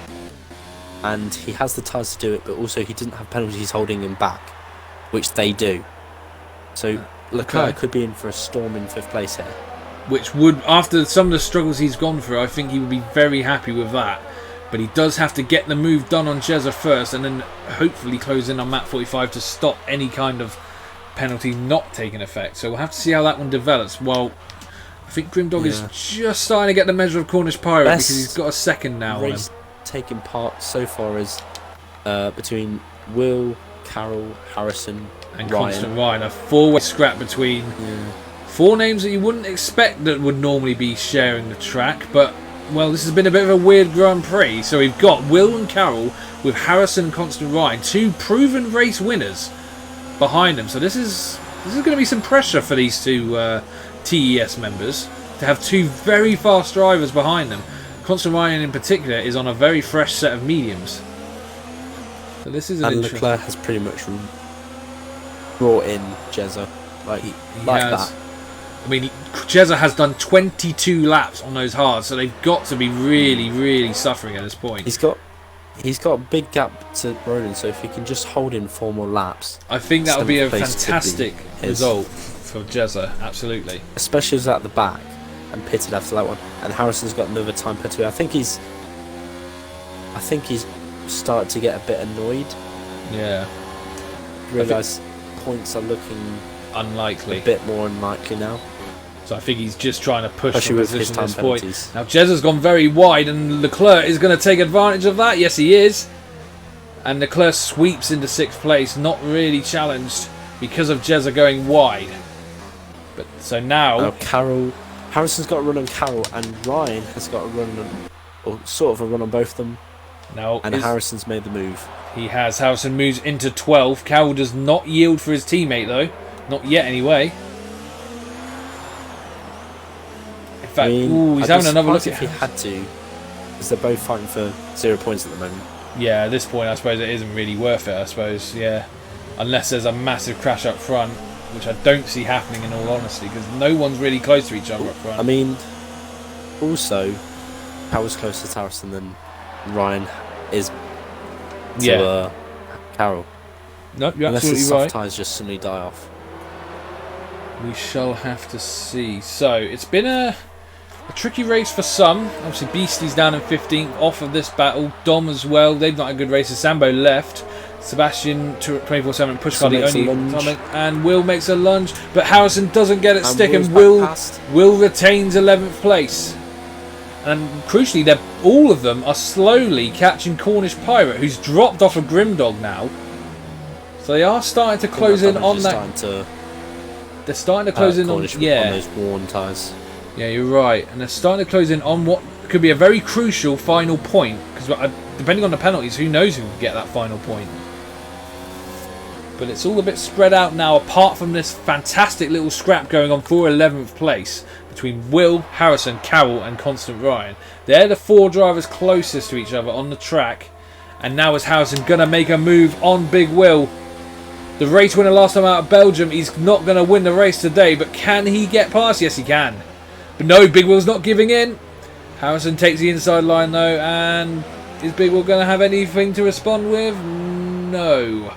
And he has the tyres to do it, but also he doesn't have penalties holding him back, which they do. So Leclerc could be in for a storm in 5th place here. Which would, after some of the struggles he's gone through, I think he would be very happy with that. But he does have to get the move done on Jezza first and then hopefully close in on Matt 45 to stop any kind of penalty not taking effect. So we'll have to see how that one develops. Well, I think Grimdog is just starting to get the measure of Cornish Pirate because he's got a second now. Race taking part so far is between Will, Carroll, Harrison, and Ryan. Constant Ryan. A 4-way scrap between 4 names that you wouldn't expect that would normally be sharing the track. But, well, this has been a bit of a weird Grand Prix. So we've got Will and Carroll with Harrison and Constant Ryan, 2 proven race winners behind them. So this is going to be some pressure for these two TES members to have 2 very fast drivers behind them. Constant Ryan in particular is on a very fresh set of mediums. So this is and Leclerc has pretty much brought in Jezza like that. I mean, Jezza has done 22 laps on those hards, so they've got to be really, really suffering at this point. He's got a big gap to Roland, so if he can just hold in 4 more laps, I think that would be a fantastic result for Jezza. Absolutely, especially as at the back and pitted after that one. And Harrison's got another time penalty. I think he's started to get a bit annoyed. Yeah, Realise points are looking unlikely, a bit more unlikely now. So I think he's just trying to push especially the with his position time at this point. penalties. Now Jezza's gone very wide, and Leclerc is going to take advantage of that. Yes, he is. And Leclerc sweeps into 6th place, not really challenged because of Jezza going wide. But so now, Harrison's got a run on Carroll, and Ryan has got a run on, or sort of a run on both of them. now And Harrison's made the move. he has. Harrison moves into 12. Carroll does not yield for his teammate though, not yet anyway. In fact, he's having another look at. If he had to, because they're both fighting for 0 points at the moment. Yeah, at this point, I suppose it isn't really worth it. I suppose, yeah, unless there's a massive crash up front, which I don't see happening in all honesty, because no one's really close to each other up front. I mean, also, Carroll's closer to Harrison than Ryan is to Carroll. No, you're Unless absolutely his right. soft tyres just suddenly die off. We shall have to see. So it's been a tricky race for some. Obviously, Beastie's down in 15th off of this battle. Dom as well. They've not had a good race. Sambo left. Sebastian 24/7 Pushcart the only, and Will makes a lunge, but Harrison doesn't get it stick, and Will retains 11th place. And crucially, all of them are slowly catching Cornish Pirate, who's dropped off of Grimdog now. So they are starting to close in on that. They're starting to close in on those worn tyres. Yeah, you're right, and they're starting to close in on what could be a very crucial final point, because depending on the penalties, who knows who can get that final point. But it's all a bit spread out now, apart from this fantastic little scrap going on for 11th place between Will, Harrison, Carroll and Constant Ryan. They're the 4 drivers closest to each other on the track, and now is Harrison going to make a move on Big Will? The race winner last time out of Belgium, he's not going to win the race today, but can he get past? Yes, he can. But no, Big Will's not giving in. Harrison takes the inside line though, and is Big Will going to have anything to respond with? No.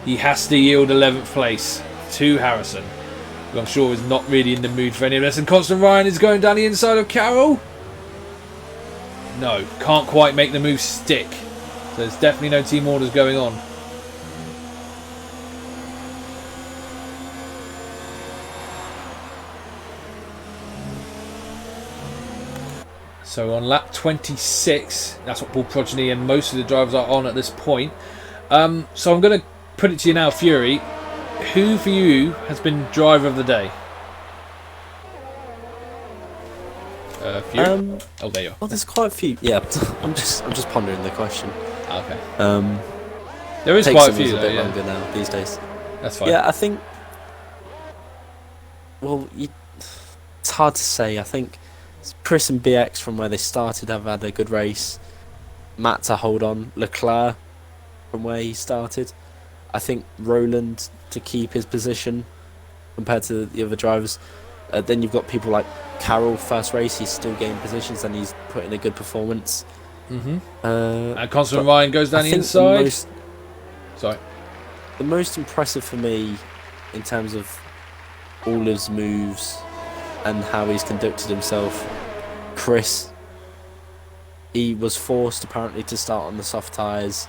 He has to yield 11th place to Harrison, who I'm sure is not really in the mood for any of this. And Constant Ryan is going down the inside of Carroll. No, can't quite make the move stick. So there's definitely no team orders going on. So on lap 26, that's what Paul Progeny and most of the drivers are on at this point. So I'm going to put it to you now, Fury. Who for you has been driver of the day? Fury? Oh, there you are. Well, there's quite a few. Yeah, I'm just pondering the question. Okay. There is quite a few, a bit longer now these days. That's fine. Yeah, I think. Well, it's hard to say. I think Chris and BX from where they started have had a good race. Matt to hold on. Leclerc from where he started. I think Roland to keep his position compared to the other drivers. Then you've got people like Carroll, first race, he's still gaining positions and he's putting a good performance. And Constant Ryan goes down the inside. The most impressive for me in terms of all his moves and how he's conducted himself, Chris. He was forced apparently to start on the soft tyres,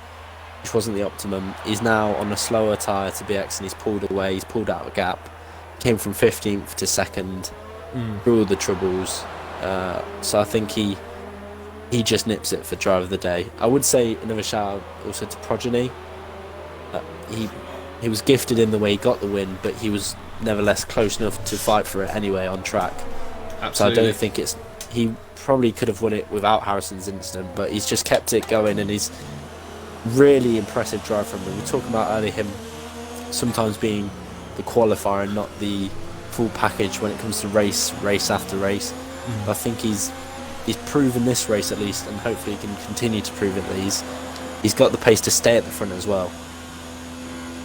which wasn't the optimum. He's now on a slower tyre to BX and he's pulled away, he's pulled out a gap. Came from 15th to 2nd through all the troubles. So I think he just nips it for driver of the day. I would say another shout out also to Progeny. He was gifted in the way he got the win, but he was nevertheless close enough to fight for it anyway on track. Absolutely. So I don't think he probably could have won it without Harrison's incident, but he's just kept it going and he's really impressive drive from him. We were talking about earlier him sometimes being the qualifier and not the full package when it comes to race after race. But I think he's proven this race at least, and hopefully he can continue to prove it that he's got the pace to stay at the front as well.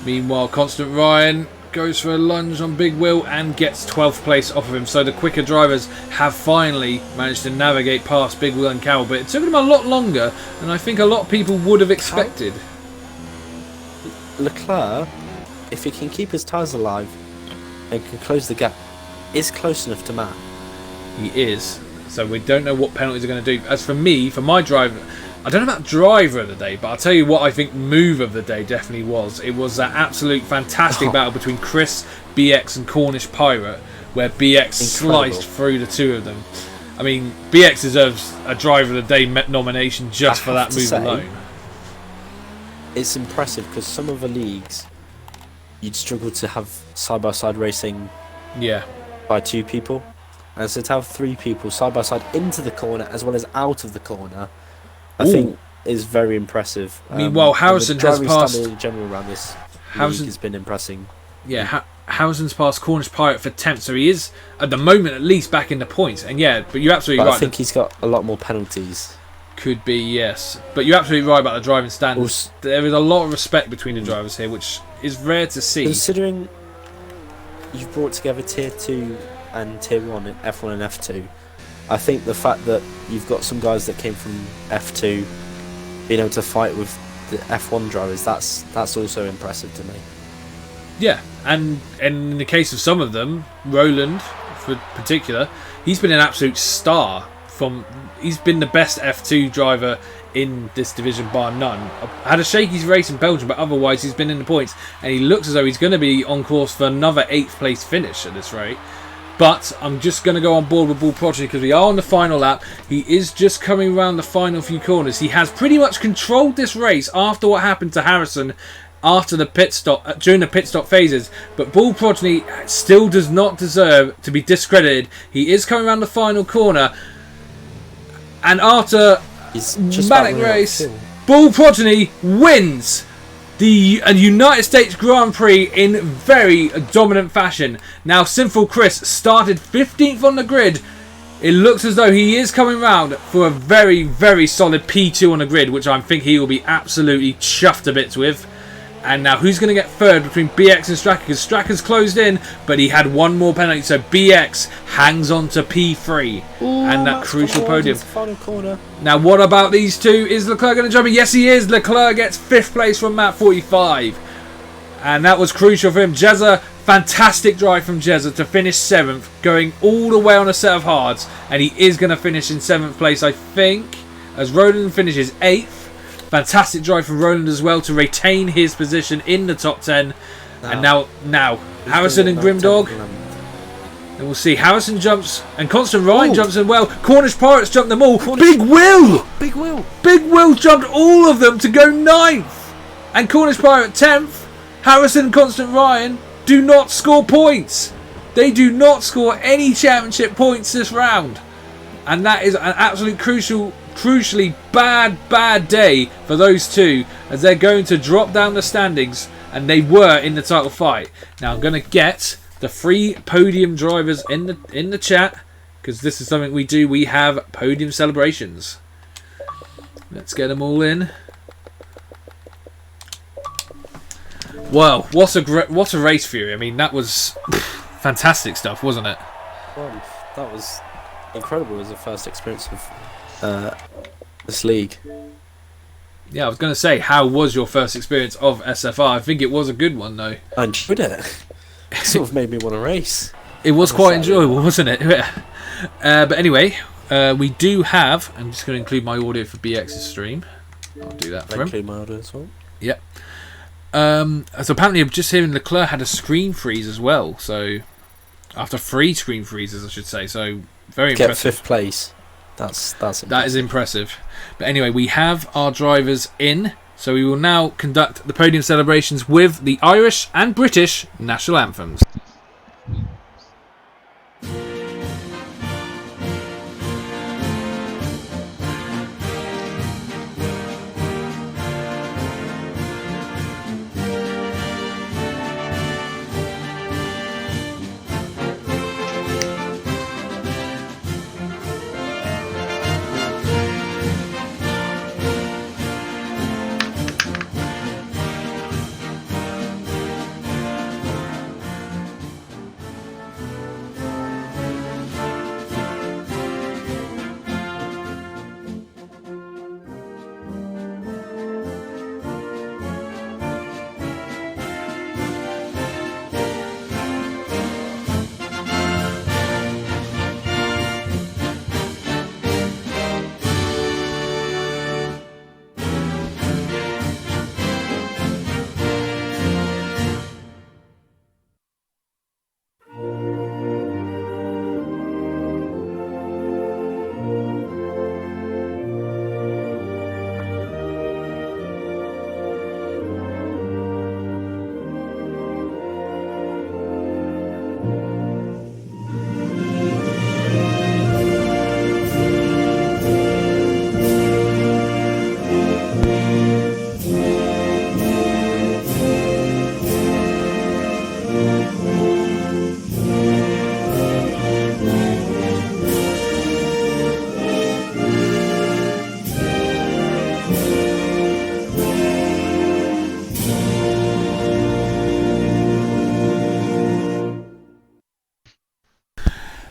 Meanwhile, Constant Ryan goes for a lunge on Big Will and gets 12th place off of him. So the quicker drivers have finally managed to navigate past Big Will and Carroll, but it took them a lot longer than I think a lot of people would have expected. Leclerc, if he can keep his tyres alive and can close the gap, is close enough to Matt. He is. So we don't know what penalties are going to do. As for me, for my driver, I don't know about driver of the day, but I'll tell you what I think move of the day definitely was. It was that absolute fantastic battle between Chris, BX and Cornish Pirate, where BX sliced through the two of them. I mean, BX deserves a driver of the day nomination just for that move alone. It's impressive because some of the leagues you'd struggle to have side-by-side racing by 2 people. And so to have 3 people side by side into the corner as well as out of the corner, I think is very impressive. Meanwhile, Harrison and the has driving passed. standard in general around this Harrison league has been impressing. Yeah, Harrison's passed Cornish Pirate for 10th, so he is at the moment at least back in the points. And yeah, but you're absolutely But right. I think he's got a lot more penalties. Could be, yes, but you're absolutely right about the driving standards. There is a lot of respect between the drivers here, which is rare to see. Considering you've brought together Tier 2 and Tier 1 in F1 and F2, I think the fact that you've got some guys that came from F2 being able to fight with the F1 drivers, that's also impressive to me. Yeah, and in the case of some of them, Roland, for particular, he's been an absolute star. He's been the best F2 driver in this division bar none. Had a shaky race in Belgium, but otherwise he's been in the points, and he looks as though he's going to be on course for another 8th place finish at this rate. But I'm just going to go on board with Bull Progeny because we are on the final lap. He is just coming around the final few corners. He has pretty much controlled this race after what happened to Harrison after the pit stop, during the pit stop phases. But Bull Progeny still does not deserve to be discredited. He is coming around the final corner, and after manic race, Bull Progeny wins the United States Grand Prix in very dominant fashion. Now, Sinful Chris started 15th on the grid. It looks as though he is coming round for a very, very solid P2 on the grid, which I think he will be absolutely chuffed to bits with. And now who's going to get third between BX and Straka? Because Straka's closed in, but he had one more penalty, so BX hangs on to P3 and that crucial podium. Final corner. Now what about these two? Is Leclerc going to jump in? Yes, he is. Leclerc gets 5th place from Map 45. And that was crucial for him. Jezza, fantastic drive from Jezza to finish 7th, going all the way on a set of hards. And he is going to finish in 7th place, I think, as Roland finishes 8th. Fantastic drive from Roland as well to retain his position in the top 10. And now Harrison and Grimdog. And we'll see. Harrison jumps and Constant Ryan jumps in well. Cornish Pirates jumped them all. Big Will! Big Will! Big Will jumped all of them to go 9th. And Cornish Pirate 10th. Harrison and Constant Ryan do not score points. They do not score any championship points this round. And that is an absolute crucially bad day for those two, as they're going to drop down the standings, and they were in the title fight. Now I'm going to get the 3 podium drivers in the chat, because this is something we do. We have podium celebrations. Let's get them all in. Well, what a race for you. I mean, that was fantastic stuff, wasn't it? Well, that was incredible. It was the first experience of this league. Yeah, I was going to say, how was your first experience of SFR? I think it was a good one, though. I enjoyed it. It sort of made me want to race. It was quite enjoyable, wasn't it? But anyway, we do have... I'm just going to include my audio for BX's stream. I'll do that for him. Include my audio as well. Yep. So apparently I'm just hearing Leclerc had a screen freeze as well. So after 3 screen freezes, I should say. So very impressive. Get 5th place. That's impressive. That is impressive. But anyway, we have our drivers in. So we will now conduct the podium celebrations with the Irish and British national anthems.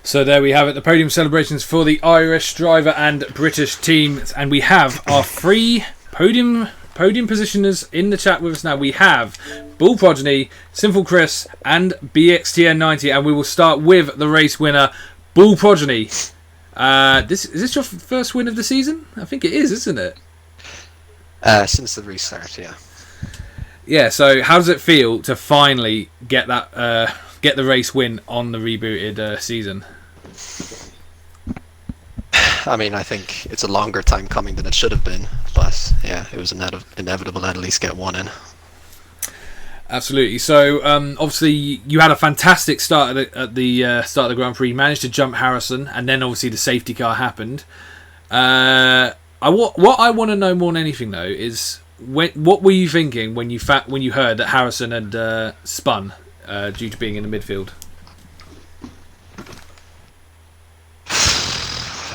So there we have it, the podium celebrations for the Irish driver and British teams, and we have our 3 podium positioners in the chat with us now. We have Bull Progeny, Sinful Chris, and BXTN90, and we will start with the race winner, Bull Progeny. Is this your first win of the season? I think it is, isn't it? Since the restart, yeah. Yeah. So how does it feel to finally get that get the race win on the rebooted season? I mean, I think it's a longer time coming than it should have been, but yeah, it was inevitable to at least get one in. Absolutely. So obviously you had a fantastic start at the start of the Grand Prix. You managed to jump Harrison, and then obviously the safety car happened. What I want to know more than anything though is what were you thinking when you heard that Harrison had spun due to being in the midfield?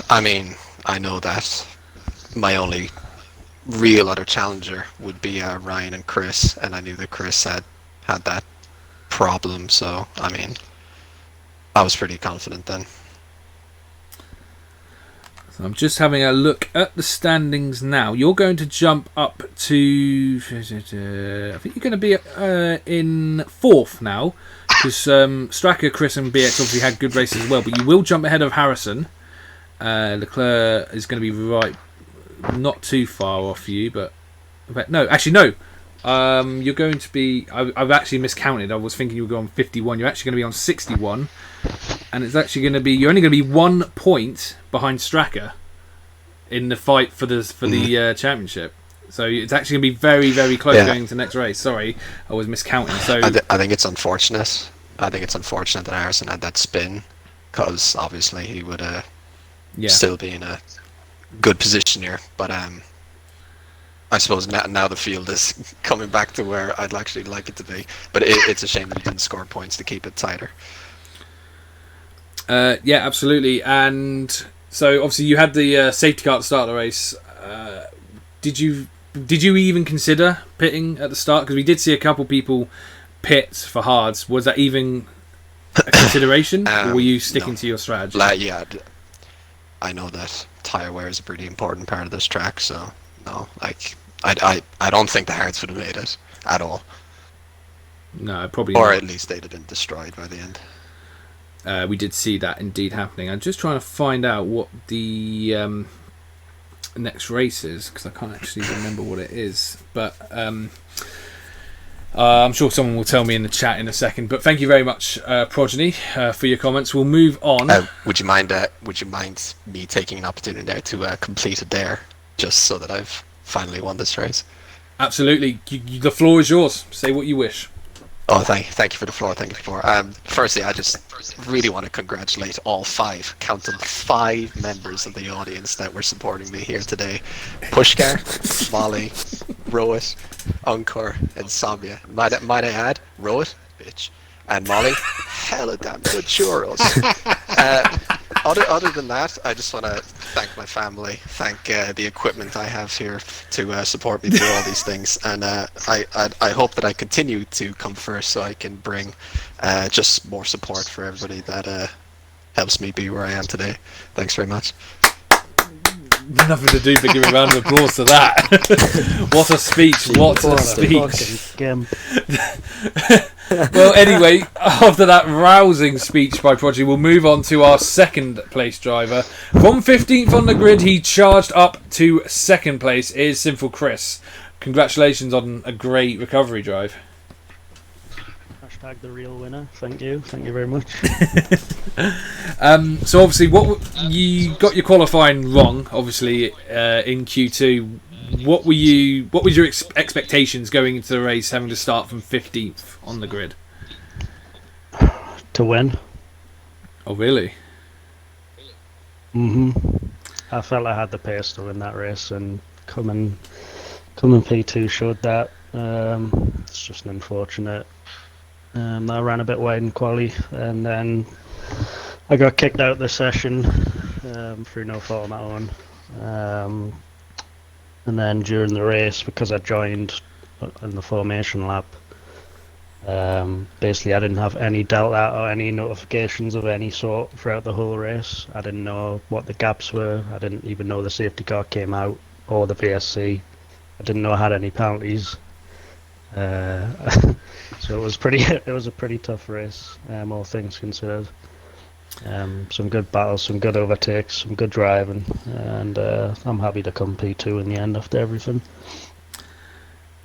I mean, I know that my only real other challenger would be Ryan and Chris, and I knew that Chris had that problem, so I mean, I was pretty confident then. So I'm just having a look at the standings now. You're going to jump up to I think you're going to be in 4th now, because Stracker, Chris and BX obviously had good races as well, but you will jump ahead of Harrison. Leclerc is going to be right, not too far off you, but no, actually no. You're going to be. I've actually miscounted. I was thinking you were going on 51. You're actually going to be on 61, and it's actually going to be. You're only going to be 1 point behind Stracker in the fight for the championship. So it's actually going to be very, very close going into the next race. Sorry, I was miscounting. So I think it's unfortunate. I think it's unfortunate that Harrison had that spin, because obviously he would still be in a good position here, but I suppose now the field is coming back to where I'd actually like it to be, but it's a shame that he didn't score points to keep it tighter. Yeah, absolutely. And so obviously you had the safety car at the start of the race. Did you even consider pitting at the start? Because we did see a couple people pit for hards. Was that even a consideration, or were you sticking to your strategy? Yeah, I know that tyre wear is a pretty important part of this track, so no, like I don't think the hards would have made it at all. No, probably or not. At least they'd have been destroyed by the end. We did see that indeed happening. I'm just trying to find out what the next race is, because I can't actually remember what it is, but I'm sure someone will tell me in the chat in a second. But thank you very much, Progeny, for your comments. We'll move on. Would you mind me taking an opportunity there to complete a dare, just so that I've finally won this race? Absolutely. The floor is yours. Say what you wish. Oh, thank you for the floor. Thank you for the floor. Firstly, I just really want to congratulate all 5, count them 5 members of the audience that were supporting me here today. Pushkar, Molly, Rohit, Unkor, and Samia. Might I add, Rohit, bitch, and Molly, hella damn good churros. Other than that, I just want to thank my family, thank the equipment I have here to support me through all these things, and I hope that I continue to come first so I can bring just more support for everybody that helps me be where I am today. Thanks very much. Nothing to do but give a round of applause to that. What a speech! What a speech! Well, anyway, after that rousing speech by Prodigy, we'll move on to our second place driver. From 15th on the grid, he charged up to 2nd place. It is Sinful Chris. Congratulations on a great recovery drive. Hashtag the real winner. Thank you very much. So obviously, you got your qualifying wrong. Obviously, in Q2, what was your expectations going into the race, having to start from 15th on the grid? To win. Oh, really? I felt I had the pace to win that race, and coming P2 showed that. It's just unfortunate. I ran a bit wide in quali, and then I got kicked out of the session through no fault of my own. And then during the race, because I joined in the formation lap, Basically, I didn't have any delta or any notifications of any sort throughout the whole race. I didn't know what the gaps were. I didn't even know the safety car came out or the VSC. I didn't know I had any penalties. So it was a pretty tough race, all things considered. Some good battles, some good overtakes, some good driving, and I'm happy to come P2 in the end after everything.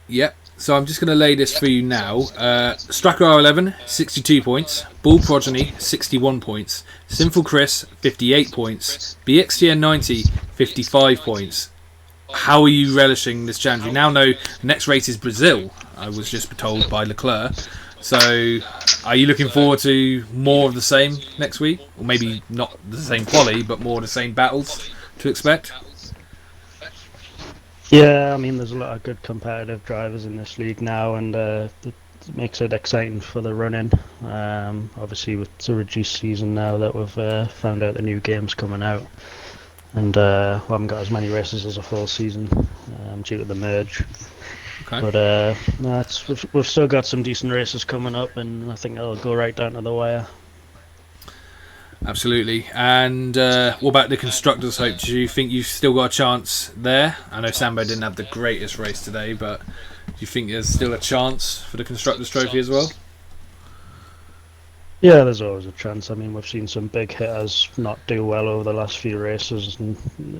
Yep. So I'm just going to lay this for you now. Stracker R11, 62 points. Bull Progeny, 61 points. Sinful Chris, 58 points. BXTN 90, 55 points. How are you relishing this challenge? We now know the next race is Brazil, I was just told by Leclerc. So are you looking forward to more of the same next week? Or maybe not the same quali, but more of the same battles to expect? Yeah, I mean, there's a lot of good competitive drivers in this league now, and it makes it exciting for the run-in. Obviously, with the reduced season now that we've found out the new game's coming out, and we haven't got as many races as a full season due to the merge. Okay. But no, we've still got some decent races coming up, and I think it'll go right down to the wire. Absolutely. And what about the Constructors' Hope? Do you think you've still got a chance there? I know Sambo didn't have the greatest race today, but do you think there's still a chance for the Constructors' Trophy as well? Yeah, there's always a chance. I mean, we've seen some big hitters not do well over the last few races, and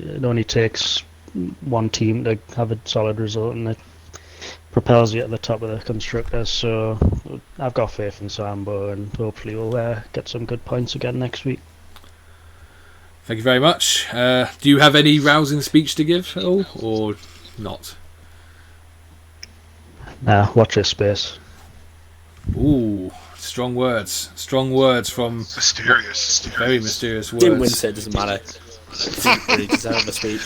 it only takes one team to have a solid result, and it propels you at the top of the constructors. So I've got faith in Sambo, and hopefully we'll get some good points again next week. Thank you very much. Do you have any rousing speech to give at all, or not? Nah, watch your space. Ooh, strong words. Strong words from... Mysterious. Very mysterious words. Didn't win, so it doesn't matter. Didn't really deserve a speech.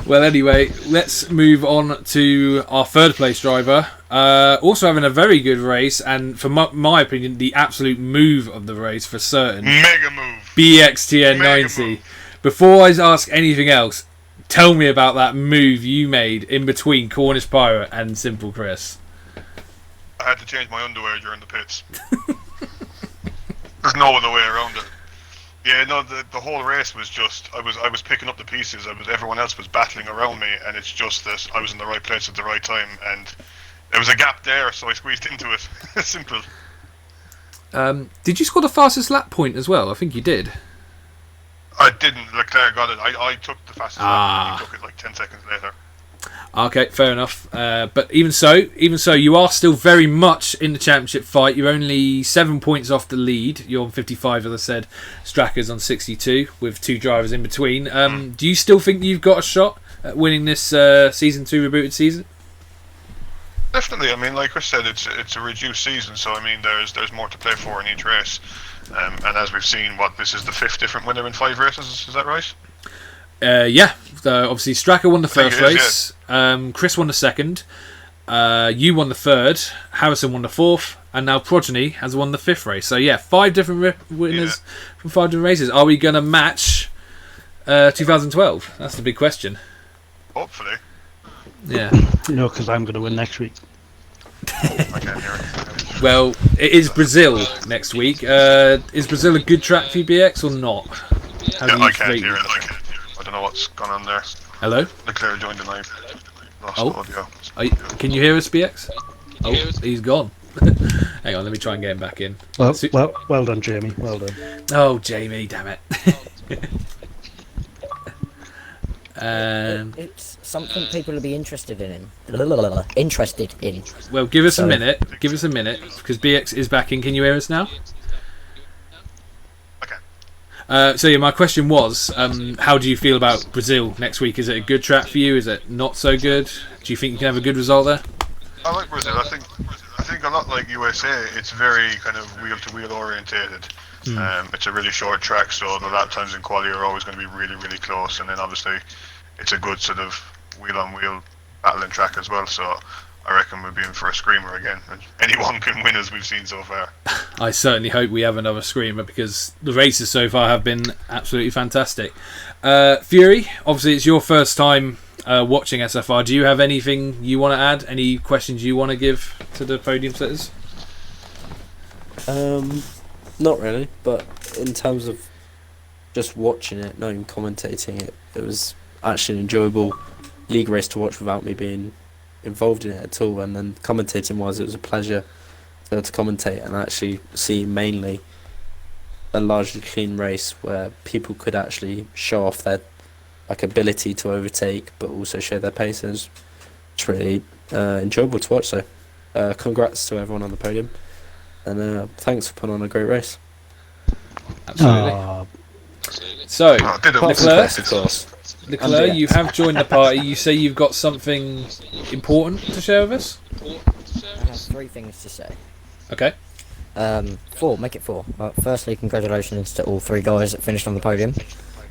Well, anyway, let's move on to our third place driver. Also having a very good race, and for my opinion, the absolute move of the race for certain. Mega move. BXTN 90. Before I ask anything else, tell me about that move you made in between Cornish Pirate and Simple Chris. I had to change my underwear during the pits. There's no other way around it. Yeah, no, the whole race was just I was picking up the pieces. Everyone else was battling around me, and it's just that I was in the right place at the right time, and there was a gap there, so I squeezed into it. Simple. Did you score the fastest lap point as well? I think you did. I didn't. Leclerc got it. I took the fastest lap, and he took it like 10 seconds later. Okay, fair enough. But even so, you are still very much in the championship fight. You're only 7 points off the lead. You're on 55, as I said. Stracker's on 62, with 2 drivers in between. Do you still think you've got a shot at winning this Season 2 rebooted season? Definitely. I mean, like Chris said, it's a reduced season, so I mean, there's more to play for in each race. And as we've seen, this is the 5th different winner in 5 races. Is that right? Yeah. Obviously, Stracker won the first race. Yeah. Chris won the second. You won the third. Harrison won the fourth. And now Progeny has won the 5th race. So, yeah, 5 different winners from 5 different races. Are we going to match 2012? That's the big question. Hopefully. Yeah. No, because I'm going to win next week. I can't hear it. Well, it is Brazil next week. Is Brazil a good track for BX or not? I can't hear it. I don't know what's gone on there. Hello? Leclerc joined the live. Lost audio. Can you hear us, BX? Oh, he's gone. Hang on, let me try and get him back in. Well done, Jamie. Well done. Oh, Jamie, damn it. It's something people will be interested in. Well, give us a minute. Give us a minute, because BX is back in. Can you hear us now? So yeah, my question was, how do you feel about Brazil next week? Is it a good track for you? Is it not so good? Do you think you can have a good result there? I like Brazil. I think a lot like USA, it's very kind of wheel-to-wheel orientated. It's a really short track, so the lap times in quali are always going to be really, really close. And then obviously, it's a good sort of wheel-on-wheel battling track as well. So I reckon we'll be in for a screamer again. Anyone can win, as we've seen so far. I certainly hope we have another screamer, because the races so far have been absolutely fantastic. Fury, obviously it's your first time watching SFR. Do you have anything you want to add? Any questions you want to give to the podium sitters? Not really, but in terms of just watching it, not even commentating it, it was actually an enjoyable league race to watch without me being involved in it at all. And then commentating wise, it was a pleasure to commentate and actually see mainly a largely clean race where people could actually show off their ability to overtake, but also show their paces. It's really enjoyable to watch. So, congrats to everyone on the podium, and thanks for putting on a great race. Absolutely. Aw, So, Leclerc, of course. Leclerc, you have joined the party. You say you've got something important to share with us? I have 3 things to say. Okay. 4, make it 4. Firstly, congratulations to all 3 guys that finished on the podium.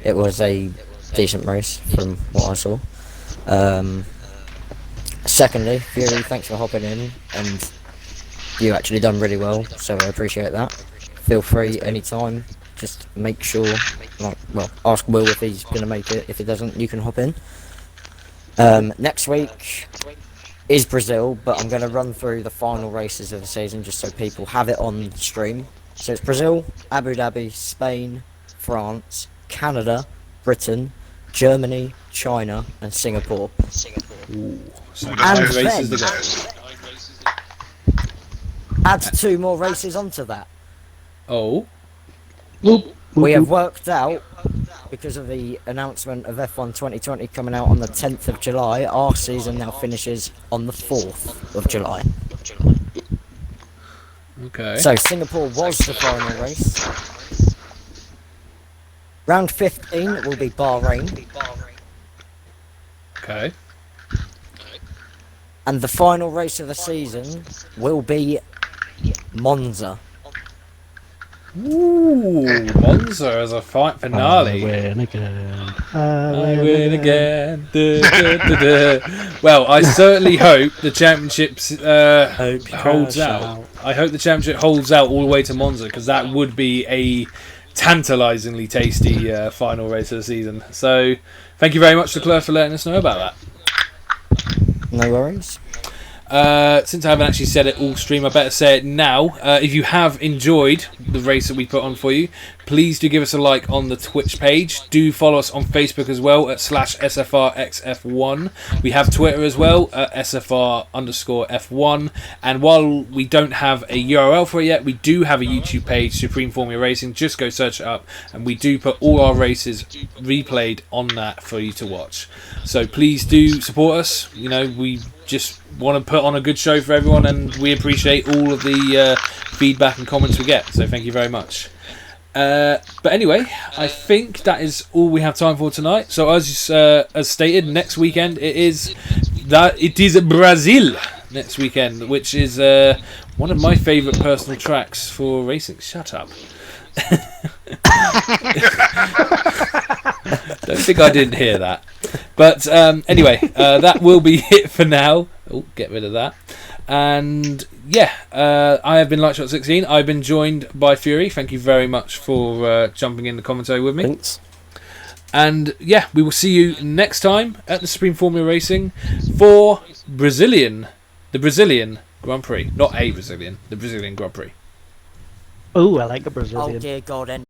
It was a decent race from what I saw. Secondly, Fury, thanks for hopping in, and you actually done really well, so I appreciate that. Feel free anytime, just make sure, ask Will if he's going to make it. If he doesn't, you can hop in. Next week is Brazil, but I'm going to run through the final races of the season just so people have it on stream. So it's Brazil, Abu Dhabi, Spain, France, Canada, Britain, Germany, China, and Singapore. Ooh, so And five then- races to go. Add 2 more races onto that. Oh, We have worked out, because of the announcement of F1 2020 coming out on the 10th of July, our season now finishes on the 4th of July. okay. So Singapore was the final race. Round 15 will be Bahrain, Okay. and the final race of the season will be Monza. Ooh, Monza as a fight I finale. win again. I win again. Duh, duh, duh, duh. Well, I certainly hope the championship holds out. I hope the championship holds out all the way to Monza, because that would be a tantalisingly tasty final race of the season. So, thank you very much to Claire for letting us know about that. No worries. Since I haven't actually said it all stream, I better say it now. If you have enjoyed the race that we put on for you, please do give us a like on the Twitch page. Do follow us on Facebook as well at /SFRXF1. We have Twitter as well at SFR_F1. And while we don't have a URL for it yet, we do have a YouTube page, Supreme Formula Racing. Just go search it up, and we do put all our races replayed on that for you to watch. So please do support us. You know, we just want to put on a good show for everyone, and we appreciate all of the feedback and comments we get, so thank you very much. But anyway, I think that is all we have time for tonight. So as stated, next weekend it is Brazil next weekend, which is one of my favourite personal tracks for racing. Shut up. Don't think I didn't hear that. But anyway, that will be it for now. Oh, get rid of that. And yeah, I have been Lightshot16. I've been joined by Fury. Thank you very much for jumping in the commentary with me. Thanks. And yeah, we will see you next time at the Supreme Formula Racing for the Brazilian Grand Prix. Not a Brazilian, the Brazilian Grand Prix. Oh, I like a Oh Brazilian. dear God,